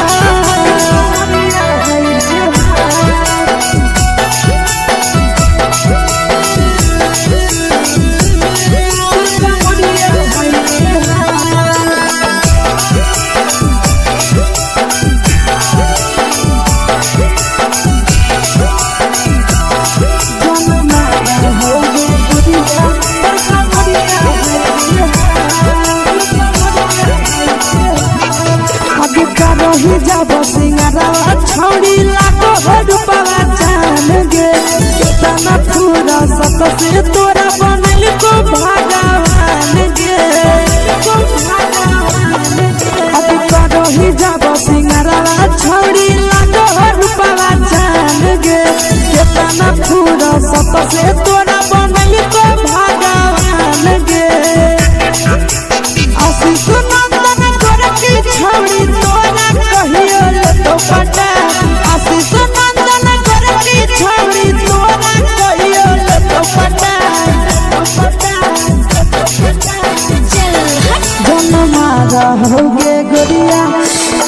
ही जब सिंगारा छौड़ी लागो रूपवा जान गे कितना पूरा सत से तोरा बनल को भगवान गे अब करो ही जब सिंगारा छौड़ी लागो रूपवा जान गे कितना पूरा सत से तोरा बनल को भगवान गे आशीष नंदन कर की छौड़ी तोरा कहियो तो पटा आशीष नंदन कर की छौड़ी तोरा कहियो तो पटा जनमारा होगे गोरिया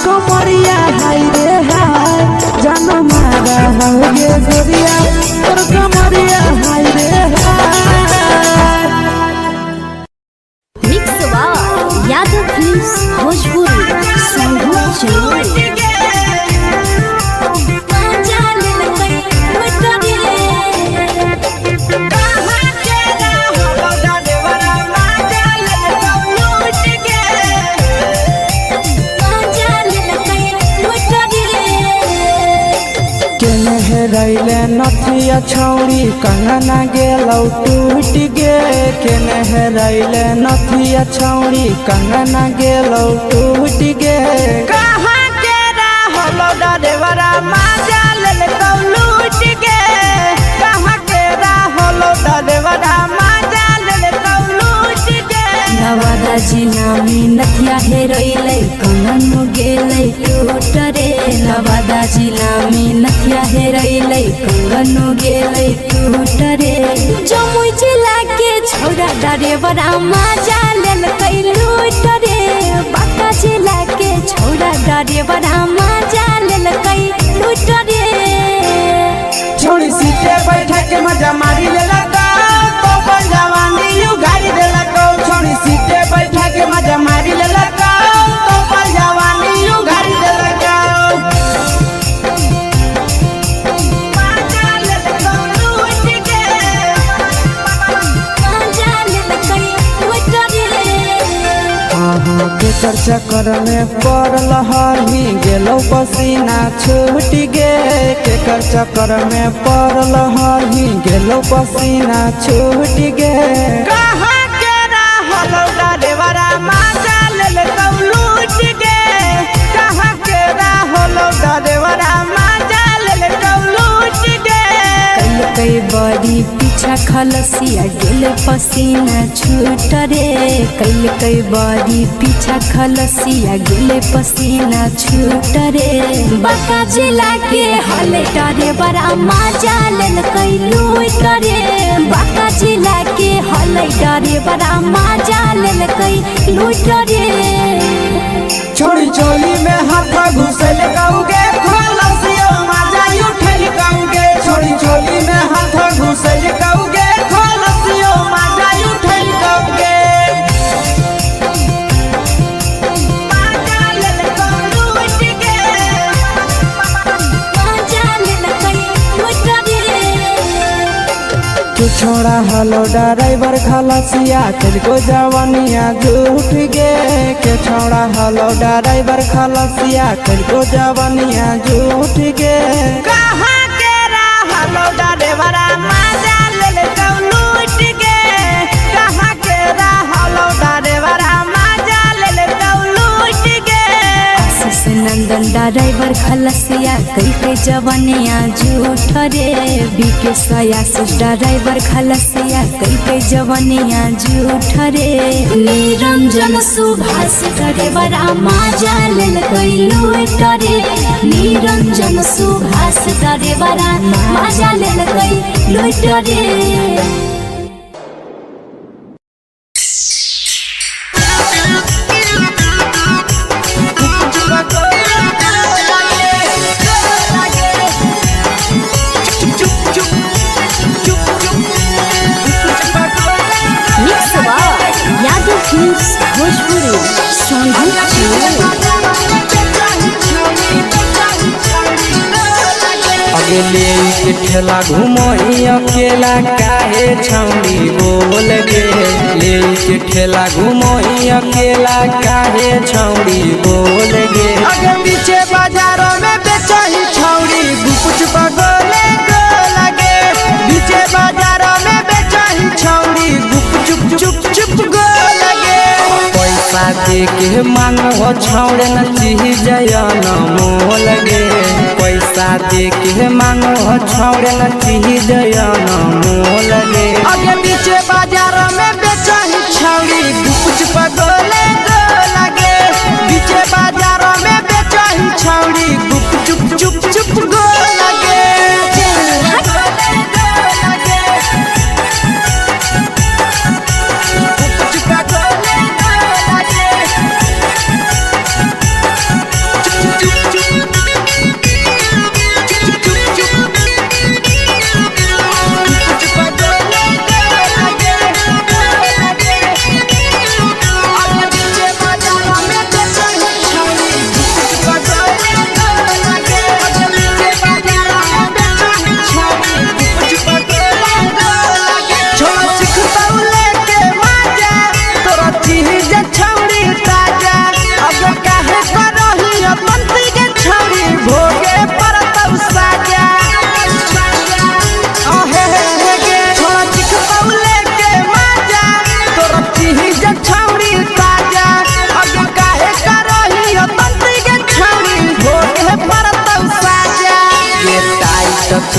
कमरिया हाय रे हाय जनमारा होगे गोरिया तोर कमरिया हाय रे हाय मिक्स यादव फिल्म्स भोजपुरी संगीत चैनल रैले नथिया छौड़ी कंगना गेलौ टूट गे केने रैले नथिया छौड़ी कंगना गेलौ टूट गे कहाँ के रहलो डरेवरा माजा लेलकौ लूट गे कहाँ के रहलो डरेवरा माजा लेलकौ लूट गे नवादा जिला में नथिया हेरोइले कंगन गेलै टूट रे नवादा जिला में नथिया हेरोइले कंगन गेलै टूट रे जमुई जिला के छौड़ा डरेवरा माजा लेलकै लूट रे बांका जिला के छौड़ा डरेवरा माजा लेलकै लूट रे छोड़ी सीटे बैठा के मजा मारी लेलकौ तो जवानी यू गाड़ी देलकौ चक्कर में पड़ल हरही गेलौ पसीना छूट गे केकर चक्कर में पड़ल हरही गेलौ पसीना छूट गे कहाँ के रहलौ डरेवरा माजा ले लूट गे कहाँ के रहलौ डरेवरा माजा ले लूट गे कई बड़ी पीछा खलसिया गेल पसीना छूट रे कई बड़ी पीछा खलसिया गेल पसीना छूट रे बाका जिला के हले डरे बड़ा मजा लेल कई लूट रे बाका जिला के हले डरे बड़ा मजा लेल कई लूट रे छोड़ी चोली में हाथ घुसल गाऊगे खलसिया माजा उठल गाऊगे छोड़ी चोली में हाथ घुसल गाऊगे खलसिया माजा उठल गाऊगे माजा ले लूट गे मजा लेल कई लूट रे तू छोड़ा हलो ड्राइवर खलसिया तुझको जवानिया झूठ गे के छोड़ा हलो ड्राइवर खलसिया तुझको जवानिया झूठ गे कहाँ के रहलौ डरेवरा माजा ले लूट गे कहाँ के रहलौ डरेवरा माजा ले लूट गे आशीष नंदन ड्राइवर खलसिया कई जवनिया झूठ रे बीके आशीष ड्राइवर खलसिया कई जवनिया झूठ रे निरंजन सुभाष ड्राइवरा मजा लेल कई लूट रे निरंजन सुभाष ड्राइवरा मजा लेल कई लूट रे यादव फिल्म्स भोजपुरी अगले के ठेला घुमई अकेला काहे छौड़ी बोल गे ले के ठेला घुमई अकेला काहे छौड़ी बोल गे आगे पीछे बाजारों में बेचही छौड़ी गुपुच पगोले गो लगे पीछे बाजारों में बेचही छौड़ी गुप चुप चुप गो लगे पैसा दे के मांग हो छौड़े न चीज जयन मोल गे पैसा दे के मांग हो छौड़े न चीज जयन मोल गे आगे पीछे बाजारों में बेचही छौड़ी गुपुच पगोले गो लगे पीछे बाजारों में बेचही छौड़ी गुप चुप गो लगे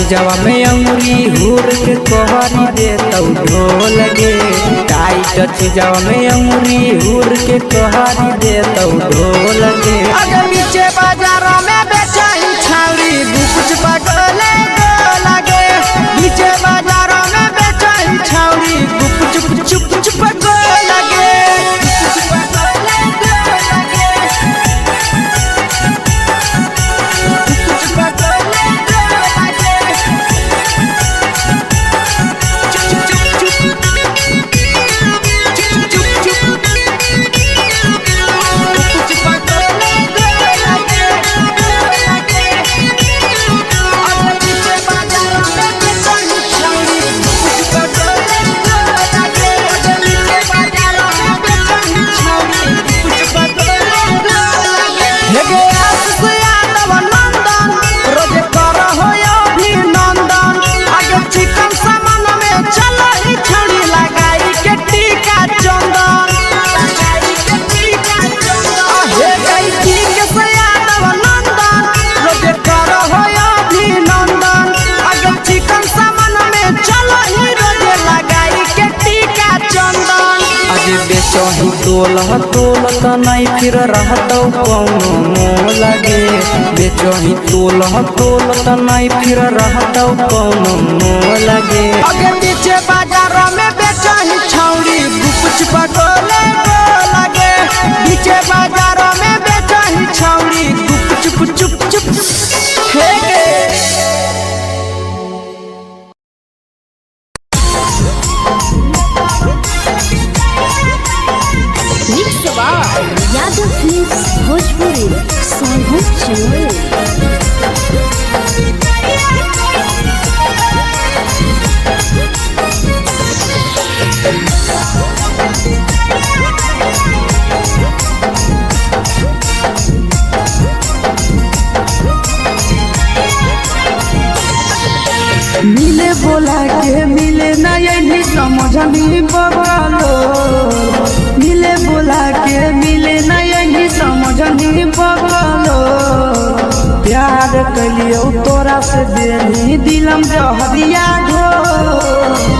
जवा में अंगुरी हुर के कोहरी दे तौ ढोल गे टाइट जवा में अंगुरी हुर के कोहरी दे तौ ढोल गे आगे पीछे बाजारों में बेचही छौड़ी गुपुच पगोले गो लगे पीछे बाजारों में बेचही छौड़ी गुप चुप गो लगे तोलह तोलत नहीं फिर रहतौ कौनो मोह लगे बेचही तोलह तोलत नहीं फिर रहतौ कौनो मोह लगे आगे पीछे बाजारों में बेचही छौड़ी गुपचुप गोले गो लगे पीछे बाजारों में बेचही छौड़ी गुपचुप चुप चुप हे गे यादव फिल्म्स भोजपुरी सोनू चंदेल। मिले बोला के मिले ना यही समझनी बगलो मिले बोला के मिले ना यही समझनी बगलो प्यार कलियो तोरा से देनी दिलम जहरिया घो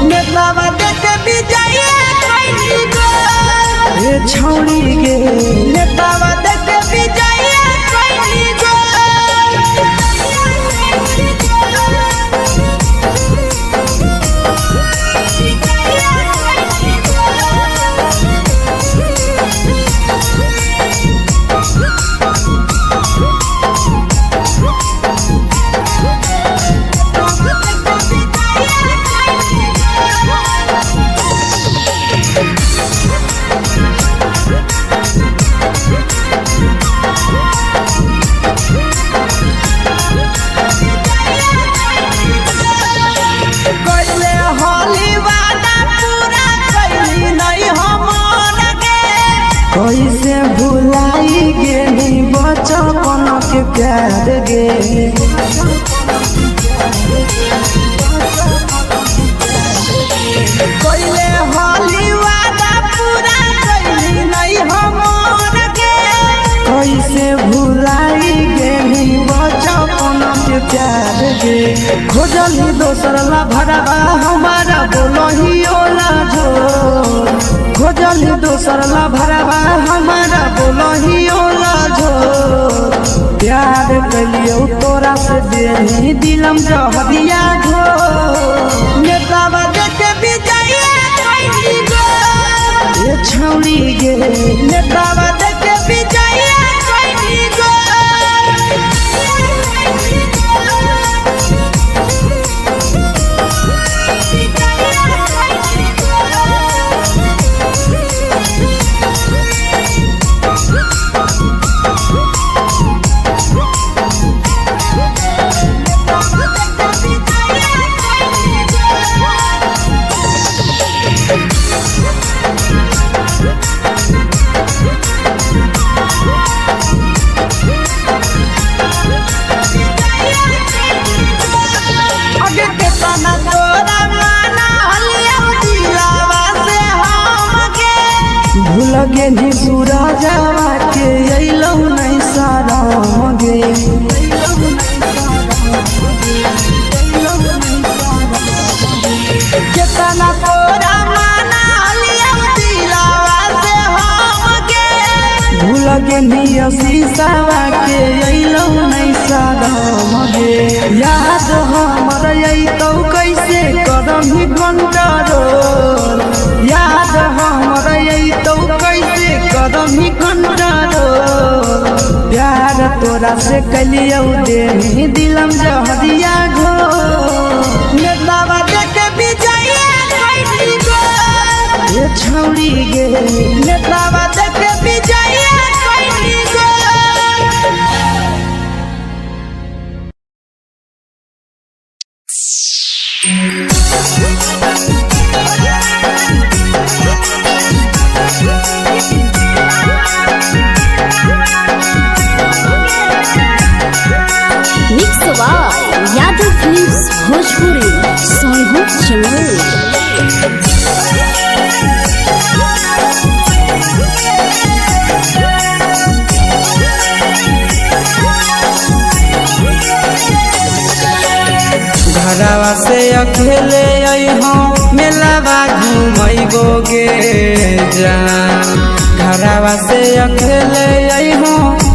नेतावा देखे विजय कैली गो ए छौड़ी गे नेतावा देखे विजय कैली गो कैसे भुलाई गेली बचपन के प्यार गे कोइले होली वादा पूरा कैली नहीं हमर गे कैसे भुलाई गेली बचपन के प्यार गे खोजली दोसर ला भरवा हमारा बोलही ओला झोर खोजली दोसर ला भरवा हमारा बोलही ओला झोर प्यार कलियो तोरा से देनी दिलम जहरिया घो नेतावा देखे विजय कैली गो ये छौड़ी गे नेतावा देखे विजय कैली गो आगे के तना तोरा माना हलिया दिलावा से हमके भूल गे नी सूरजवा के अइलौ नहीं सारा गे के तना तोरा माना हलिया दिलावा से हमके भूल गे नी शीशावा के अइलौ नहीं सारा गे याद हमर अइतौ कैसे करही कंट्रोल याद हमर अइतौ कैसे करही कंट्रोल प्यार तोरा से कलियो देनी दिलम जहरिया घो नेतावा देखे विजय कैली गो ये छौड़ी गे नेतावा देखे विजय कैली गो यादव फिल्म्स भोजपुरी सोनू चंदेल। घरवा से अकेले अइहो मेलावा घुमैबो गे जान घरवा से अकेले अइहो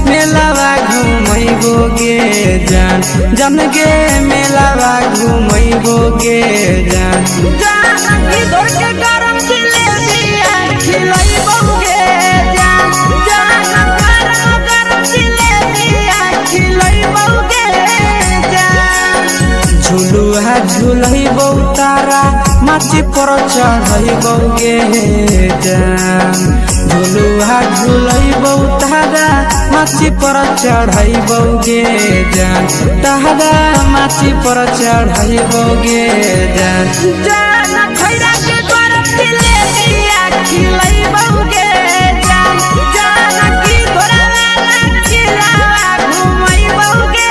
मेलावा घूमैबो गे जान जन गे मेलावा घूमैबो गे जान जानकी दौड़ के गरम जिलेबिया खिलैबो गे जान गरम जिलेबिया खिलैबो गे जान झुलुहा झुलैबो तारा माची पर चढ़ैबो गे जान झुलुहा झुलैबो तारा माची पर चढ़ैबो गे जान तारा माची पर चढ़ैबो गे जान जान खैरा के गरम जिलेबिया खिलैबो गे जान जानकी घोड़ावाला खिलावा घुमैबो गे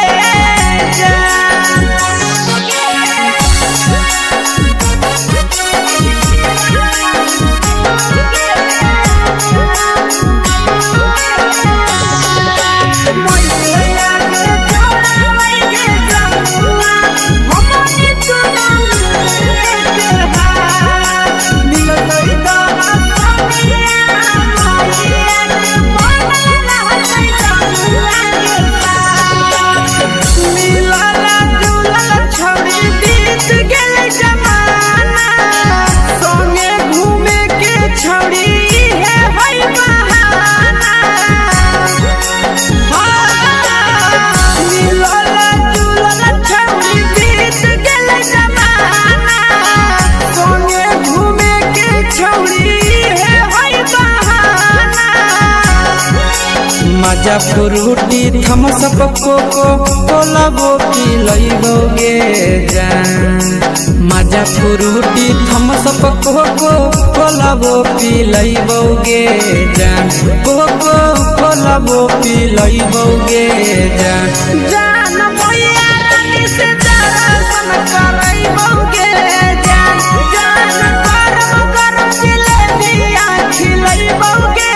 मजा फ्रूटी थम्स अप कोको कोला वो पिलैबो गे जान मजा फ्रूटी थम्स अप कोको कोला वो पिलैबो गे जान कोको कोला वो पिलैबो गे जान जान मैया रानी से दर्शन करैबो गे जान गरम गरम जिलेबिया खिलैबो गे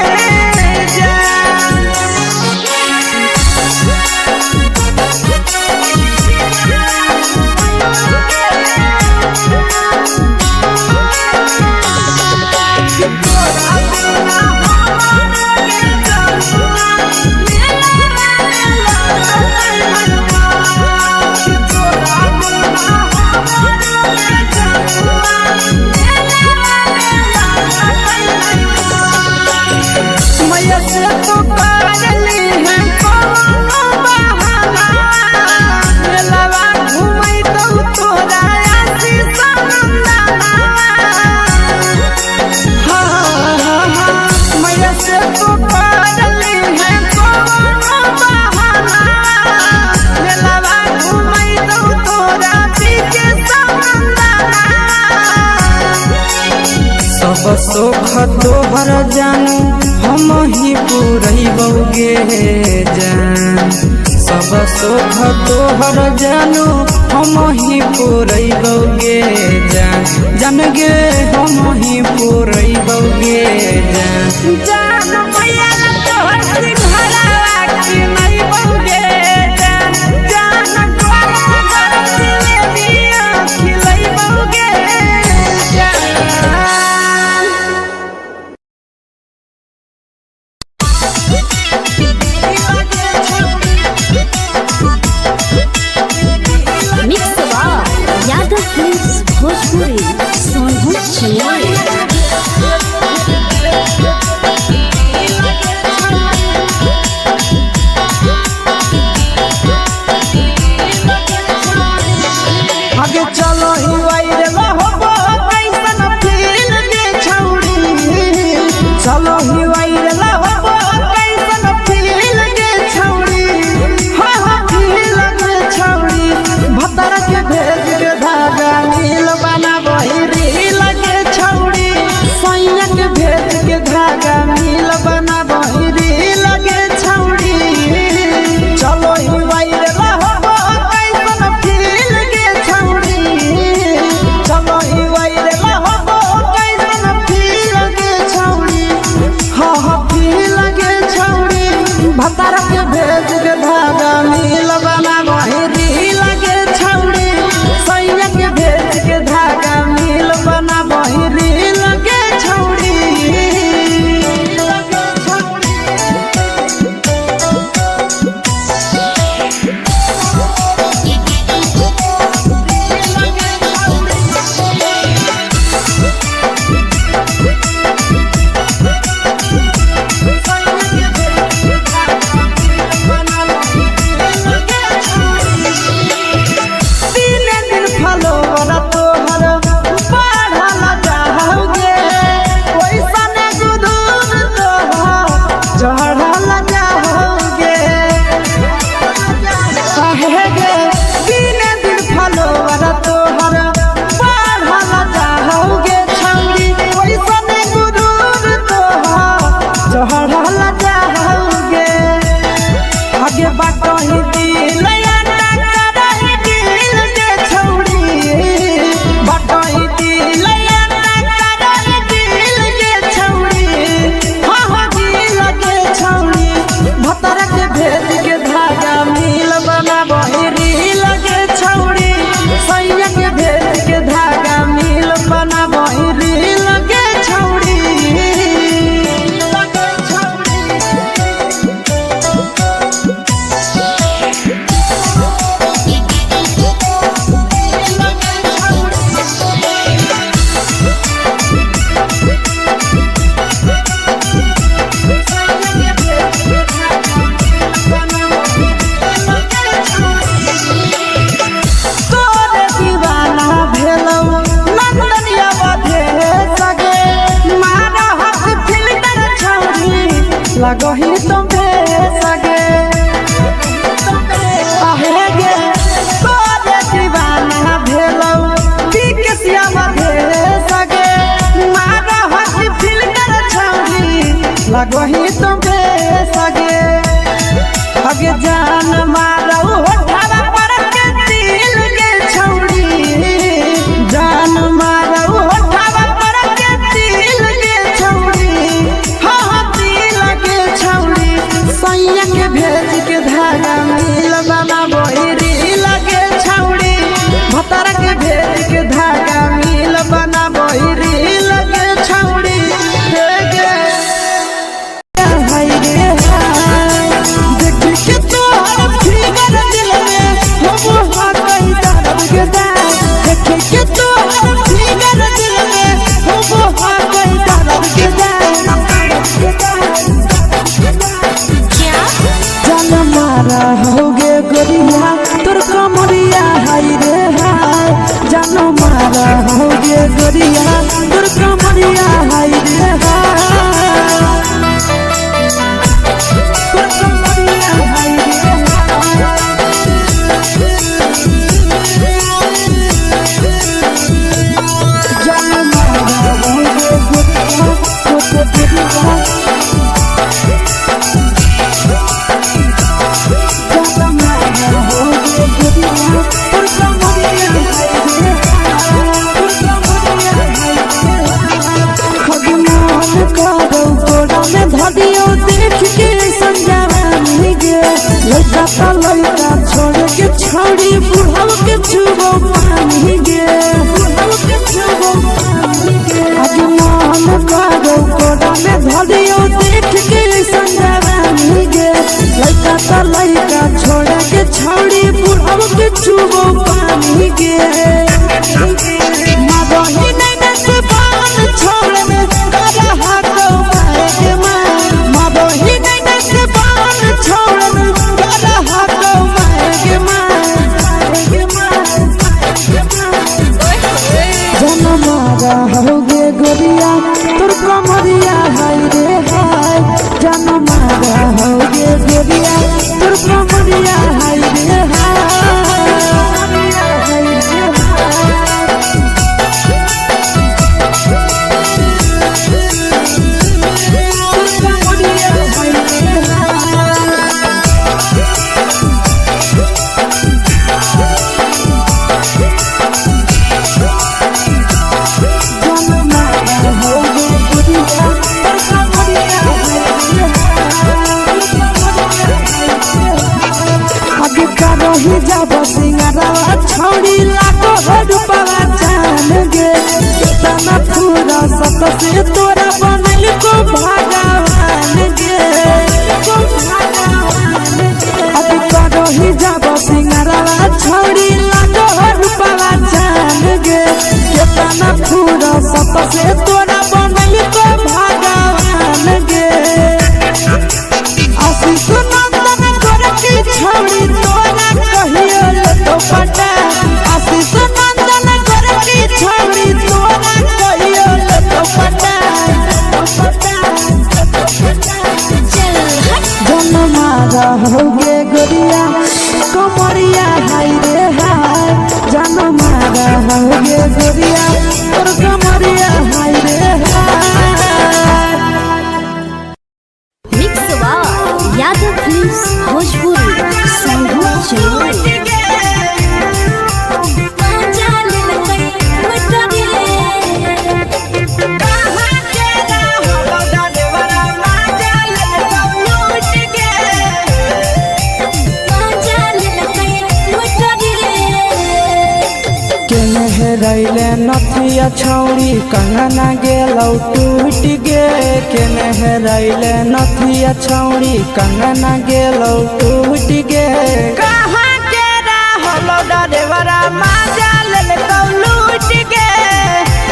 सब सुख तोहर जानू हम ही पूरैबो गे जान सब सुख तोहर जानू हम ही पूरैबो गे जान जान गे हम ही पूरैबो गे जान जान मैया तोहर सिंघारा खिलैबो गे जान गरम जिलेबिया खिलैबो गे भोजपुरी सोनू आगे चलो ही वायरल होबो कैसन फील के छौड़ी चलो ही वायरल होबो कैसन फील के छौड़ी हाँ फील के छौड़ी भतर के भेज के धागा नील बना बहिरी लगे छौड़ी सैया के भेज के धागा नील बना बहिरी लगे छौड़ी चलो ही वायरल होबो कैसन फील के छौड़ी चलो ही वायरल होबो कैसन फील के छौड़ी हाँ फील के छौड़ी भतर के भेज के धागा नील बना बहिरी लगे छौड़ी सैया के भेज के धागा नील बना बहिरी लगे छौड़ी आगे बाटो ही दिल याना करही दिल के छौड़ी बाटो ही दिल याना करही दिल के छौड़ी हाँ दिल के छौड़ी भतर के भेज के धागा मिल बनाबही रील के छौड़ी सैया के भेज के धागा मिल बनाबही रील के छौड़ी लगही तुम्हे सगे आहे गे तोरे दीवाना भेलौ बिकसिया बधे सगे मारा हसी फिल्टर छौड़ी लगही तुम्हे सगे अगे जान मारौ होठवा पर के दिल के छौड़ी जान मारौ होठवा पर के दिल के छौड़ी सैया के भेज के धागा मिल बनाबही रील के छौड़ी भतर के भेज के धागा मिल बनाबही रील के छौड़ी देख के तोहर फिगर दिल में हम कहीं दर्द के देख के तोहर फिगर दिल में हम कहीं दर्द के मारा होगे गोरिया तोर कमरिया हाय रे हाय जानो मारा होगे गोरिया तोर कमरिया हाय रे हाय तोर कमरिया हाय रे जानो मारा होगे गोरिया तोर कमरिया धदियो देख के संजानी गे लड़का का लड़का छोड़ के छौड़ी बुढ़ाव के छुबो पानी गे बुढ़ाव के छुबो पानी गे अजमान करो कोड़ा में धदियो देख के संजानी गे लड़का का लड़का छोड़ के छौड़ी बुढ़ाव के छुबो पानी गे मादही नहीं से बान छोड़ में करा हाथों के मादही नहीं से बान छोड़ में करा हाथों के जन मारा होगे गोरिया तोर कमरिया हाय रे हाय जन मारा होगे गोरिया तोर कमरिया हाय रे हाय रही जब सिंगारवा छौड़ी लाखो रुपवा जान गे कितना पूरा सत से तोरा बनल को भगवान गे अभी रही जब सिंगारवा छौड़ी लाखो रुपवा जान गे कितना पूरा सत से तोरा बनल को भगवान गे आशीष नंदन कर की छौड़ी तोरा कहियो तो पटा आशीष नंदन कर की छौड़ी तोरा कहियो तो पटा जन मारा होगे गोरिया कमरिया हाय रे हाय जन मारा होगे गोरिया तोर कमरिया हाय रे हाय मिक्स यादव फिल्म्स भोजपुरी। नथिया छौड़ी कंगना गेलौ टूट गे केने हेरैले नथिया छौड़ी कंगना गेलौ टूट गे कहाँ के रहलो डरेवरा माजा लेलकौ लूट गे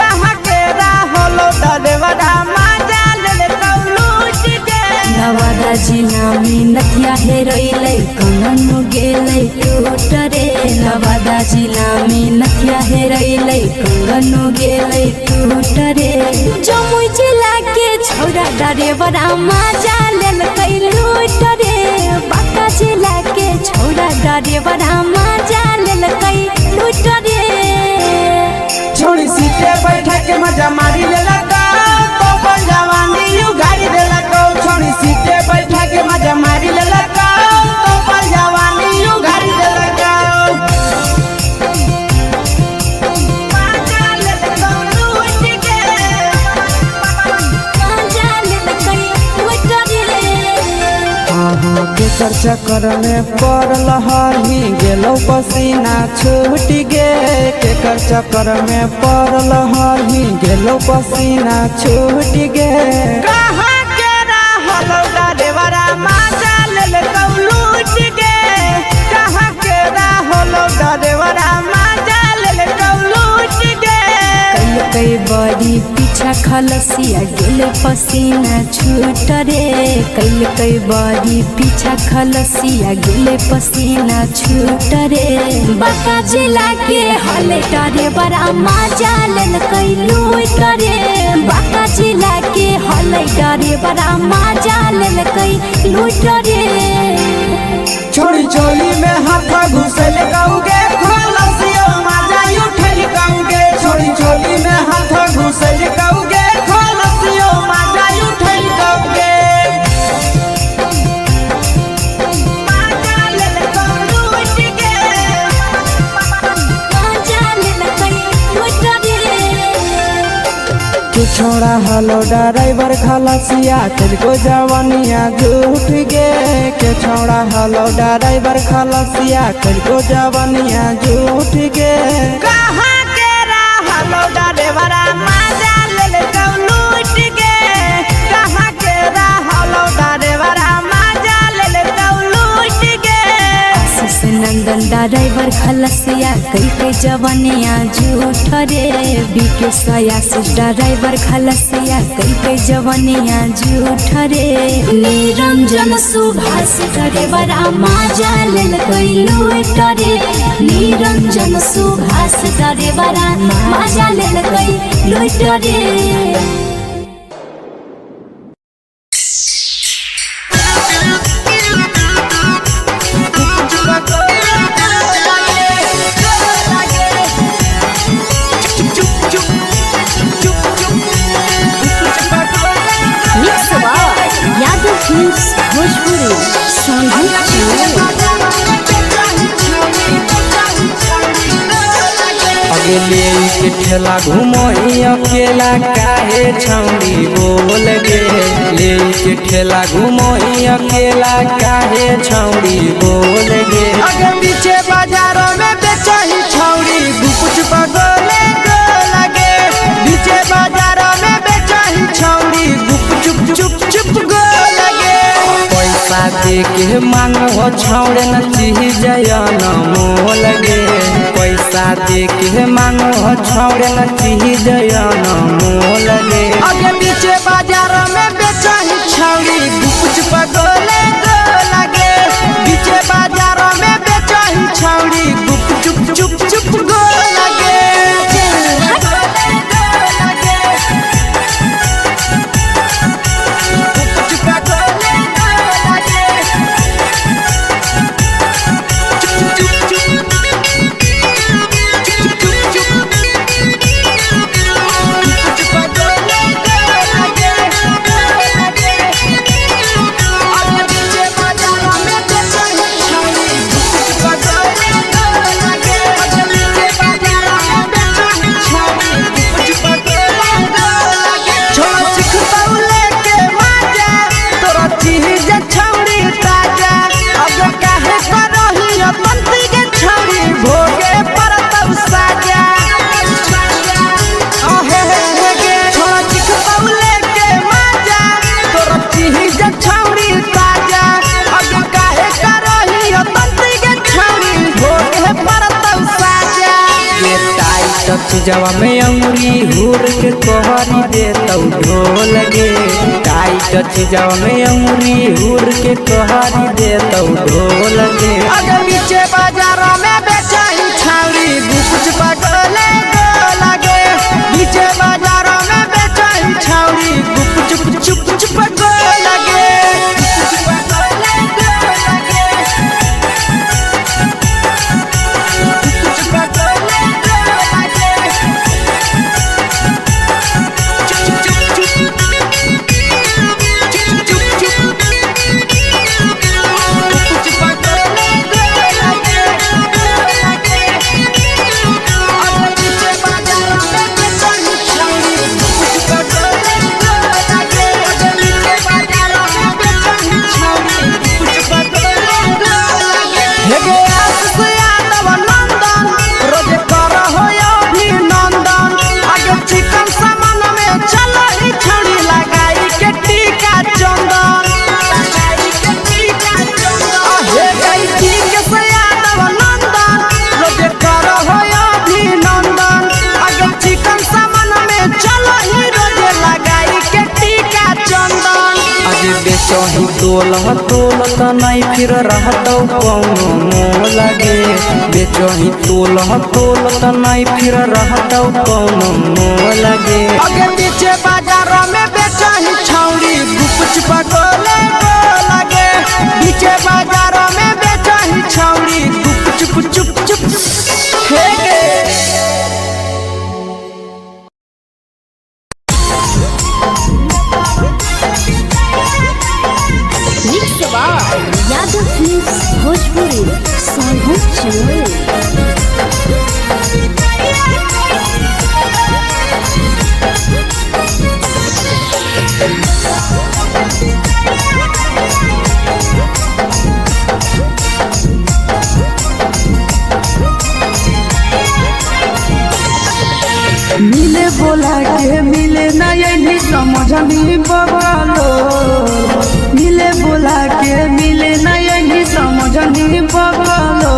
कहाँ के रहलो डरेवरा माजा लेलकौ लूट गे नवादा जिला में नथिया हेरैले कंगन गेलै टूट रे नवादा जिला में नथिया हेरैले कंगन गेलै टूट रे जमुई जिला के छौड़ा डरेवरा माजा लेलकै लूट रे बांका जिला के छौड़ा डरेवरा माजा लेलकै लूट रे छोड़ी सीटे बैठा के मजा मारी लेलकौ तो बन जवानी यू गाड़ी देलकौ छोड़ी सीटे बैठा के मजा मारी लेलकौ तो बन जवानी यू गाड़ी देलकौ माजा लेलकौ लूट गे माजा लेलकै लूट रे केकर चक्कर में पड़ल हरही गेलौ पसीना छूट गे केकर चक्कर में पड़ल हरही गेलौ पसीना छूट गे कहाँ के रहलो डरेवरा माजा लेलकौ लूट गे कहाँ के रहलो डरेवरा माजा लेलकौ लूट गे कई बड़ी पीछा खलसिया गेले पसीना छूट रे कई बड़ी पीछा खलसिया गेले पसीना छूट रे बांका जिला के हले डरे बड़ा माजा लेलकै लूट रे बांका जिला के हले डरे बड़ा माजा लेलकै लूट रे छोड़ी चोली में हाथ घुसल कौगे खलसियो माजा उठल कौगे छोड़ी चोली में हाथ घुसल कौगे खलसियो माजा उठल कौगे माजा लेलकौ लूट गे माजा लेलकै लूट रे तू छोड़ा हलो ड्राइवर खलसिया तेरे जवानिया झूठ गे के छोड़ा हलो ड्राइवर खलसिया तेरे जवानिया झूठ गे कहाँ के रहलो डरेवरा माजा लेलकौ लूट गे कहाँ के रहलो डरेवरा माजा लेलकौ लूट गे आशीष नंदन ड्राइवर खलसिया कई जवनिया झूठ रे बीके आशीष ड्राइवर खलसिया कई जवनिया झूठ रे निरंजन सुभाष ड्राइवरा माजा लेलकै लूट रे निरंजन सुभाष ड्राइवरा माजा लेलकै लूट रे यादव फिल्म्स भोजपुरी अगले के ठेला घुमोई अकेला काहे छौड़ी बोल गे ले के ठेला घुमोई अकेला काहे छौड़ी बोल गे आगे पीछे बाजारों में बेचही छौड़ी गुपचुप गोले गो लगे पीछे बाजारों में बेचही छौड़ी गुपचुप चुप चुप गो लगे पैसा दे के मांग हो छौड़े न चीज जयन मोल गे पैसा दे के मांग हो छौड़े न चीज जयन मोल गे आगे पीछे बाजारों में बेचही छौड़ी गुपचुप गोले गो लगे पीछे बाजारों में बेचही छौड़ी गुपचुप चुप चुप गो लगे चीजवा में अंगुरी हुर के कहरी दे तौ ढोल गे टाइट चीजवा में अंगुरी हुर के कहरी दे तौ ढोल गे अगे नीचे बाजारों में बेचाई छावरी गुपच पगले लगे नीचे बाजारों में बेचाई छावरी गुपच चुप चुप लगे बेचही तोल त नहीं फिर रहतौ कौनो मोह लगे बेचही तोल त नहीं फिर रहतौ कौनो मोह लगे अगे नीचे बाजारों में बेचही छौरी गुपच पगले लगे नीचे बाजारों में बेचही छौरी गुपच चुप चुप हे गे यादव फिल्म्स भोजपुरी साहू चैनल। मिले बोला के मिले ना यही समझनी बगलो मिले बोला के मिले ना यही समझनी बगलो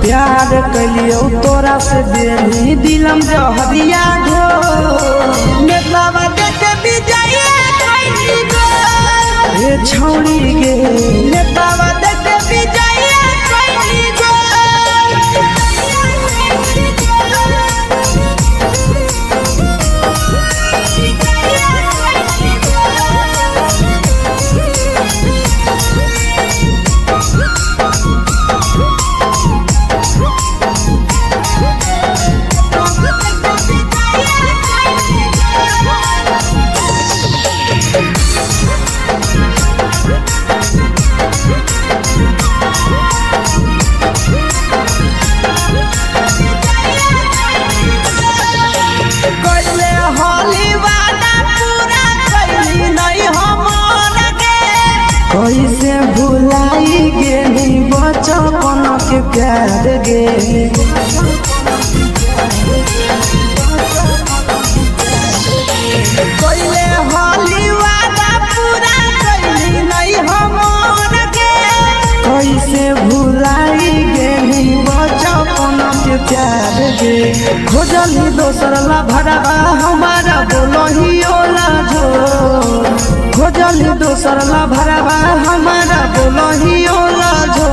प्यार कलियो तोरा से बेनी दिलम जहरिया ढो नेतावा देखे विजय कैली गो ए छौरी गे नेतावा देखे विजय कैली गो कैसे भुलाई गेली बचपन के प्यार गे कोइले होली वादा पूरा कैली नहीं हमर गे कैसे भुलाई गेली बचपन के प्यार गे खोजली दोसर ला भरवा हमारा बोलही ओला झो खोजली दोसर ला भरवा हमारा बोलही ओला झो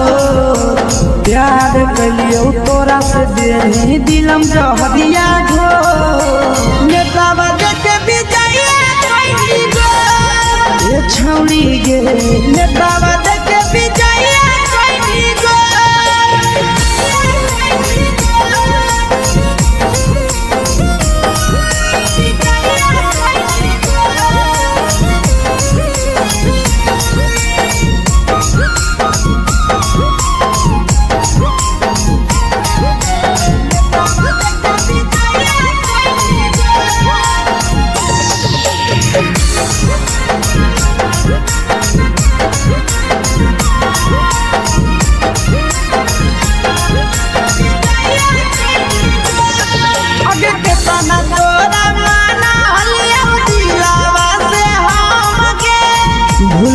प्यार कलियो तोरा से देनी दिलम जहरिया ढो नेतावा देखे विजय कैली गो ए छौरी गे नेतावा देखे विजय कैली गो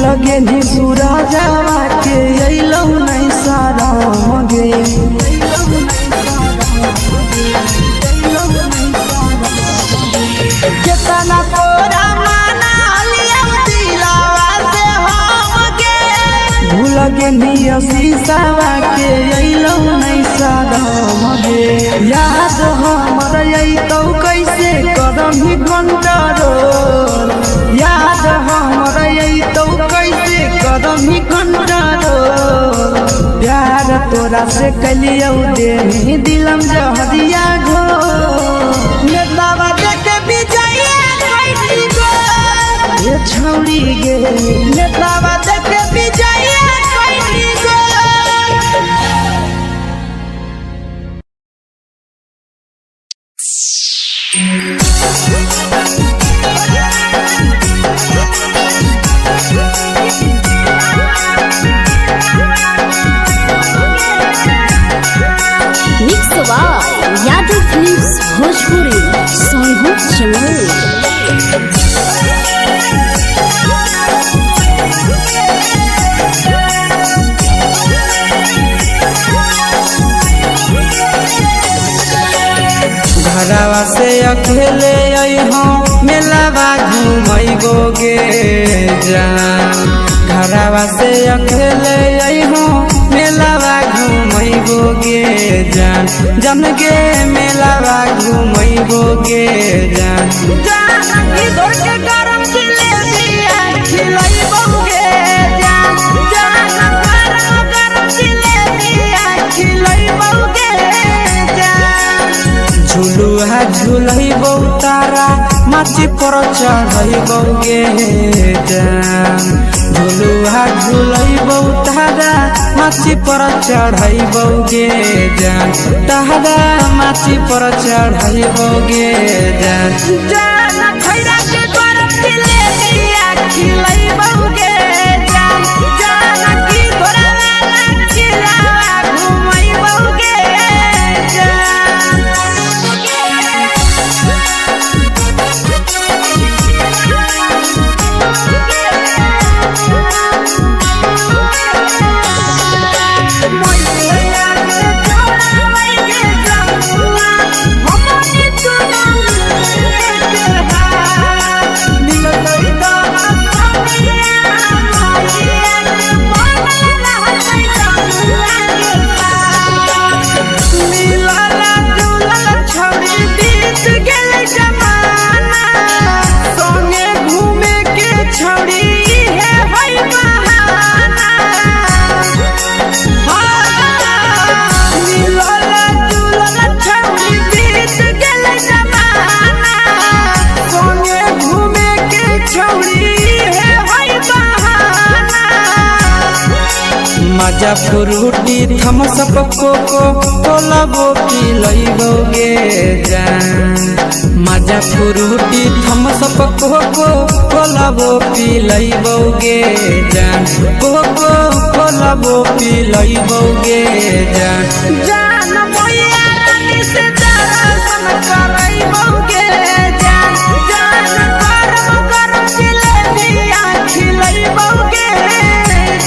लगे नी सूरजवा के अइलौ नहीं सारा गे शीशावा के अइलौ नहीं सारम गे याद हमर अइतौ कैसे करम ही कंट्रोल याद हमर अइतौ कैसे करम ही कंट्रोल प्यार तोरा से कलियौ दे दिलम जहरिया घो नेतावा देखे विजया कैसी गो ये छौड़ी गे नेतावा देखे विजया कैसी गो मिक्स यादव फिल्म्स भोजपुरी सोनू चमोली। घरवा से अकेले अइहो मेलावा घूमैबो गे जान घरवा से अकेले अइहो मेलावा घूमैबो गे जान जन गे मेलावा घूमैबो गे जान जान की दौड़ के गरम जिलेबिया खिलैबो गे जान जान गरम जिलेबिया खिलैबो गे जान झुलुहा झुलैबो तारा माची पर चढ़ैबो गे जान झुलुहा झुलैबो तारा माची पर चढ़ैबो गे जान तारा माची पर चढ़ैबो गे जान जान खैरा के गरम जिलेबिया खिलैबो गे जान जान की घोड़ावाला चिलावा घुमैबो गे जान मजा फ्रूटी थमसप कोको कोलाबो पिलैबो गे जान मजा फ्रूटी थमसप कोको कोलाबो पिलैबो गे जान कोको कोलाबो पिलैबो गे जान जान मोया रानी से दर्शन करैबो गे जान जान गरम गरम जिलेबिया खिलैबो गे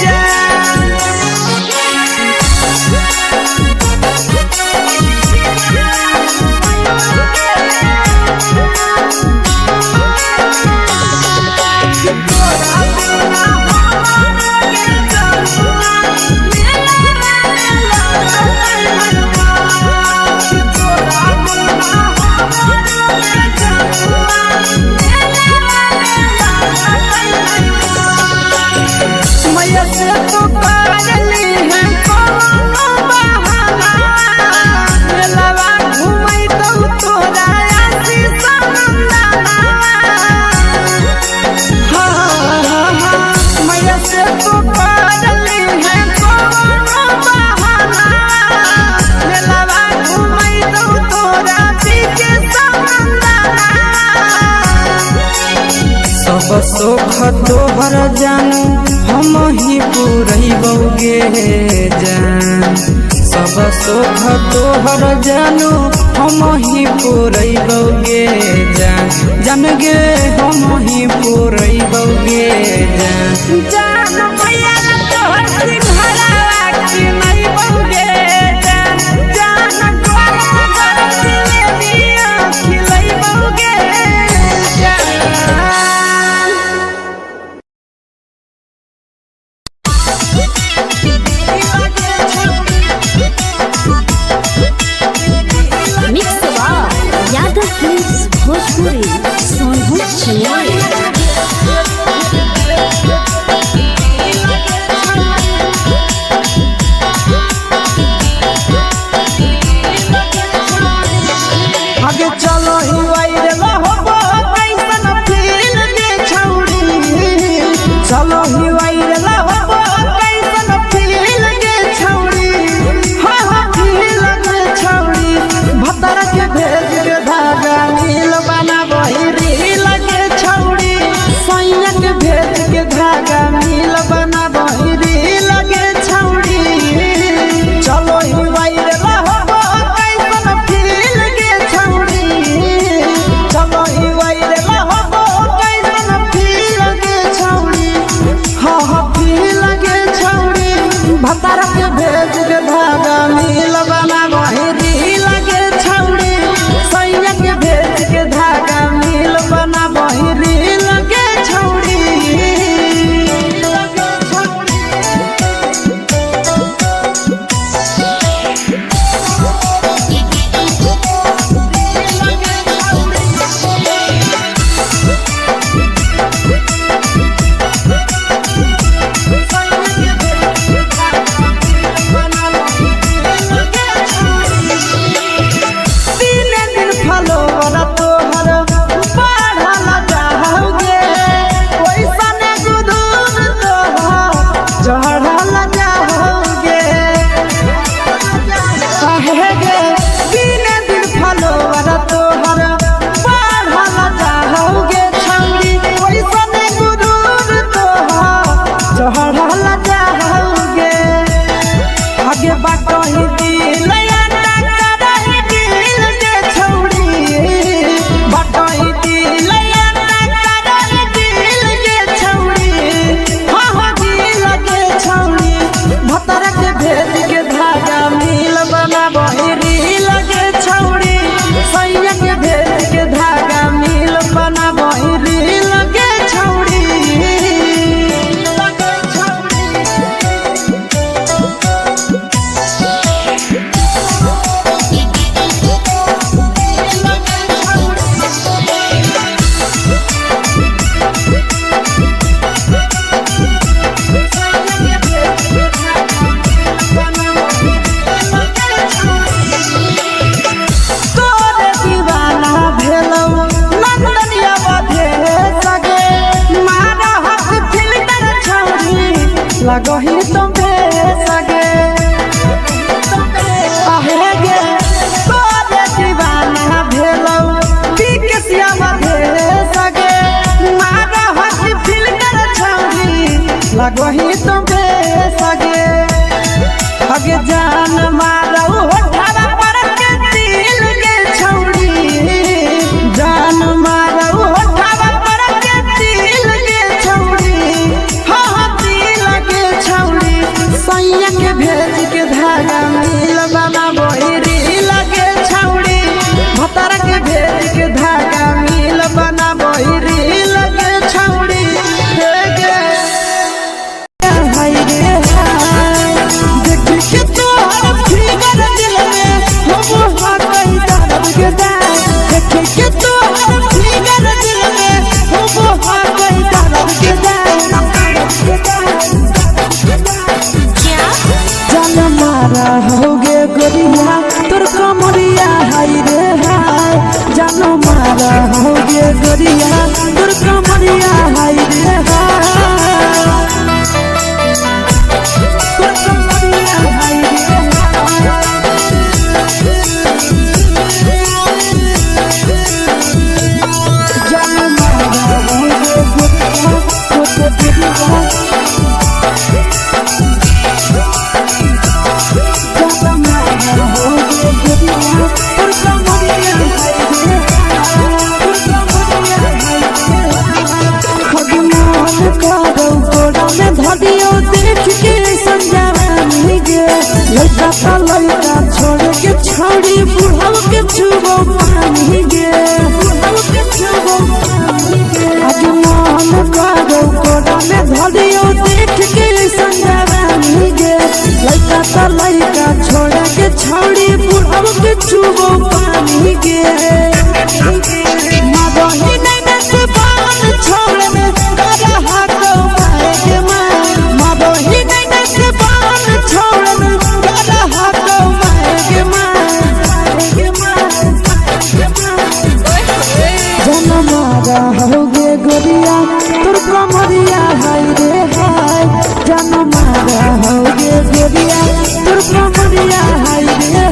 जान सब सुख तोहर जानू हम ही पुरैबो गे जान सब सुख तोहर जानू हम ही पुरैबो गे जान जान गे हम ही पुरैबो गे जान जान मैया तोहर सिंघरावा खिलैबो गे जान जान गरम गरम जिलेबिया खिलैबो गे जान मिक्स के भेज के धागा मिल बना बहिरी लगे छौड़ी सैया के भेज के धागा मिल बना बहिरी लगे छौड़ी लगही तुम्हे सगे आहे गे तोरे दीवाना भेलौ बिकसिया बधे सगे मारा हसी फिल्टर छौरी लगही तुम्हे सगे अगे जान मारौ होठा पर के दिल के छौरी जान मारौ होठा पर के दिल के छौरी सैया के भेज के धागा मिल बना बहिरी लगे छौड़ी भतर के भेज के धागा मिल बना बहिरी लगे छौड़ी देख के तोहर फिगर दिल में हम कहीं दर्द के देख के तोहर फिगर दिल में हम कहीं दर्द के मारा होगे गोरिया तोर कमरिया हाय रे हाय जानो मारा होगे गोरिया तोर कमरिया हाय रे हाय तोर कमरिया हाय रे जानो मारा होगे गोरिया तोर कमरिया लड़का लड़का छोड़ के छौड़ी बुढ़ाव के छुबो पानी गे आज मन करो कोड़ा में धरियो देख के संजवानी गे लड़का लड़का छोड़ के छौड़ी बुढ़ाव के छुबो पानी गे मादही नहीं से बान छोड़ में करा हाथो मारे के मादही नहीं से बान छोड़ में होगे गोरिया तोर कमरिया हाय रे हाय जान मारा होगे गोरिया तोर कमरिया हाय रे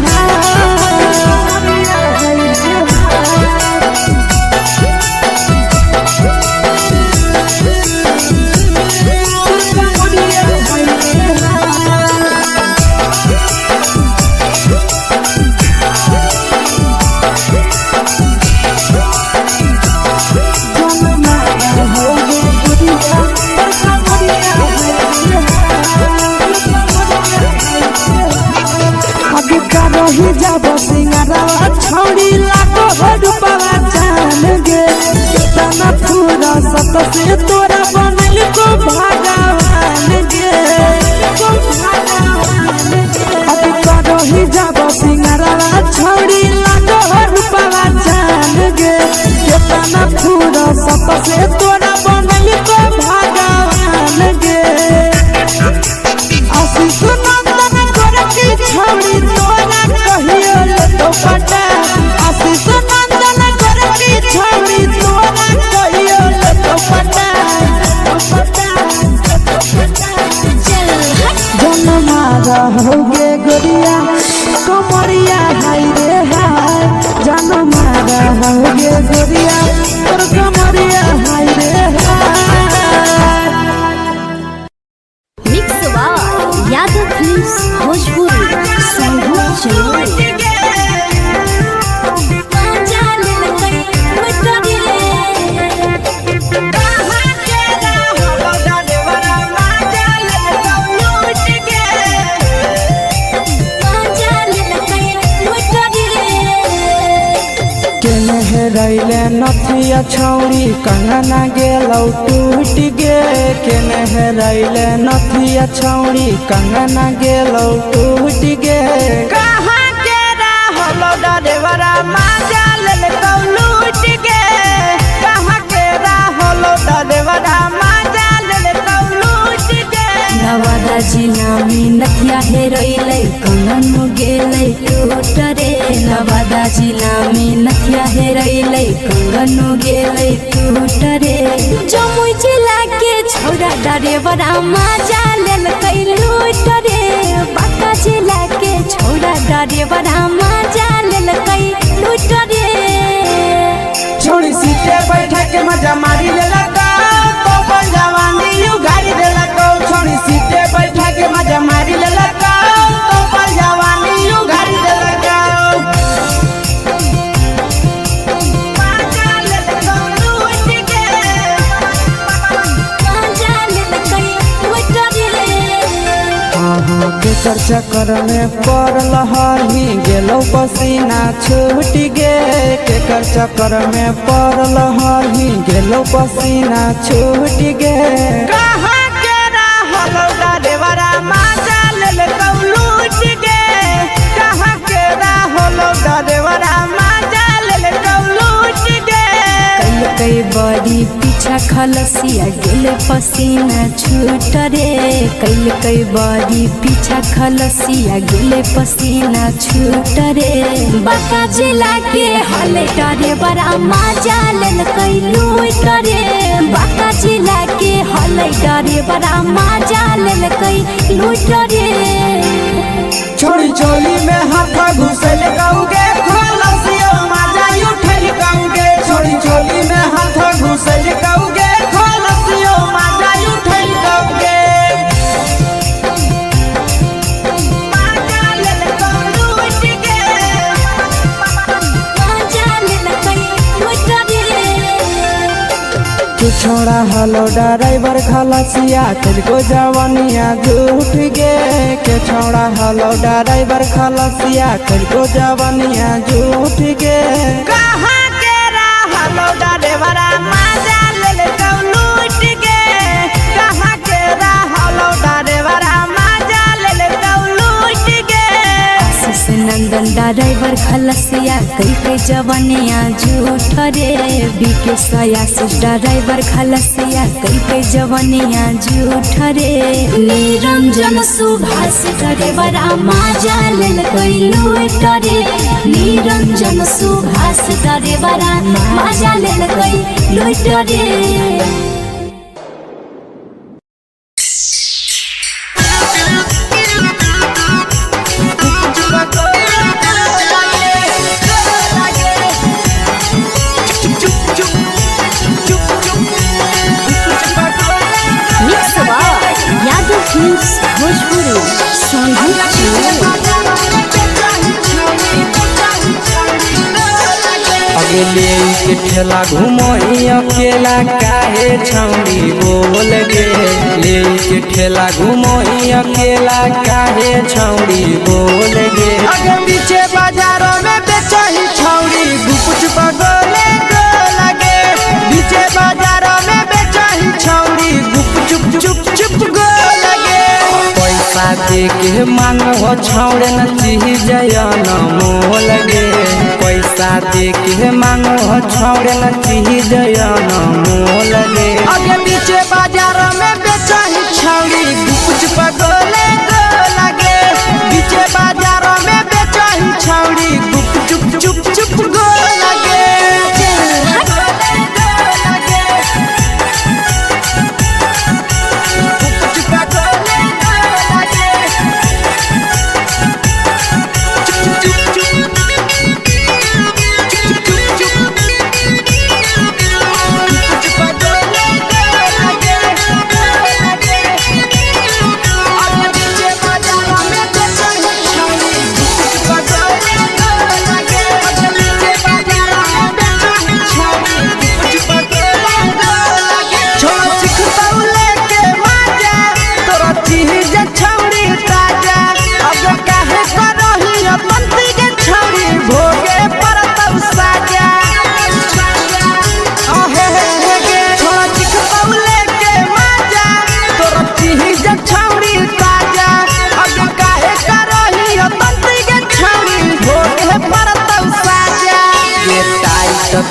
रही जब सिंगारवा छौड़ी लाखो रुपवा जान गे कितना पूरा सत से तोरा बनल को भगवान गे अभी रही जब सिंगारवा छौड़ी लाखो रुपवा जान गे कितना पूरा सत से तोरा बनल को भगवान गे आशीष नंदन गोरखी छौड़ी तोरा कहियो तो पटा आशीष नंदन गोरखी छौड़ी तोरा कहियो तो पटा जन्मा रहोगे गोरिया कमरिया हाय रे हाय जन्मा रहोगे गोरिया तोर कमरिया हाय रे हाय। मिक्स यादव फिल्म्स भोजपुरी संगीत चैनल। रैले नथिया छौड़ी कंगना गेलौ टूट गे केने रैले नथिया छौड़ी कंगना गेलौ टूट गे कहाँ के रहलो डरेवरा माजा लेलकौ लूट गे कहाँ के रहलो डरेवरा माजा लेलकौ लूट गे। नवादा जिला में नथिया हेरोइले कंगन गेलै टूट रे नवादा जिला में नथिया हेरोइले कंगन गेलै टूट रे जमुई जिला के छौड़ा डरेवरा माजा लेलकै लूट रे बांका जिला के छौड़ा डरेवरा माजा लेलकै लूट रे छोड़ी सीटे बैठा के मजा मारी लेलकौ तो जवानी यू गाड़ी देलकौ छोड़ी सीटे बैठा के मजा मारी लेलकौ तो जवानी यू गाड़ी देलकौ माजा लेलकौ लूट गे माजा लेलकै लूट रे केकर चक्कर में पड़ल हरही गेलौ पसीना छूट गे केकर चक्कर में पड़ल हरही गेलौ पसीना छूट गे कहाँ के रहलो डरेवरा माजा लेलकौ लूट गे कहाँ के रहलो डरेवरा माजा लेलकौ लूट गे। कई बड़ी पीछा खलसिया गेले पसीना छूट रे कई बड़ी पीछा खलसिया गेले पसीना छूट रे बांका जिला के हले डरे बड़ा माजा लेलकै लूट रे बांका जिला के हले डरे बड़ा माजा लेलकै लूट रे छोड़ी चोली में हाथ घुसल कौगे खलसियो माजा उठल कौगे छोड़ी चोली में हाथ घुसल कौगे खलसियो माजा उठल कौगे माजा लेलकौ लूट गे माजा लेलकै लूट रे तू छोड़ा हलो ड्राइवर खलसिया तुझको जवानिया झूठ गे के छोड़ा हलो ड्राइवर खलसिया तुझको जवानिया झूठ गे कहाँ के रहलो डरेवरा माजा लेलकौ लूट गे कहाँ के रहलो डरेवरा माजा लेलकौ लूट गे। आशीष नंदन ड्राइवर खलसिया कई जवानिया झूठ रे बीके आशीष ड्राइवर खलसिया कई जवानिया झूठ रे निरंजन सुभाष ड्राइवरा माजा लेलकै लूट रे निरंजन सुभाष ड्राइवरा माजा लेलकै लूट रे। यादव फिल्म्स भोजपुरी संगीत चैनल। अगले के ठेला घुमोई अकेला काहे छौड़ी बोल गे ले के ठेला घुमोई अकेला काहे छौड़ी बोल गे आगे पीछे दे के मांगो छौड़े न चीज न मोल गे पैसा दे के मांगो छौड़े न चीज न मोल गे आगे पीछे बाजार में बेचही छौड़ी गुपच पगोले गोला गे पीछे बाजार में बेचही छौड़ी गुप चुप चुप चुप गोला गे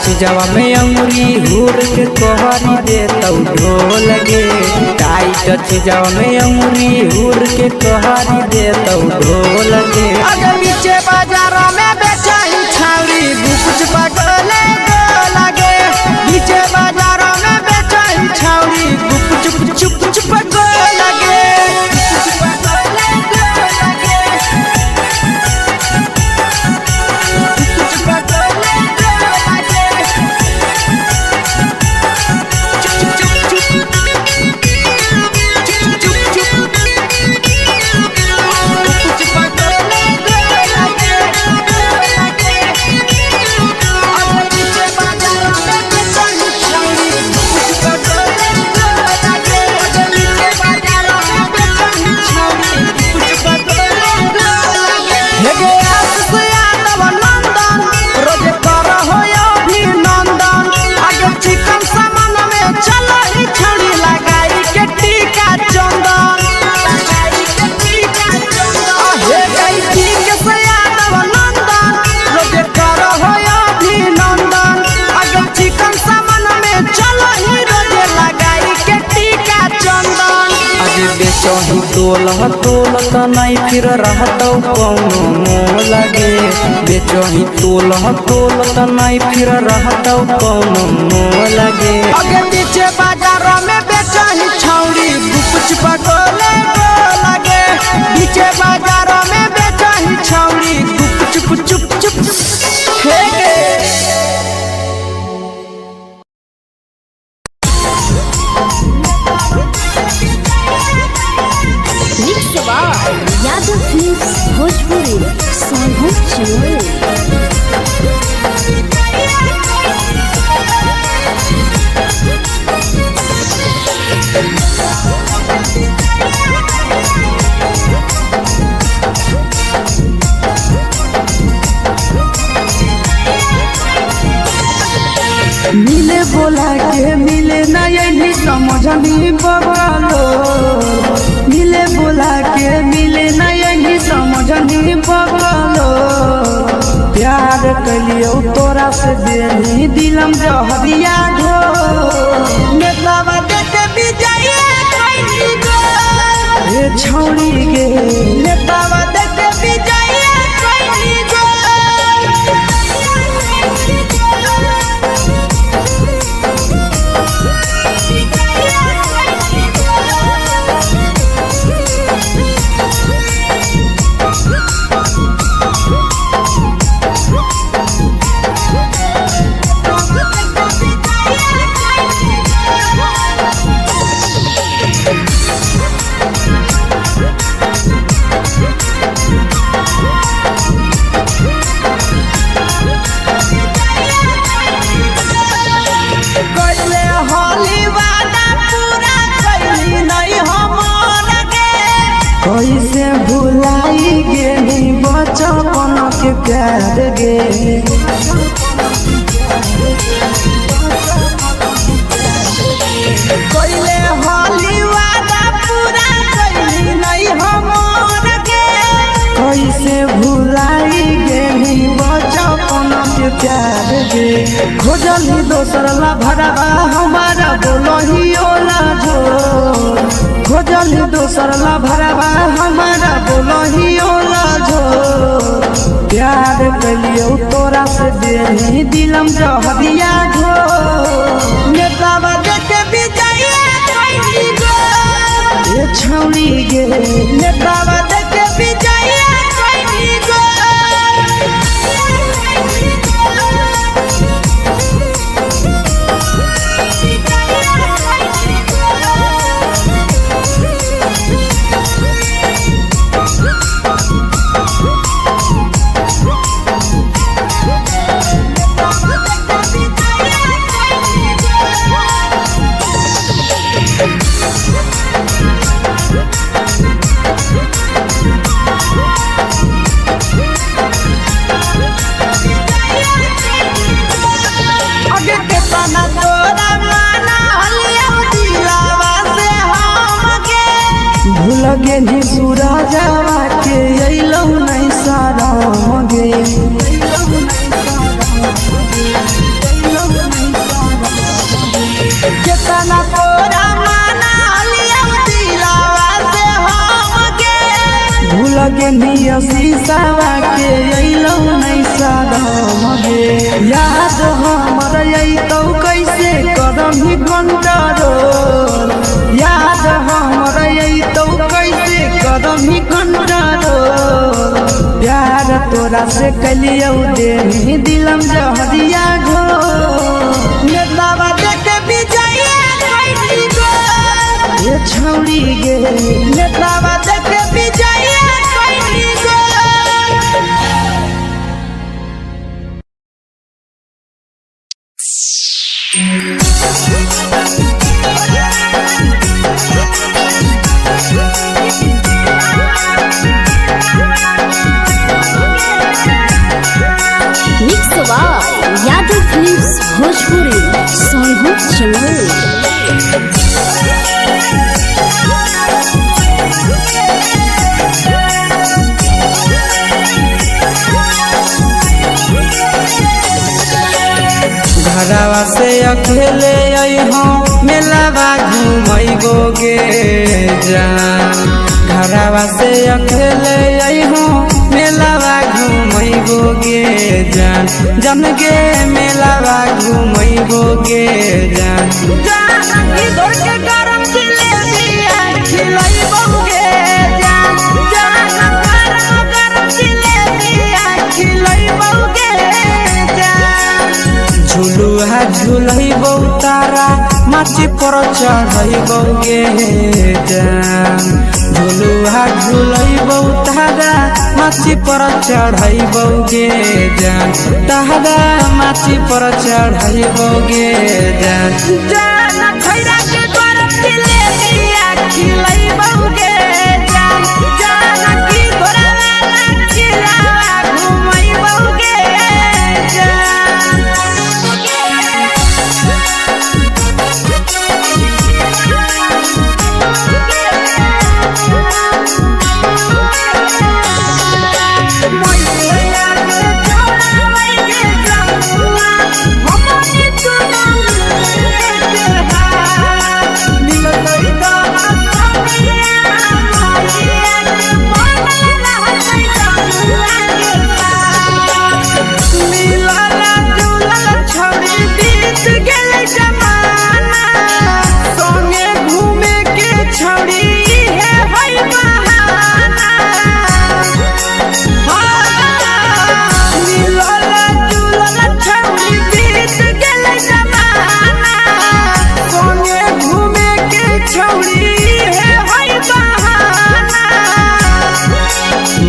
चीजवा में अंगुरी हुर के कोहरी दे तौ ढोल गे टाइट चीजवा में अंगुरी हुर के कोहरी दे तौ ढोल गे आगे पीछे बाजार में बेचही छौड़ी गुपच पगोले गोला गे पीछे बाजार में बेचही छौड़ी गुप चुप चुप चुप गोला गे बेचही तोल त नहीं फिर रहतौ कौनो मोल गे बेचही तोल त नहीं फिर रहतौ कौनो मोल गे आगे पीछे बाजार में बेचही छौड़ी गुपच पगोले गोला गे पीछे बाजार में बेचही छौड़ी गुप चुप चुप चुप हे गे यादव फिल्म्स भोजपुरी सोनभद्र चैनल। मिले बोला के मिले ना यही समझनी बगलो मिले बोला के मिले ना यही समझनी बगलो प्यार कलियो तोरा से बेनी दिलम जहरिया ढो नेतावा देते विजय कैली गो ए छौड़ी गे नेतावा देते विजय कैली गो कैसे भुलाई गेली बचपन के प्यार गे कैले होली वादा पूरा कैली नहीं हमर प्यार गे खोजली दोसर ला भरवा हमारा बोलो ही ओला जो खोजली दोसर ला भरवा हमारा बोलो ही ओला जो प्यार कलियो तोरा से दे दिलम जहरिया घो नेतावा देखे विजय कोई गो ये छौरी गे नेतावा देखे विजय कोई गो लगे नी सूरजवा के अइलौ नहीं सारा गे केतना तोरा माना लिया दिलावा से हम गे भूल गे नी शीशावा के अइलौ नहीं सारा गे याद हमर अइतौ कैसे करम ही कंट्रोल याद हमर अइतौ कैसे करम ही कंट्रोल प्यार तोरा से कलियौ दे दिलम जहरिया घो नेतावा देखे विजय कोई गो ये छौरी गे नेतावा देखे विजय कोई गो यादव फिल्म्स भोजपुरी सोनू चैनल घरवा से अकेले अइहो मेलावा घूमैबो गे जान घरवा से अकेले अइहो मेलावा घूमैबो गे जान जन गे मेलावा घूमैबो गे जान जानकी दौड़ के गरम जिलेबिया खिलैबो गे जान गरम जिलेबिया खिलैबो गे जान झुलुहा झुलैबो तारा माची पर चढ़ैबो गे जान झुलुहा झुलैबो तारा माची पर चढ़ैबो गे जान तारा माची पर चढ़ैबो गे जान जान खैरा के गरम जिलेबिया खिलैबो गे जान जानकी घोड़ा वाला चिलावा घुमैबो गे जान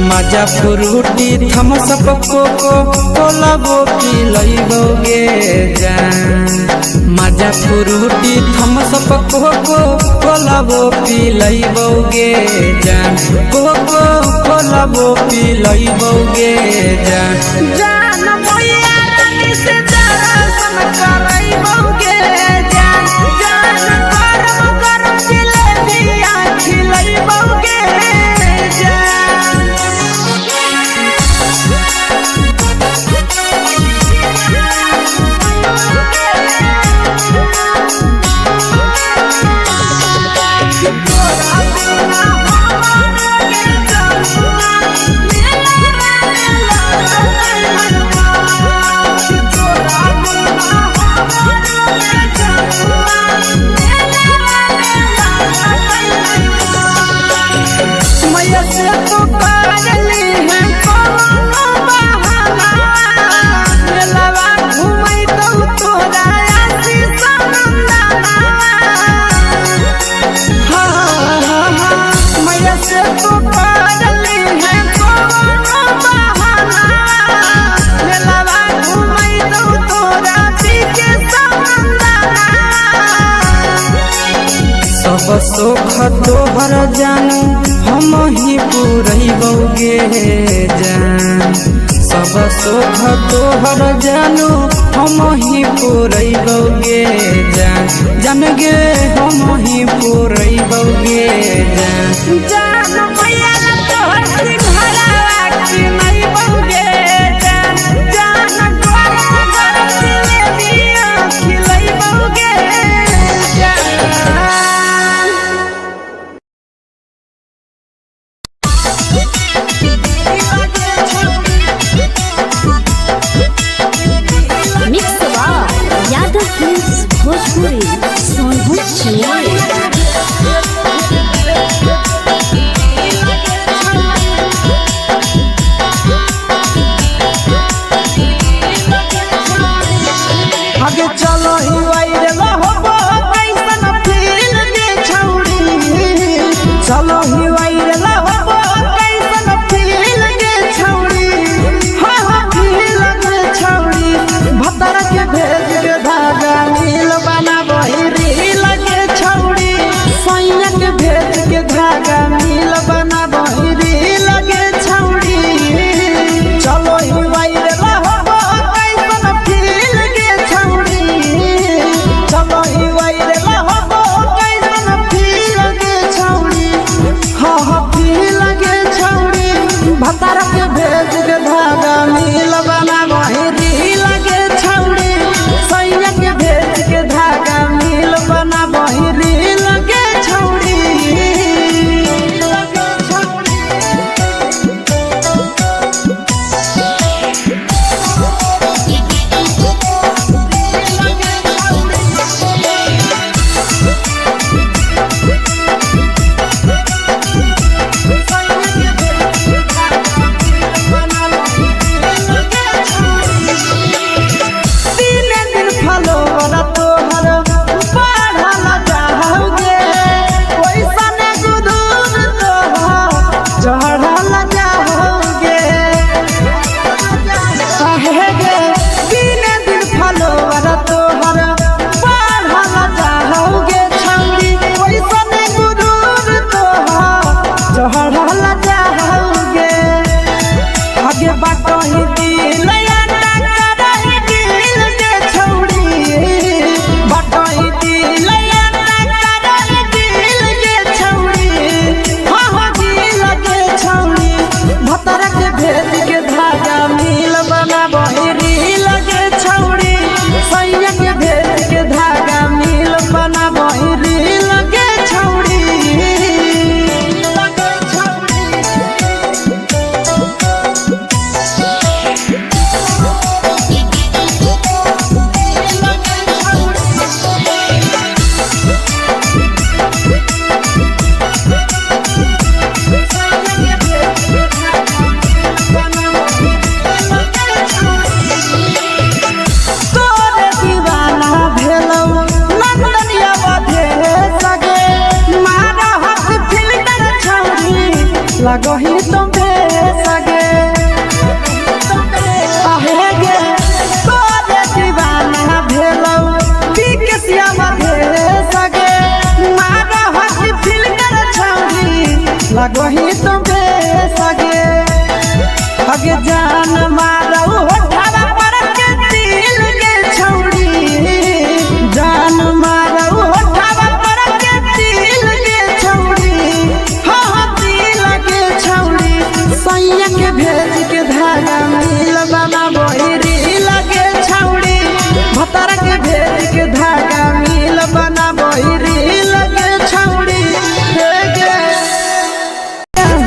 मजा फ्रूटी थमसप कोको कोलाबो पिलैबो गे जान मजा फ्रूटी थमसप कोको कोलाबो पिलैबो गे जान कोको कोलाबो पिलैबो गे जान जान मोया रानी से दर्शन करैबो गे जान गरम गरम जिलेबिया खिलैबो गे जान तोहर जानू हम ही पुरैबौगे जान सब सुख तोहर जानू हम ही पुरैबौगे जान जान गे हम ही पुरैबौगे जान मैया तोहर सिंघारा की नहीं बौगे जान जान गोर दिलिया खिलैबौगे भोजपुरी सोनू आगे चलो ही वायरल होबो कैसन फील दे छौड़ी चलो ही वायरल होबो कैसन फील दे छौड़ी हां हां फील दे छौड़ी भतर के भेज के धागा मिल बना बहिरी लगे छौड़ी सैया के भेज के धागा मिल बना बहिरी लगे छौड़ी चलो ही वायरल होबो कैसन फील दे छौड़ी चलो ही वायरल होबो कैसन फील दे छौड़ी हां हां फील दे छौड़ी भतर के भेज के धागा मिल बना बहिरी लगे छौड़ी सैया के भेज के धागा मिल बना बहिरी लगे छौड़ी लगही तुम्हे सगे आहे गे तोरे दीवाना भेलौ बिकसिया भेले सगे मारा हसी फिल्टर छौरी लगही तुम्हे सगे अगे जान मारौ होठवा पर के दिल के छौरी जान मारौ होठवा पर के दिल के छौरी हां हां दिल के छौरी सैया के भेज के धागा मिल बना बहिरी लगे छौरी भतर के भेज के धागा मिल बना बहिरी लगे छौरी हे गे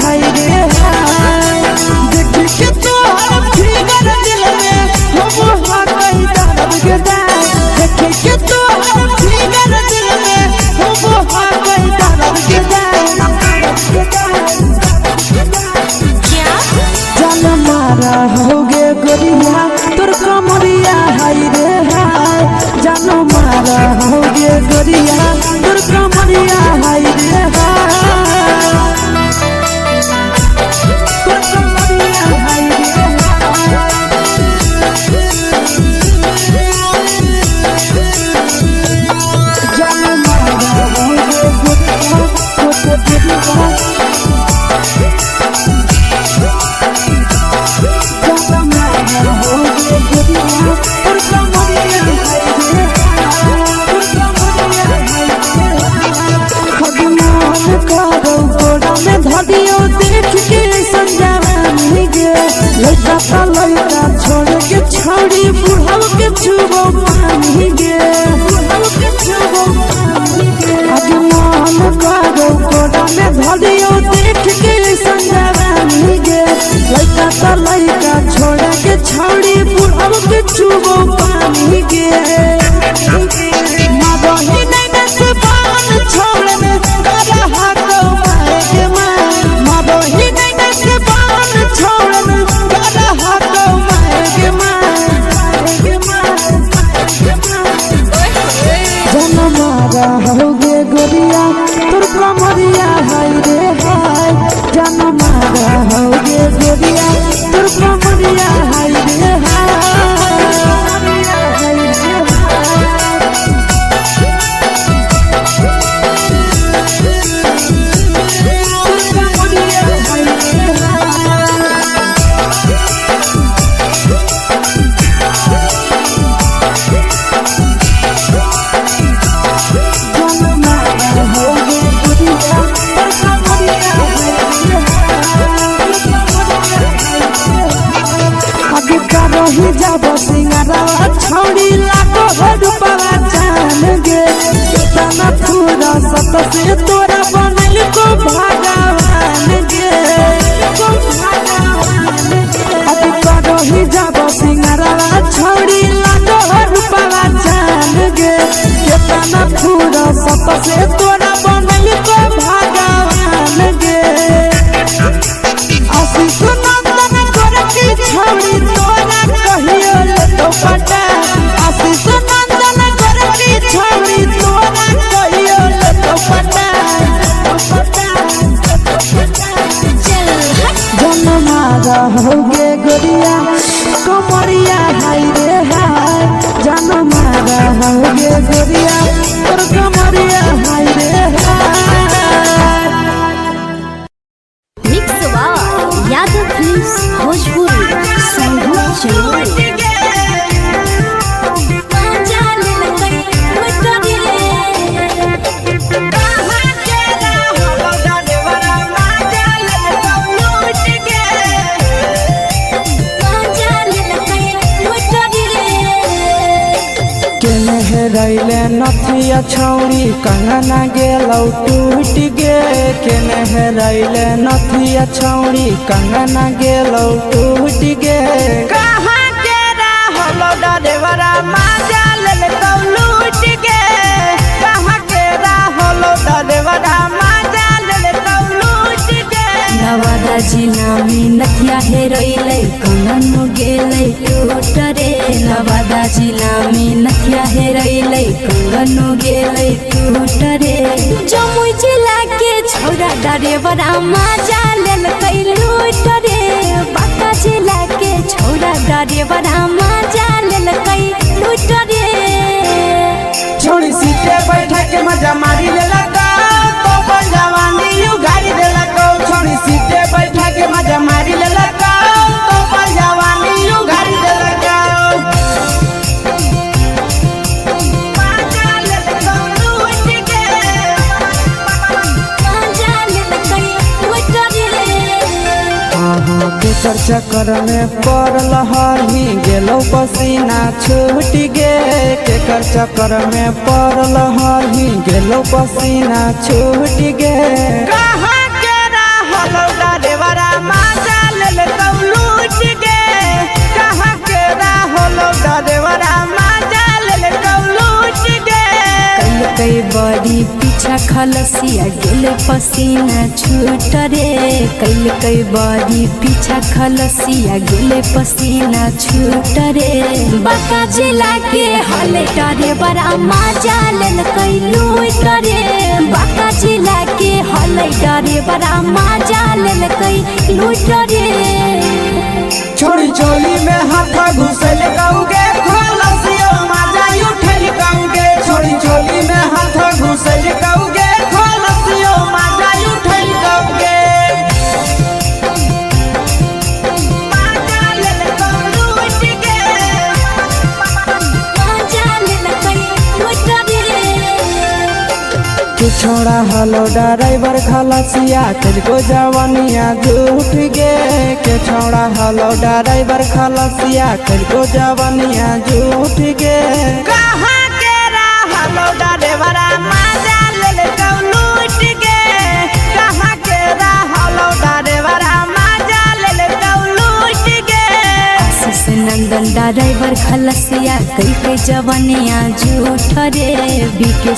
हाय रे हाय देख के तोहर फिगर दिल में हम हाथई दर्द के जाए देख के तोहर फिगर दिल में हम हाथई दर्द के जाए जान मारा होगे गोरिया तोर कमरिया हाय रे हाय जान मारा होगे गोरिया तोर कमरिया हाय रे हाय तोर कमरिया हाय रे हाय जान मारा होगे गोरिया लड़का ता लड़का छोड़ के छौड़ी बुढ़ाव के छुबो पानी गे आज मन करो कोड़ा में धलियो देख के संजवानी गे लड़का ता लड़का छोड़ के छौड़ी बुढ़ाव के छुबो पानी गे मादही नहीं से बान छोड़ में करा हाथों माए के माँ मादही नहीं से बान छोड़ में करा हाथों माए के माँ जनमारा होगे गोरिया तुर कमरिया हाय रे हाय जनमारा होगे गोरिया तुर कमरिया हाय रे हाय जब सिंगारा छौड़ी लागो रुपवा जान गे तना पूरा सत से तोरा बनल को भगवान गे अभी करो ही जब सिंगारा छौड़ी लागो रुपवा जान गे तना पूरा सत से तोरा बनल को भगवान गे आशीष नंदन गोरखी छौड़ी तोरा कहियो ले तो पटा आशीष नंदन गोरखी छौड़ी तोरा कहियो ले तो पटा जनमारा होगे गोरिया कमरिया हाय रे हाय जनमारा होगे गोरिया तोर कमरिया हाय रे हाय। Mix by Yadav films Bhojpuri संगीत चैनल। रैले नथिया छौड़ी कंगना गेलौ टूट गे केने रैले नथिया छौड़ी कंगना गेलौ टूट गे कहाँ के रहलो डरेवरा माजा लेलकौ लूट गे कहाँ के रहलो डरेवरा माजा लेलकौ लूट गे नवादा जिला में नथिया हेरोइले कंगन गेले टूट रे नवादा जिला में नथिया हेरोइले कंगन गेले टूट रे जमुई जिला के छौरा डरेवरा माजा लेलकै लूट रे बांका जिला के छौरा डरेवरा माजा लेलकै लूट रे छोड़ी सीटे बैठा के मजा मारी लेलकौ तो अपन जवानी यू गाड़ी देलकौ छोड़ी सीटे बैठा के मजा मारी लेलकौ तो अपन जवानी यू गाड़ी देलकौ माजा लेलकौ लूट गे माजा लेलकै लूट रे केकर चक्कर में पड़ल हरही गेलौ पसीना छूट गे केकर चक्कर में पड़ल हरही गेलौ पसीना छूट गे कहाँ के रहलो डरेवरा माजा लेलकौ लूट गे कहाँ के रहलो डरेवरा माजा लेलकौ लूट गे कई बड़ी पीछा खलसिया गेले पसीना छूट रे कई बड़ी पीछा खलसिया गेले पसीना छूट रे बांका जिला के हले डरे बड़ा माजा लेलकै लूट रे बांका जिला के हले डरे बड़ा माजा लेलकै लूट रे छोड़ी चोली में हाथ घुसल कौगे खलसियो माजा उठल कौगे छोड़ी चोली में हाथ घुसल कौगे खलसियो माजा उठल कौगे माजा लेलकौ लूट गे माजा लेलकै लूट रे छोड़ा हलो ड्राइवर खलसिया तुझको जवानिया झूठ गे के छोड़ा हलो ड्राइवर खलसिया तुझको जवानिया झूठ गे कहाँ के हलो ड्राइवर मजा ले लूट गे कहाँ के हलो ड्राइवर मजा ले लूट गे आशीष नंदन ड्राइवर खलसिया कई के जवानिया झूठ रे बीके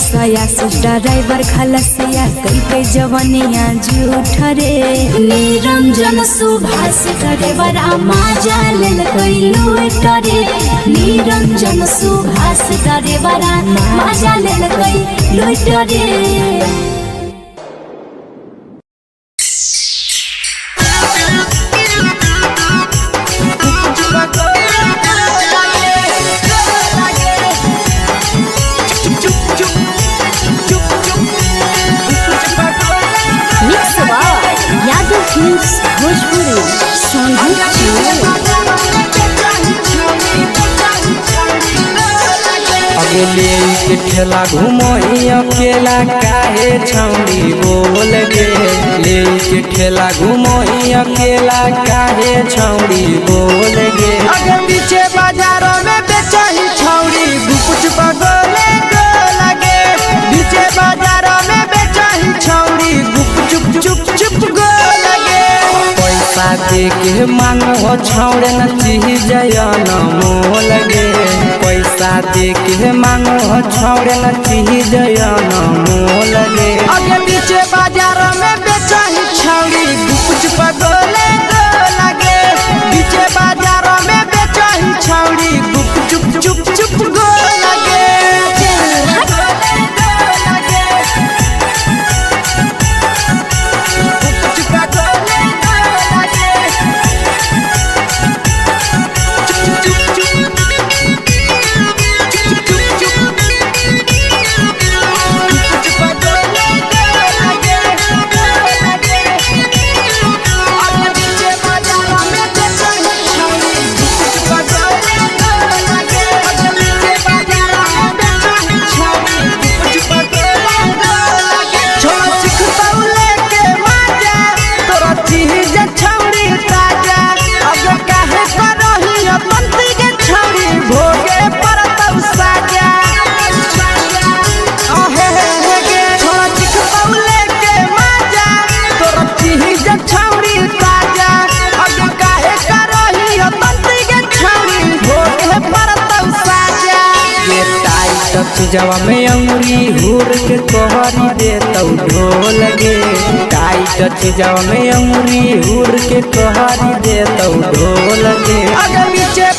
आशीष ड्राइवर खलसिया कई के जवानिया झूठ रे निरंजन सुभाष ड्राइवर मजा ले लूट रे निरंजन सुभाष ड्राइवर मजा ले लूट रे अगले के ठेला घूमो अकेला काहे छौड़ी बोल गे ले के ठेला घूमो अकेला काहे छौड़ी बोल गे अगे पीछे बाजारों में बेचही छौड़ी गुपुच पगोले गो लगे पीछे बाजारों में बेचही छौड़ी गुप चुप चुप चुप गो लगे पैसा दे के मांगो छौड़े न चीज न मोल गे पैसा दे के मांगो छौड़े न चीज न मोल गे अगे पीछे बाजारों में बेचही छौड़ी गुपुच पगोले गो लगे पीछे बाजारों में बेचही छौड़ी गुप चुप चुप चुप गो लगे जवा में अंगुरी हुर के तोहरी दे तो ढोल गे टाइट जवा में अंगुरी हुर के तोहरी दे तो ढोल गे अगर पीछे